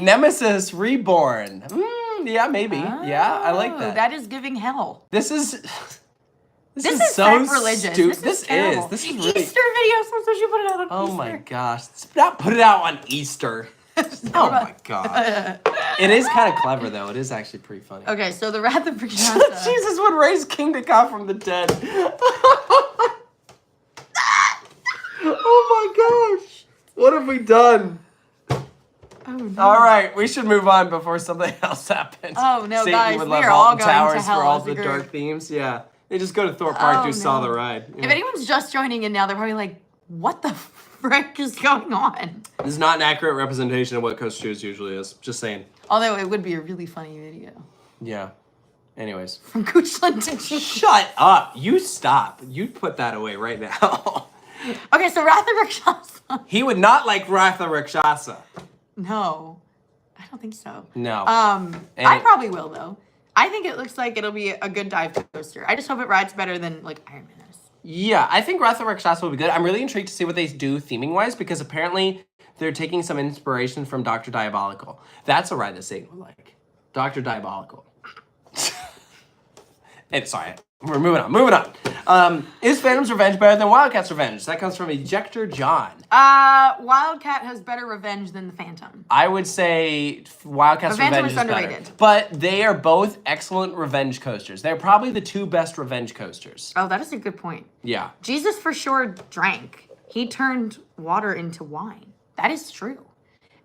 Nemesis Reborn. Yeah, maybe. Yeah, I like that. That is giving hell. This is so sacrilegious. stupid. This is terrible. This is really... Easter video. Someone should put it out on Easter. Oh my gosh. Not put it out on Easter. Oh my god. It is kind of clever though. It is actually pretty funny. Okay, so the Wrath of Raksha. Jesus would raise Kingda Ka from the dead. Oh my gosh. What have we done? Oh, no. All right, we should move on before something else happens. Oh no, Satan guys, would we love are all Alton going to Towers hell for all as a the group. dark themes. Yeah, they just go to Thorpe Park, do Saw the Ride. Yeah. If anyone's just joining in now, they're probably like, "What the frick is going on?" This is not an accurate representation of what Coast Shoes usually is. Just saying. Although it would be a really funny video. Yeah. Anyways. From Goochland to Jesus. Shut up. You stop. You put that away right now. Okay, so Wrath of Rakshasa. He would not like Wrath of Rakshasa. No, I don't think so. No. I probably will though. I think it looks like it'll be a good dive coaster. I just hope it rides better than like Iron Man is. Yeah, I think Wrath of Rakshasa will be good. I'm really intrigued to see what they do theming-wise because apparently they're taking some inspiration from Dr. Diabolical. That's a ride that Satan would like. Dr. Diabolical. Sorry, we're moving on. Is Phantom's Revenge better than Wildcat's Revenge? That comes from Ejector John. Wildcat has better revenge than the Phantom. I would say Wildcat's Revenge is underrated. better. But they are both excellent revenge coasters. They're probably the two best revenge coasters. Oh, that is a good point. Yeah. Jesus for sure drank. He turned water into wine. That is true.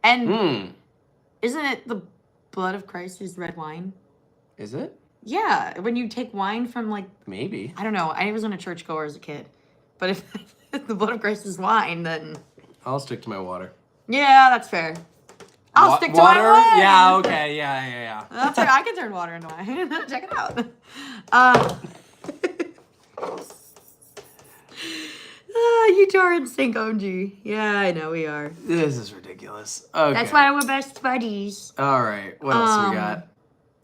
And isn't it the blood of Christ is red wine? Is it? Yeah, when you take wine from like... Maybe. I don't know. I wasn't a churchgoer as a kid. But if the blood of Christ is wine, then... I'll stick to my water. Yeah, that's fair. I'll stick to water? my wine! Yeah, okay, yeah. That's fair. I can turn water into wine. Check it out. You two are in sync, OMG. Yeah, I know we are. This is ridiculous. Okay. That's why we're best buddies. All right, what else we got?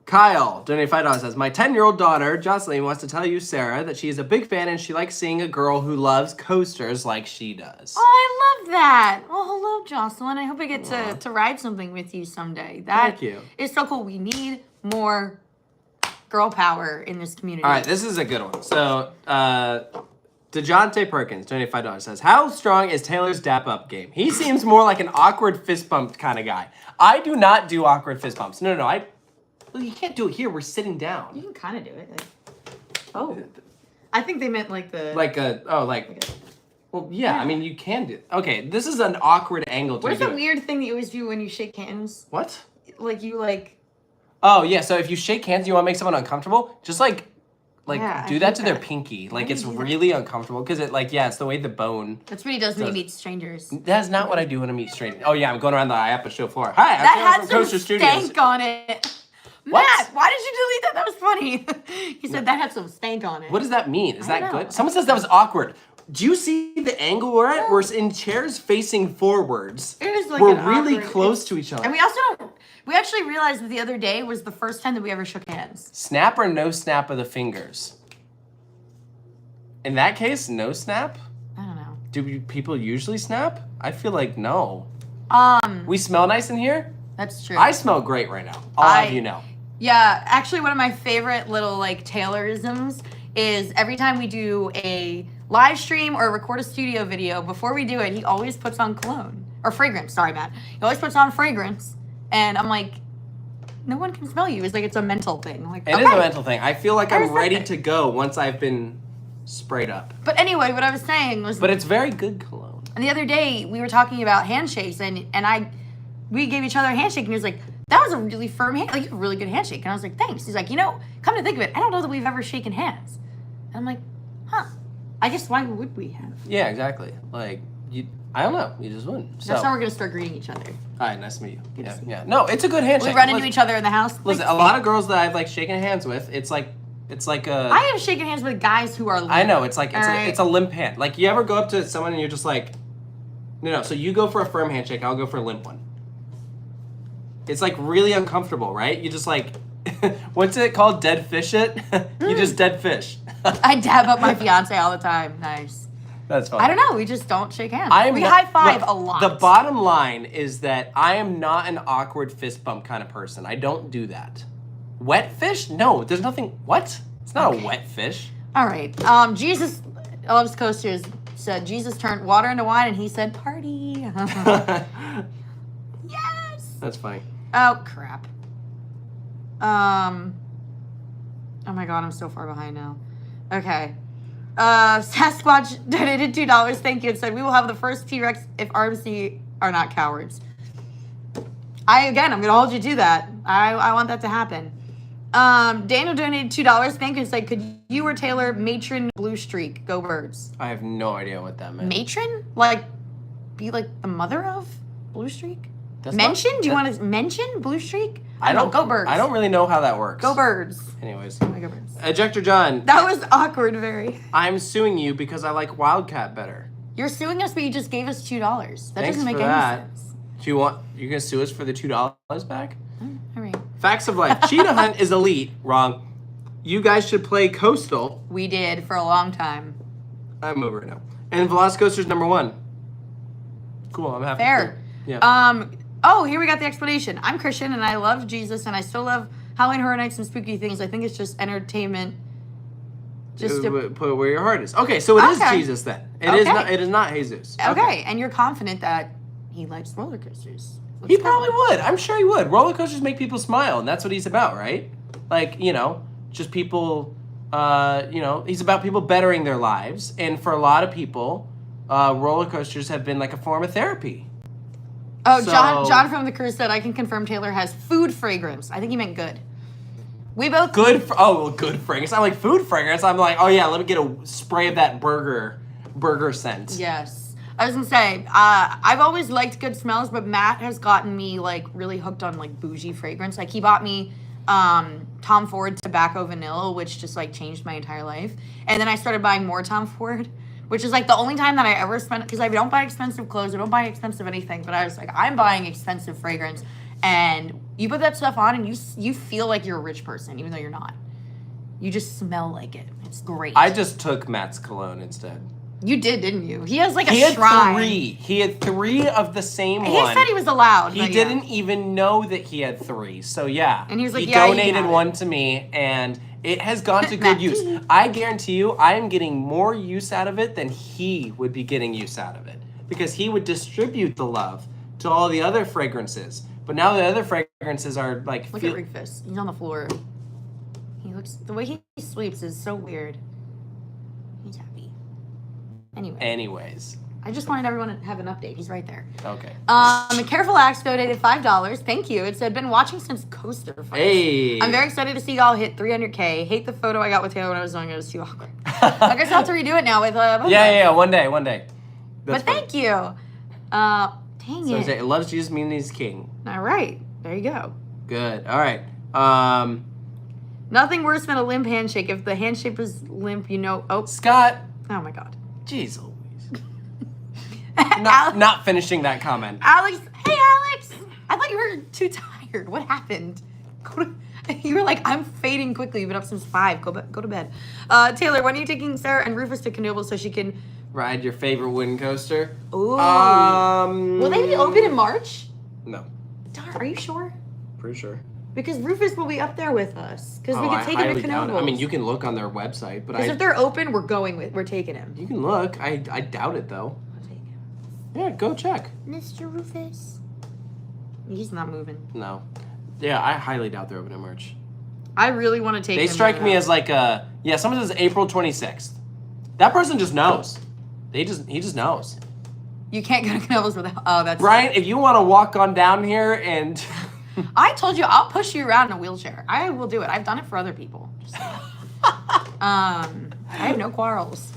Kyle, donated $5, says, my 10-year-old daughter, Jocelyn, wants to tell you, Sarah, that she is a big fan and she likes seeing a girl who loves coasters like she does. Oh, I love that. Well, hello, Jocelyn. I hope I get to ride something with you someday. Thank you. Is so cool. We need more girl power in this community. All right, this is a good one. So, DeJounte Perkins, donated $5, says, how strong is Taylor's dap-up game? He seems more like an awkward fist bump kind of guy. I do not do awkward fist bumps. No, well, you can't do it here. We're sitting down. You can kind of do it. I think they meant like the... Well, yeah, I mean, you can do it. Okay, this is an awkward angle to What is do the it. weird thing that you always do when you shake hands? What? Like you like... Oh, yeah, so if you shake hands and you want to make someone uncomfortable, just Yeah, do I that hate to their that. pinky. Why Like, do it's you do that? really uncomfortable because it's the way the bone... That's what he does when he meets strangers. That's not what I do when I meet strangers. Oh, yeah, I'm going around the IAPA show floor. Hi, I'm That Taylor had from some Coaster Studios. stank on it. What? Matt, why did you delete that? That was funny. He said that had some stank on it. What does that mean? Is I that don't know. good? Someone says that was awkward. Do you see the angle we're at? We're in chairs facing forwards. It is like we're an really awkward- close to each other. And we also don't... We actually realized that the other day was the first time that we ever shook hands. Snap or no snap of the fingers? In that case, no snap? I don't know. Do people usually snap? I feel like no. Um, We smell nice in here? that's true. I smell great right now. I'll have you know. Yeah, actually one of my favorite little like Taylorisms is every time we do a live stream or record a studio video, before we do it, he always puts on cologne. Or fragrance, sorry, Matt. He always puts on fragrance. And I'm like, no one can smell you. It's like it's a mental thing. Like, It is a mental thing. I feel like I I'm respect ready it. to go once I've been sprayed up. But anyway, what I was saying was But it's very good cologne. the other day we were talking about handshakes and we gave each other a handshake and he was like, that was a really firm hand, like a really good handshake. And I was like, thanks. He's like, come to think of it, I don't know that we've ever shaken hands. And I'm like, huh. I guess why would we have? Yeah, exactly. Like, I don't know. You just wouldn't. So, That's how we're gonna start greeting each other. hi, nice to meet you. Good to Yeah, see yeah. No, it's a good handshake. We run into Listen- each other in the house. Listen, a lot of girls that I've like shaken hands with, it's like a. I have shaken hands with guys who are limp. I know it's like Alright. it's a limp hand. Like you ever go up to someone and you're just like, no. So you go for a firm handshake, I'll go for a limp one. It's like really uncomfortable, right? You just like, what's it called? Dead fish it. You just dead fish. I dab up my fiance all the time. Nice. That's fine. I don't know. We just don't shake hands. I am We not- high five look, a lot. The bottom line is that I am not an awkward fist bump kind of person. I don't do that. Wet fish? No, there's nothing. What? It's not a wet fish. All right. Jesus loves coasters. Said Jesus turned water into wine, and he said party. Yes. That's funny. Oh crap. Oh my god, I'm so far behind now. Okay. Sasquatch donated $2. Thank you. And said we will have the first T-Rex if RMC are not cowards. I'm gonna hold you to that. I want that to happen. Daniel donated $2. Thank you. And said, could you or Taylor matron Blue Streak? Go Birds. I have no idea what that meant. Matron? Like, be like the mother of Blue Streak? That's Mention? not- Do you that- want to mention Blue Streak? I don't Go Birds. I don't really know how that works. Go Birds. Anyways, Oh my Go Birds. Ejector John, That was awkward, very. I'm suing you because I like Wildcat better. You're suing us, but you just gave us $2. That Thanks doesn't make for any that. sense. Do you want? You gonna sue us for the $2 back? All right. Facts of life. Cheetah Hunt is elite. Wrong. You guys should play Coastal. We did for a long time. I'm over it now. And Velocicoaster's number 1. Cool, I'm happy. Fair. Yeah. Oh, here we got the explanation. I'm Christian and I love Jesus and I still love Halloween Horror Nights and spooky things. I think it's just entertainment. Just to put where your heart is. Okay, so it is Jesus then. It is not Jesus. Okay, and you're confident that he likes roller coasters. He probably would. I'm sure he would. Roller coasters make people smile, and that's what he's about, right? Like, just people, he's about people bettering their lives. And for a lot of people, roller coasters have been like a form of therapy. Oh, John from the crew said, I can confirm Taylor has food fragrance. I think he meant good. We both... Good fragrance. I'm like, food fragrance? I'm like, oh yeah, let me get a spray of that burger scent. Yes. I was gonna say, I've always liked good smells, but Matt has gotten me like really hooked on like bougie fragrance. Like he bought me Tom Ford Tobacco Vanilla, which just like changed my entire life. And then I started buying more Tom Ford, which is like the only time that I ever spent, because I don't buy expensive clothes, I don't buy expensive anything, but I was like, I'm buying expensive fragrance. And you put that stuff on and you feel like you're a rich person, even though you're not. You just smell like it. It's great. I just took Matt's cologne instead. You did, didn't you? He has like a shrine. He had 3 of the same one. He said he was allowed. He didn't even know that he had 3. So yeah. And he was like, he donated one to me and it has gone to good use. I guarantee you I am getting more use out of it than he would be getting use out of it. Because he would distribute the love to all the other fragrances. But now the other fragrances are like... Look at Rufus. He's on the floor. He looks... The way he sleeps is so weird. He's happy. Anyways. I just wanted everyone to have an update. He's right there. Okay. A Careful Axe donated $5. Thank you. It said, been watching since Coaster Fights. Hey. I'm very excited to see y'all hit 300K. Hate the photo I got with Taylor when I was young. It was too awkward. I guess I'll have to redo it now with... Yeah. One day. But thank you. Dang it. So it loves Jesus means he's king. All right. There you go. Good. All right. Nothing worse than a limp handshake. If the handshake is limp, Oh. Scott. Oh, my God. Jeez Louise. not finishing that comment. Alex. Hey, Alex. I thought you were too tired. What happened? You were like, I'm fading quickly. You've been up since 5. Go to bed. Taylor, when are you taking Sarah and Rufus to Canoble so she can... Ride your favorite wooden coaster? Ooh. Will they be open in March? No. Darn, are you sure? Pretty sure. Because Rufus will be up there with us. Because we can take him to Canoble. I mean, you can look on their website, but because if they're open, we're taking him. You can look. I doubt it though. I'll take him. Yeah, go check. Mr. Rufus. He's not moving. No. Yeah, I highly doubt they're open in March. I really want to take him. They strike me as like someone says April 26th. That person just knows. He just knows. You can't go to Canoble's without... Oh, that's... Brian, if you want to walk on down here and... I told you, I'll push you around in a wheelchair. I will do it. I've done it for other people. I have no quarrels.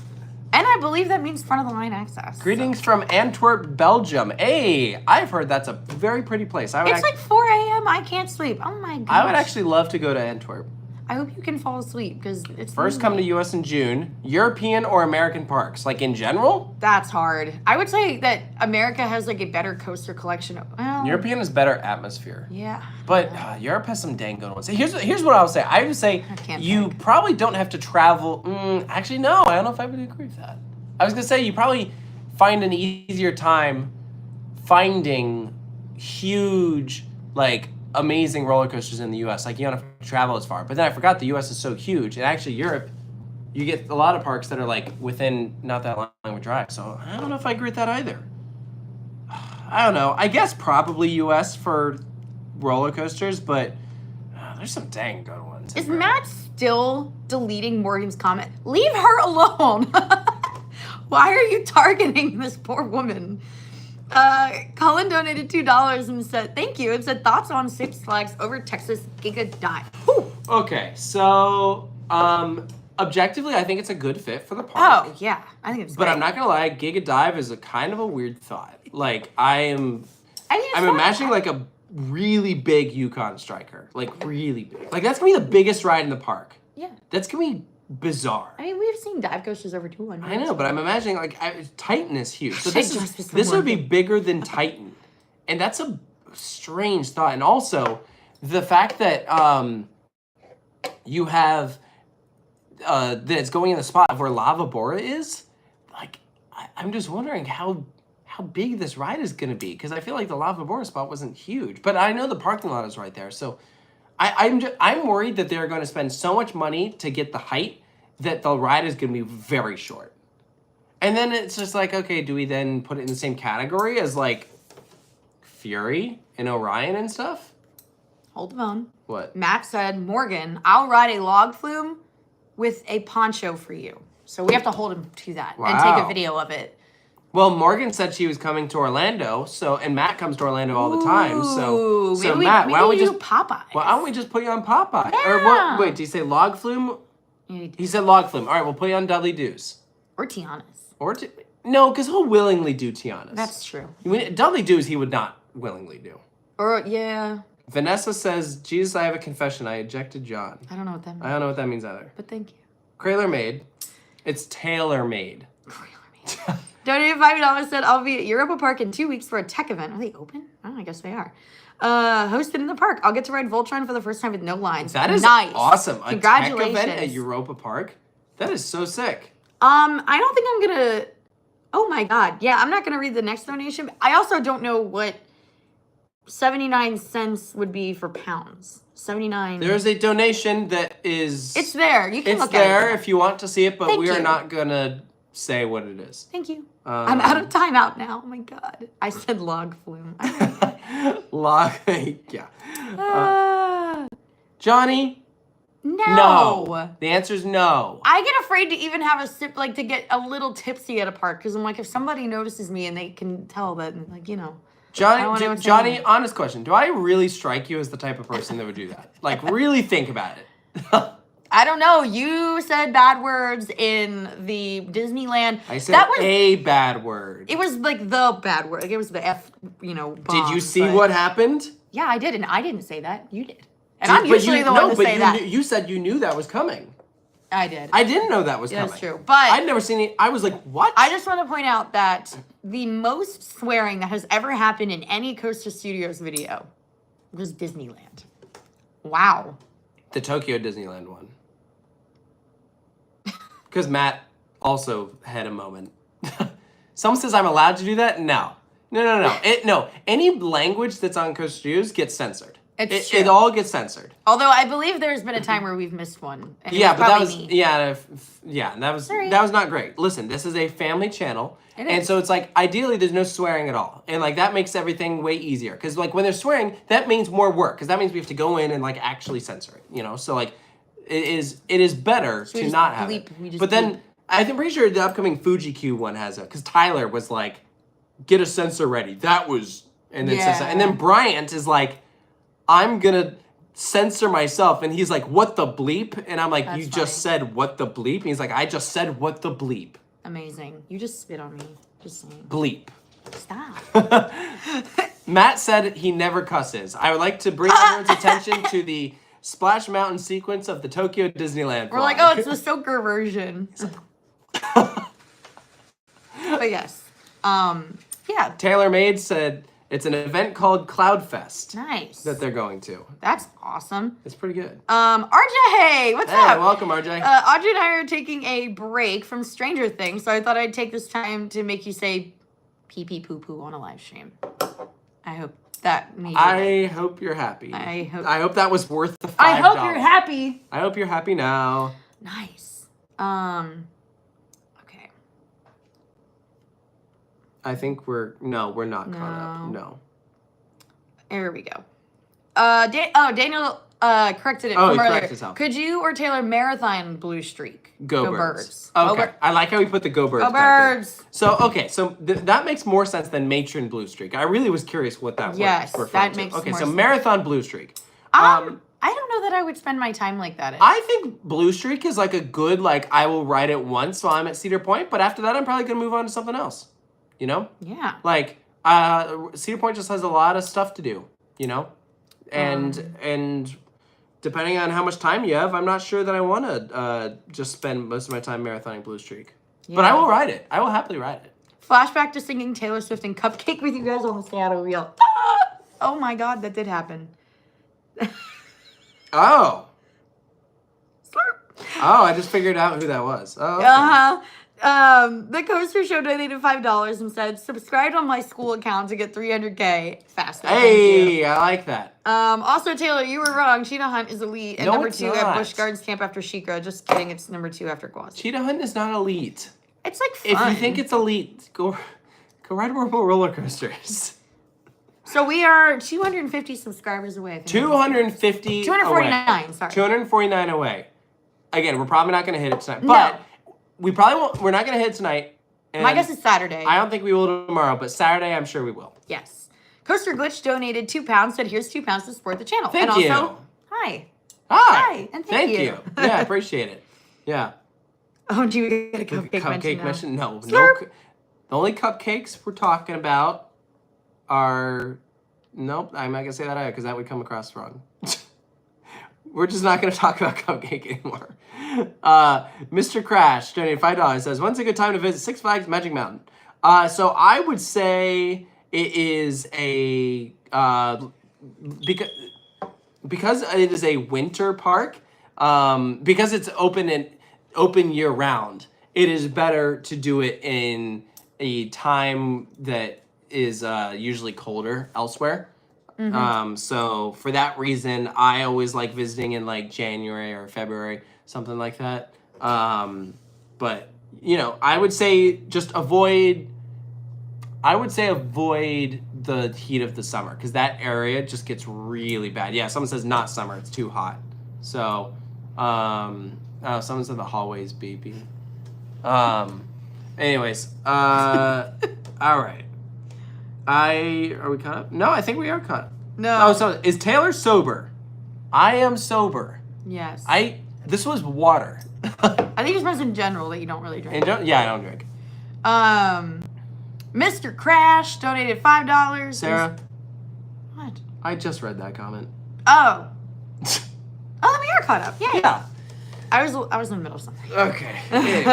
And I believe that means front of the line access. Greetings from Antwerp, Belgium. Hey, I've heard that's a very pretty place. It's like 4 a.m. I can't sleep. Oh my gosh. I would actually love to go to Antwerp. I hope you can fall asleep because it's... First come to U.S. in June. European or American parks? Like in general? That's hard. I would say that America has like a better coaster collection. Well, European is better atmosphere. Yeah. But Europe has some dang good ones. Here's what I would say. I would say you probably don't have to travel. Actually, no. I don't know if I would agree with that. I was going to say you probably find an easier time finding huge, like, amazing roller coasters in the U.S. Like, you don't have to travel as far. But then I forgot the U.S. is so huge. And actually, Europe, you get a lot of parks that are, like, within not that long of a drive. So I don't know if I agree with that either. I don't know. I guess probably U.S. for roller coasters, but there's some dang good ones. Is Matt still deleting Morgan's comment? Leave her alone. Why are you targeting this poor woman? Colin donated $2 and said, thank you. It said, thoughts on Six Flags over Texas Giga Dive. Whew. Okay, so, objectively, I think it's a good fit for the park. Oh, yeah. I think it's But great. I'm not gonna lie, Giga Dive is a kind of a weird thought. Like, I'm fun. imagining like a really big Yukon Striker. Like, really big. Like, that's gonna be the biggest ride in the park. Yeah. That's gonna be bizarre. I mean, we've seen dive coasters over 200. I know, but I'm imagining, like, Titan is huge. So Just this would be bigger than Titan. And that's a strange thought. And also, the fact that you have that it's going in the spot of where Lava Bora is, like I'm just wondering how big this ride is going to be, because I feel like the Lava Bora spot wasn't huge, but I know the parking lot is right there, so I'm worried that they're going to spend so much money to get the height that the ride is going to be very short. And then it's just like, okay, do we then put it in the same category as like Fury and Orion and stuff? Hold the phone. What? Matt said, Morgan, I'll ride a log flume with a poncho for you. So we have to hold him to that and take a video of it. Well, Morgan said she was coming to Orlando, and Matt comes to Orlando all the time. So Matt, why don't we just Popeye? Why don't we just put you on Popeye? Yeah. Or what? Wait, did you say log flume? Yeah, He said log flume. All right, we'll put you on Dudley Doos. or Tiana's. No, because he'll willingly do Tiana's. That's true. Dudley Doos he would not willingly do. Or, yeah. Vanessa says, Jesus, I have a confession. I ejected John. I don't know what that means. I don't know what that means either. But thank you. Crayler Made. It's tailor made. Donated $5 said, I'll be at Europa Park in 2 weeks for a tech event. Are they open? Oh, I guess they are. Hosted in the park. I'll get to ride Voltron for the first time with no lines. That is nice. Awesome. Congratulations. A tech event at Europa Park? That is so sick. I don't think I'm gonna. Oh my god. Yeah, I'm not gonna read the next donation. I also don't know what 79 cents would be for pounds. 79. There's a donation that is. It's there. You can It's look at it. there if you want to see it, but Thank we are you. not gonna say what it is. Thank you. I'm out of timeout now. Oh my god. I said log flume. Log, yeah. Ah. Johnny. No. The answer is no. I get afraid to even have a sip, like to get a little tipsy at a park, because I'm like, if somebody notices me and they can tell that, like, you know. Johnny, honest question. Do I really strike you as the type of person that would do that? Like, really think about it. I don't know. You said bad words in the Disneyland. I said a bad word. It was like the bad word. Like it was the F, bomb, Did you see what happened? Yeah, I did, and I didn't say that. You did. And I'm usually the one to say that. You said you knew that was coming. I did. I didn't know that was coming. That's true. But I'd never seen it. I was like, what? I just want to point out that the most swearing that has ever happened in any Coaster Studios video was Disneyland. Wow. The Tokyo Disneyland one. Because Matt also had a moment. Someone says I'm allowed to do that? No. No. Any language that's on Coaster Studios gets censored. It's true. It all gets censored. Although I believe there's been a time where we've missed one. And Yeah, it but that was me. that was not great. Listen, this is a family channel, and so it's like ideally there's no swearing at all, and like that makes everything way easier. Because like when there's swearing, that means more work. Because that means we have to go in and like actually censor it. You know, so like it is better to not have it. But then I'm pretty sure the upcoming Fuji Q one has it, because Tyler was like, "Get a censor ready." That was and then censor, and then Bryant is like, I'm gonna censor myself, and he's like, what the bleep? And I'm like, That's you just said what the bleep? And he's like, I just said what the bleep. Amazing. You just spit on me. Just saying. Bleep. Stop. Matt said he never cusses. I would like to bring everyone's attention to the Splash Mountain sequence of the Tokyo Disneyland We're like, oh, it's the Soaker version. But yes. Yeah. Taylor Made said it's an event called Cloudfest. Nice. That they're going to. That's awesome. It's pretty good. RJ, what's Hey, up? welcome, RJ. Audrey and I are taking a break from Stranger Things, so I thought I'd take this time to make you say pee pee poo poo on a live stream. I hope that made you I hope you're happy. I hope that was worth the $5. I hope you're happy. I hope you're happy now. Nice. Okay. I think we're not caught up. No. There we go. Daniel corrected it from earlier. corrected himself. Could you or Taylor marathon Blue Streak? Go Birds. Go Okay. I like how we put the Go Birds. Go back in. Birds. So that makes more sense than Matron Blue Streak. I really was curious what that Yes, was. that makes Okay, more so sense. Marathon Blue Streak. I don't know that I would spend my time like that. I think Blue Streak is like a good, like, I will ride it once while I'm at Cedar Point, but after that I'm probably gonna move on to something else. You know? Yeah. Like, Cedar Point just has a lot of stuff to do, you know? And depending on how much time you have, I'm not sure that I want to just spend most of my time marathoning Blue Streak. Yeah. But I will ride it. I will happily ride it. Flashback to singing Taylor Swift and Cupcake with you guys on the Seattle Wheel. Oh my god, that did happen. Oh. Slurp. Oh, I just figured out who that was. Oh, okay. The Coaster Show donated $5 and said, subscribe on my school account to get 300K faster. Thank you. Hey, I like that. Also, Taylor, you were wrong. Cheetah Hunt is elite. And No, number it's 2 not. at Busch Gardens Camp after Sheikah. Just kidding. It's number 2 after Quasi. Cheetah Hunt is not elite. It's like If fun. you think it's elite, go ride more roller coasters. So we are 250 subscribers away. 250 249, away. sorry. 249 away. Again, we're probably not going to hit it tonight. No. But we probably won't. We're not going to hit it tonight. And My guess is Saturday. I don't think we will tomorrow, but Saturday I'm sure we will. Yes. Coaster Glitch donated £2, said here's £2 to support the channel. Thank and you. Also, hi. Hi. And thank you. Yeah, I appreciate it. Yeah. Oh, do you get a cupcake mention? No. Slurp. The only cupcakes we're talking about are... Nope, I'm not going to say that either because that would come across wrong. We're just not going to talk about cupcake anymore. Mr. Crash donated $5. Says, when's a good time to visit Six Flags Magic Mountain? So I would say it is a... because it is a winter park, because it's open year round, it is better to do it in a time that is usually colder elsewhere. So for that reason, I always like visiting in like January or February, something like that. But you know, I would say avoid the heat of the summer because that area just gets really bad. Yeah, someone says not summer, it's too hot. So, oh, someone said the hallway's beeping. Anyways, all right. Are we caught up? No, I think we are caught up. No. Oh, so is Taylor sober? I am sober. Yes. This was water. I think it's just in general that you don't really drink. Yeah, I don't drink. Mr. Crash donated $5. Sarah, What? I just read that comment. Oh. Oh, then we are caught up. Yay. Yeah. I was in the middle of something. Okay. Anyways,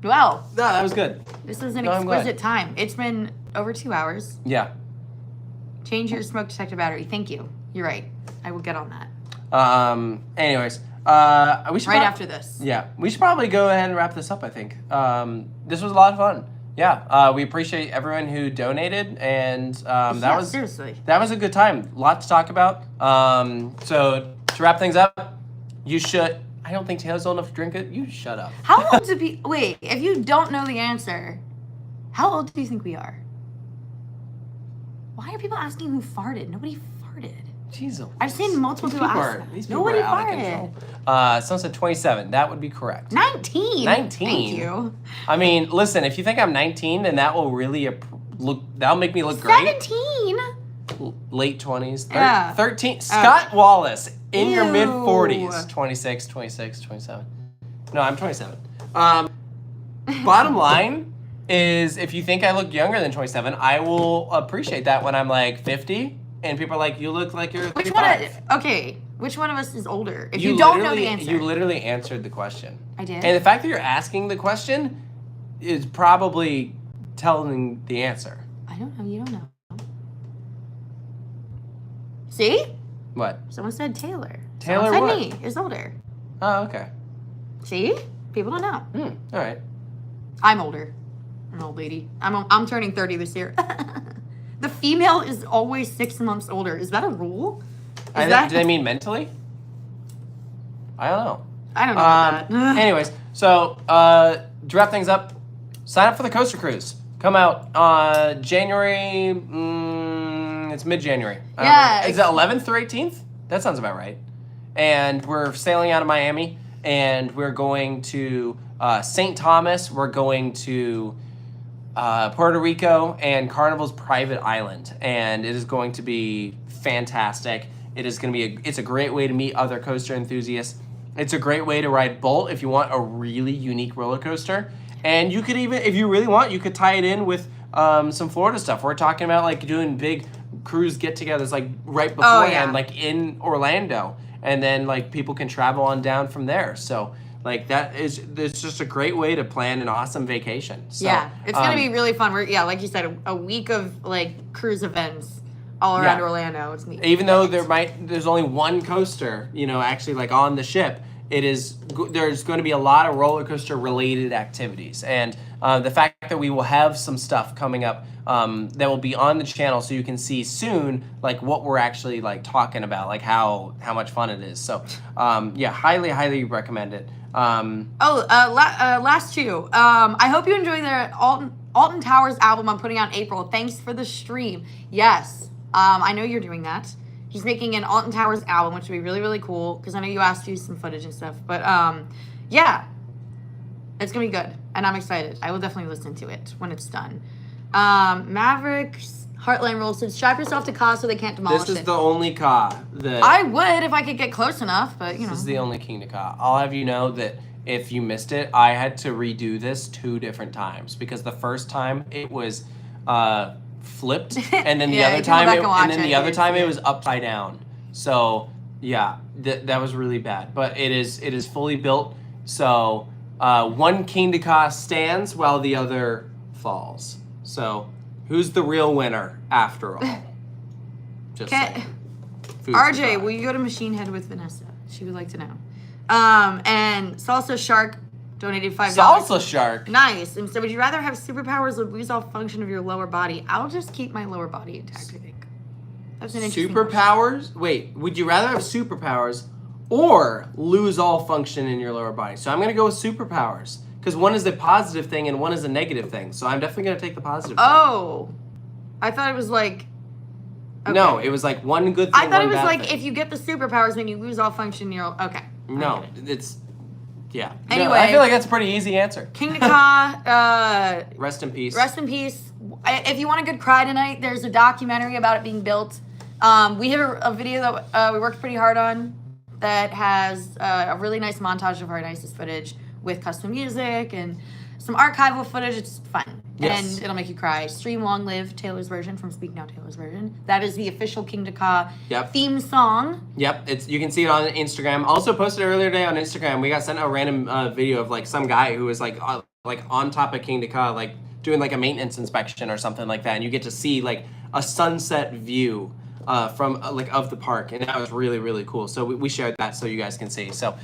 Well, no, that was good. this was an No, I'm glad. exquisite time. It's been over 2 hours. Yeah. Change your smoke detector battery. Thank you. You're right. I will get on that. Anyways, we should Right after this. Yeah, we should probably go ahead and wrap this up. I think this was a lot of fun. Yeah, we appreciate everyone who donated, and Seriously. that was a good time. Lot to talk about. So to wrap things up, you should. I don't think Taylor's old enough to drink it. You shut up. How old do people... Wait, if you don't know the answer, how old do you think we are? Why are people asking who farted? Nobody farted. Jeez, I've seen multiple people ask that. These people Nobody are out of farted. control. Someone said 27. That would be correct. 19. 19. Thank you. I mean, listen, if you think I'm 19, then that will really that'll make me look great. 17. Late 20s. Yeah. 13. Scott Wallace in your Ew. mid 40s. 26, 26, 27. No, I'm 27. Bottom line is if you think I look younger than 27, I will appreciate that when I'm like 50 and people are like, you look like you're 35. Which one of us is older? If you don't know the answer. You literally answered the question. I did. And the fact that you're asking the question is probably telling the answer. I don't know. You don't know. See? What? Someone said Taylor. Taylor Someone what? said me is older. Oh, okay. See? People don't know. All right. I'm older. I'm an old lady. I'm turning 30 this year. The female is always 6 months older. Is that a rule? Do they mean mentally? I don't know. I don't know about that. Anyways, so to wrap things up, sign up for the Coaster Cruise. Come out January. It's mid-January. Yeah. Is it 11th or 18th? That sounds about right. And we're sailing out of Miami, and we're going to St. Thomas. We're going to Puerto Rico and Carnival's private island, and it is going to be fantastic. It is going to be it's a great way to meet other coaster enthusiasts. It's a great way to ride Bolt if you want a really unique roller coaster. And you could even, if you really want, you could tie it in with some Florida stuff. We're talking about like doing big cruise get-togethers like right beforehand, like in Orlando, and then like people can travel on down from there. So like it's just a great way to plan an awesome vacation. So, yeah, it's gonna be really fun. We're like you said, a week of like cruise events all around Yeah. Orlando. It's neat. Even though there's only one coaster, actually like on the ship, there's going to be a lot of roller coaster related activities, and the fact that we will have some stuff coming up that will be on the channel, so you can see soon like what we're actually like talking about, like how much fun it is. So yeah, highly recommend it. Last two. I hope you enjoy the Alton Towers album I'm putting out in April. Thanks for the stream. Yes, I know you're doing that. He's making an Alton Towers album, which would be really cool, because I know you asked to use some footage and stuff. But yeah, it's gonna be good, and I'm excited. I will definitely listen to it when it's done. Mavericks Heartland rules. So strap yourself to Ka so they can't demolish it. This is the only Ka that I would if I could get close enough, but This is the only Kingda Ka. I'll have you know that if you missed it, I had to redo this 2 different times, because the first time it was flipped, and then the Yeah, other you can time go back and watch it. it was upside down. So yeah, that was really bad. But it is fully built. So one Kingda Ka stands while the other falls. So who's the real winner after all? Just saying. Food for RJ, thought. will you go to Machine Head with Vanessa? She would like to know. And Salsa Shark donated $5. Salsa Shark. Nice. And so, would you rather have superpowers or lose all function of your lower body? I'll just keep my lower body intact, I think. That's an interesting question. Superpowers? Wait, would you rather have superpowers or lose all function in your lower body? So I'm going to go with superpowers, because one is a positive thing and one is a negative thing. So I'm definitely going to take the positive thing. Oh. I thought it was like... Okay. No, it was like one good thing, I thought one it was bad like thing. if you get the superpowers, then you lose all function in your... Okay. No, it's... Yeah. Anyway. No, I feel like that's a pretty easy answer. Kingda Ka, Rest in peace. rest in peace. If you want a good cry tonight, there's a documentary about it being built. We have a video that we worked pretty hard on that has a really nice montage of our nicest footage with custom music and some archival footage. It's fun. Yes. And it'll make you cry. Stream Long Live Taylor's version from Speak Now Taylor's version. That is the official Kingda Ka theme song. Yep, you can see it on Instagram. Also posted earlier today on Instagram, we got sent a random video of like some guy who was like on top of Kingda Ka, like doing like a maintenance inspection or something like that, and you get to see like a sunset view from like of the park, and that was really cool. So we shared that so you guys can see. So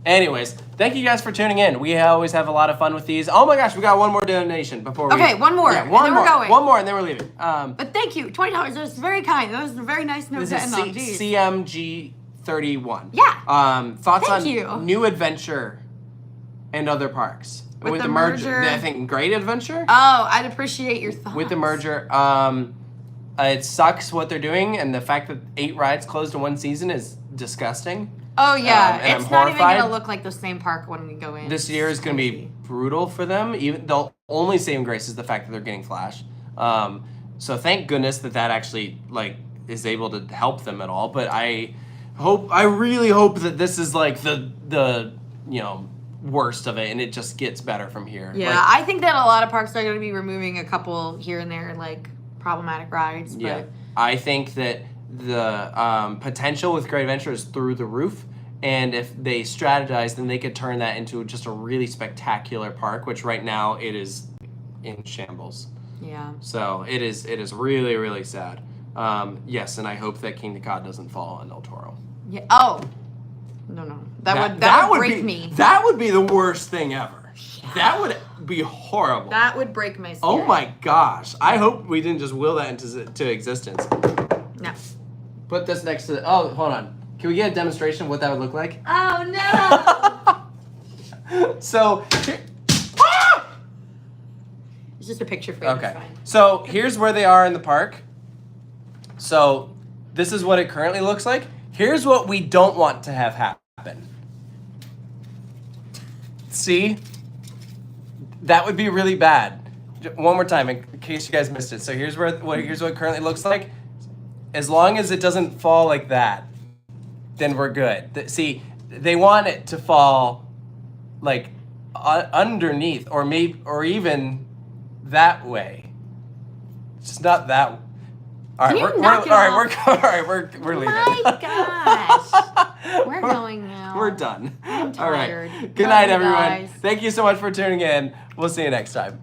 anyways, thank you guys for tuning in. We always have a lot of fun with these. Oh my gosh, we got one more donation before we... Okay, one more, Yeah, and one then more. we're going. One more, and then we're leaving. But thank you, $20. That was very kind. That was a very nice note This to is end on. Jeez. CMG31. Yeah. Thoughts Thank on you. New Adventure and other parks? With the merger. I think Great Adventure? Oh, I'd appreciate your thoughts. With the merger. It sucks what they're doing, and the fact that 8 rides closed in one season is disgusting. Oh, yeah. and It's I'm not even horrified. going to look like the same park when we go in. This year is going to be brutal for them. Even the only saving grace is the fact that they're getting Flash. So thank goodness that actually like is able to help them at all. But I really hope that this is like the worst of it, and it just gets better from here. Yeah, Like, I think that a lot of parks are going to be removing a couple here and there, like problematic rides. But yeah, I think that the potential with Great Adventure is through the roof. And if they strategize, then they could turn that into just a really spectacular park, which right now it is in shambles. Yeah. So it is really sad. Yes, and I hope that Kingda Ka doesn't fall on El Toro. Yeah. Oh. No. That would break me. That would be the worst thing ever. Yeah. That would be horrible. That would break my spirit. Oh my gosh. I hope we didn't just will that into existence. No. Put this next to oh, hold on. Can we get a demonstration of what that would look like? Oh no. So It's just a picture for you. okay. It's fine. So here's where they are in the park. So this is what it currently looks like. Here's what we don't want to have happen. See? That would be really bad. One more time in case you guys missed it. So here's what it currently looks like. As long as it doesn't fall like that, then we're good. See, they want it to fall like underneath or even that way. It's just not that. All right, we're leaving. My gosh. We're going now. We're done. I'm All tired. right. Good Love night, you everyone. guys. Thank you so much for tuning in. We'll see you next time.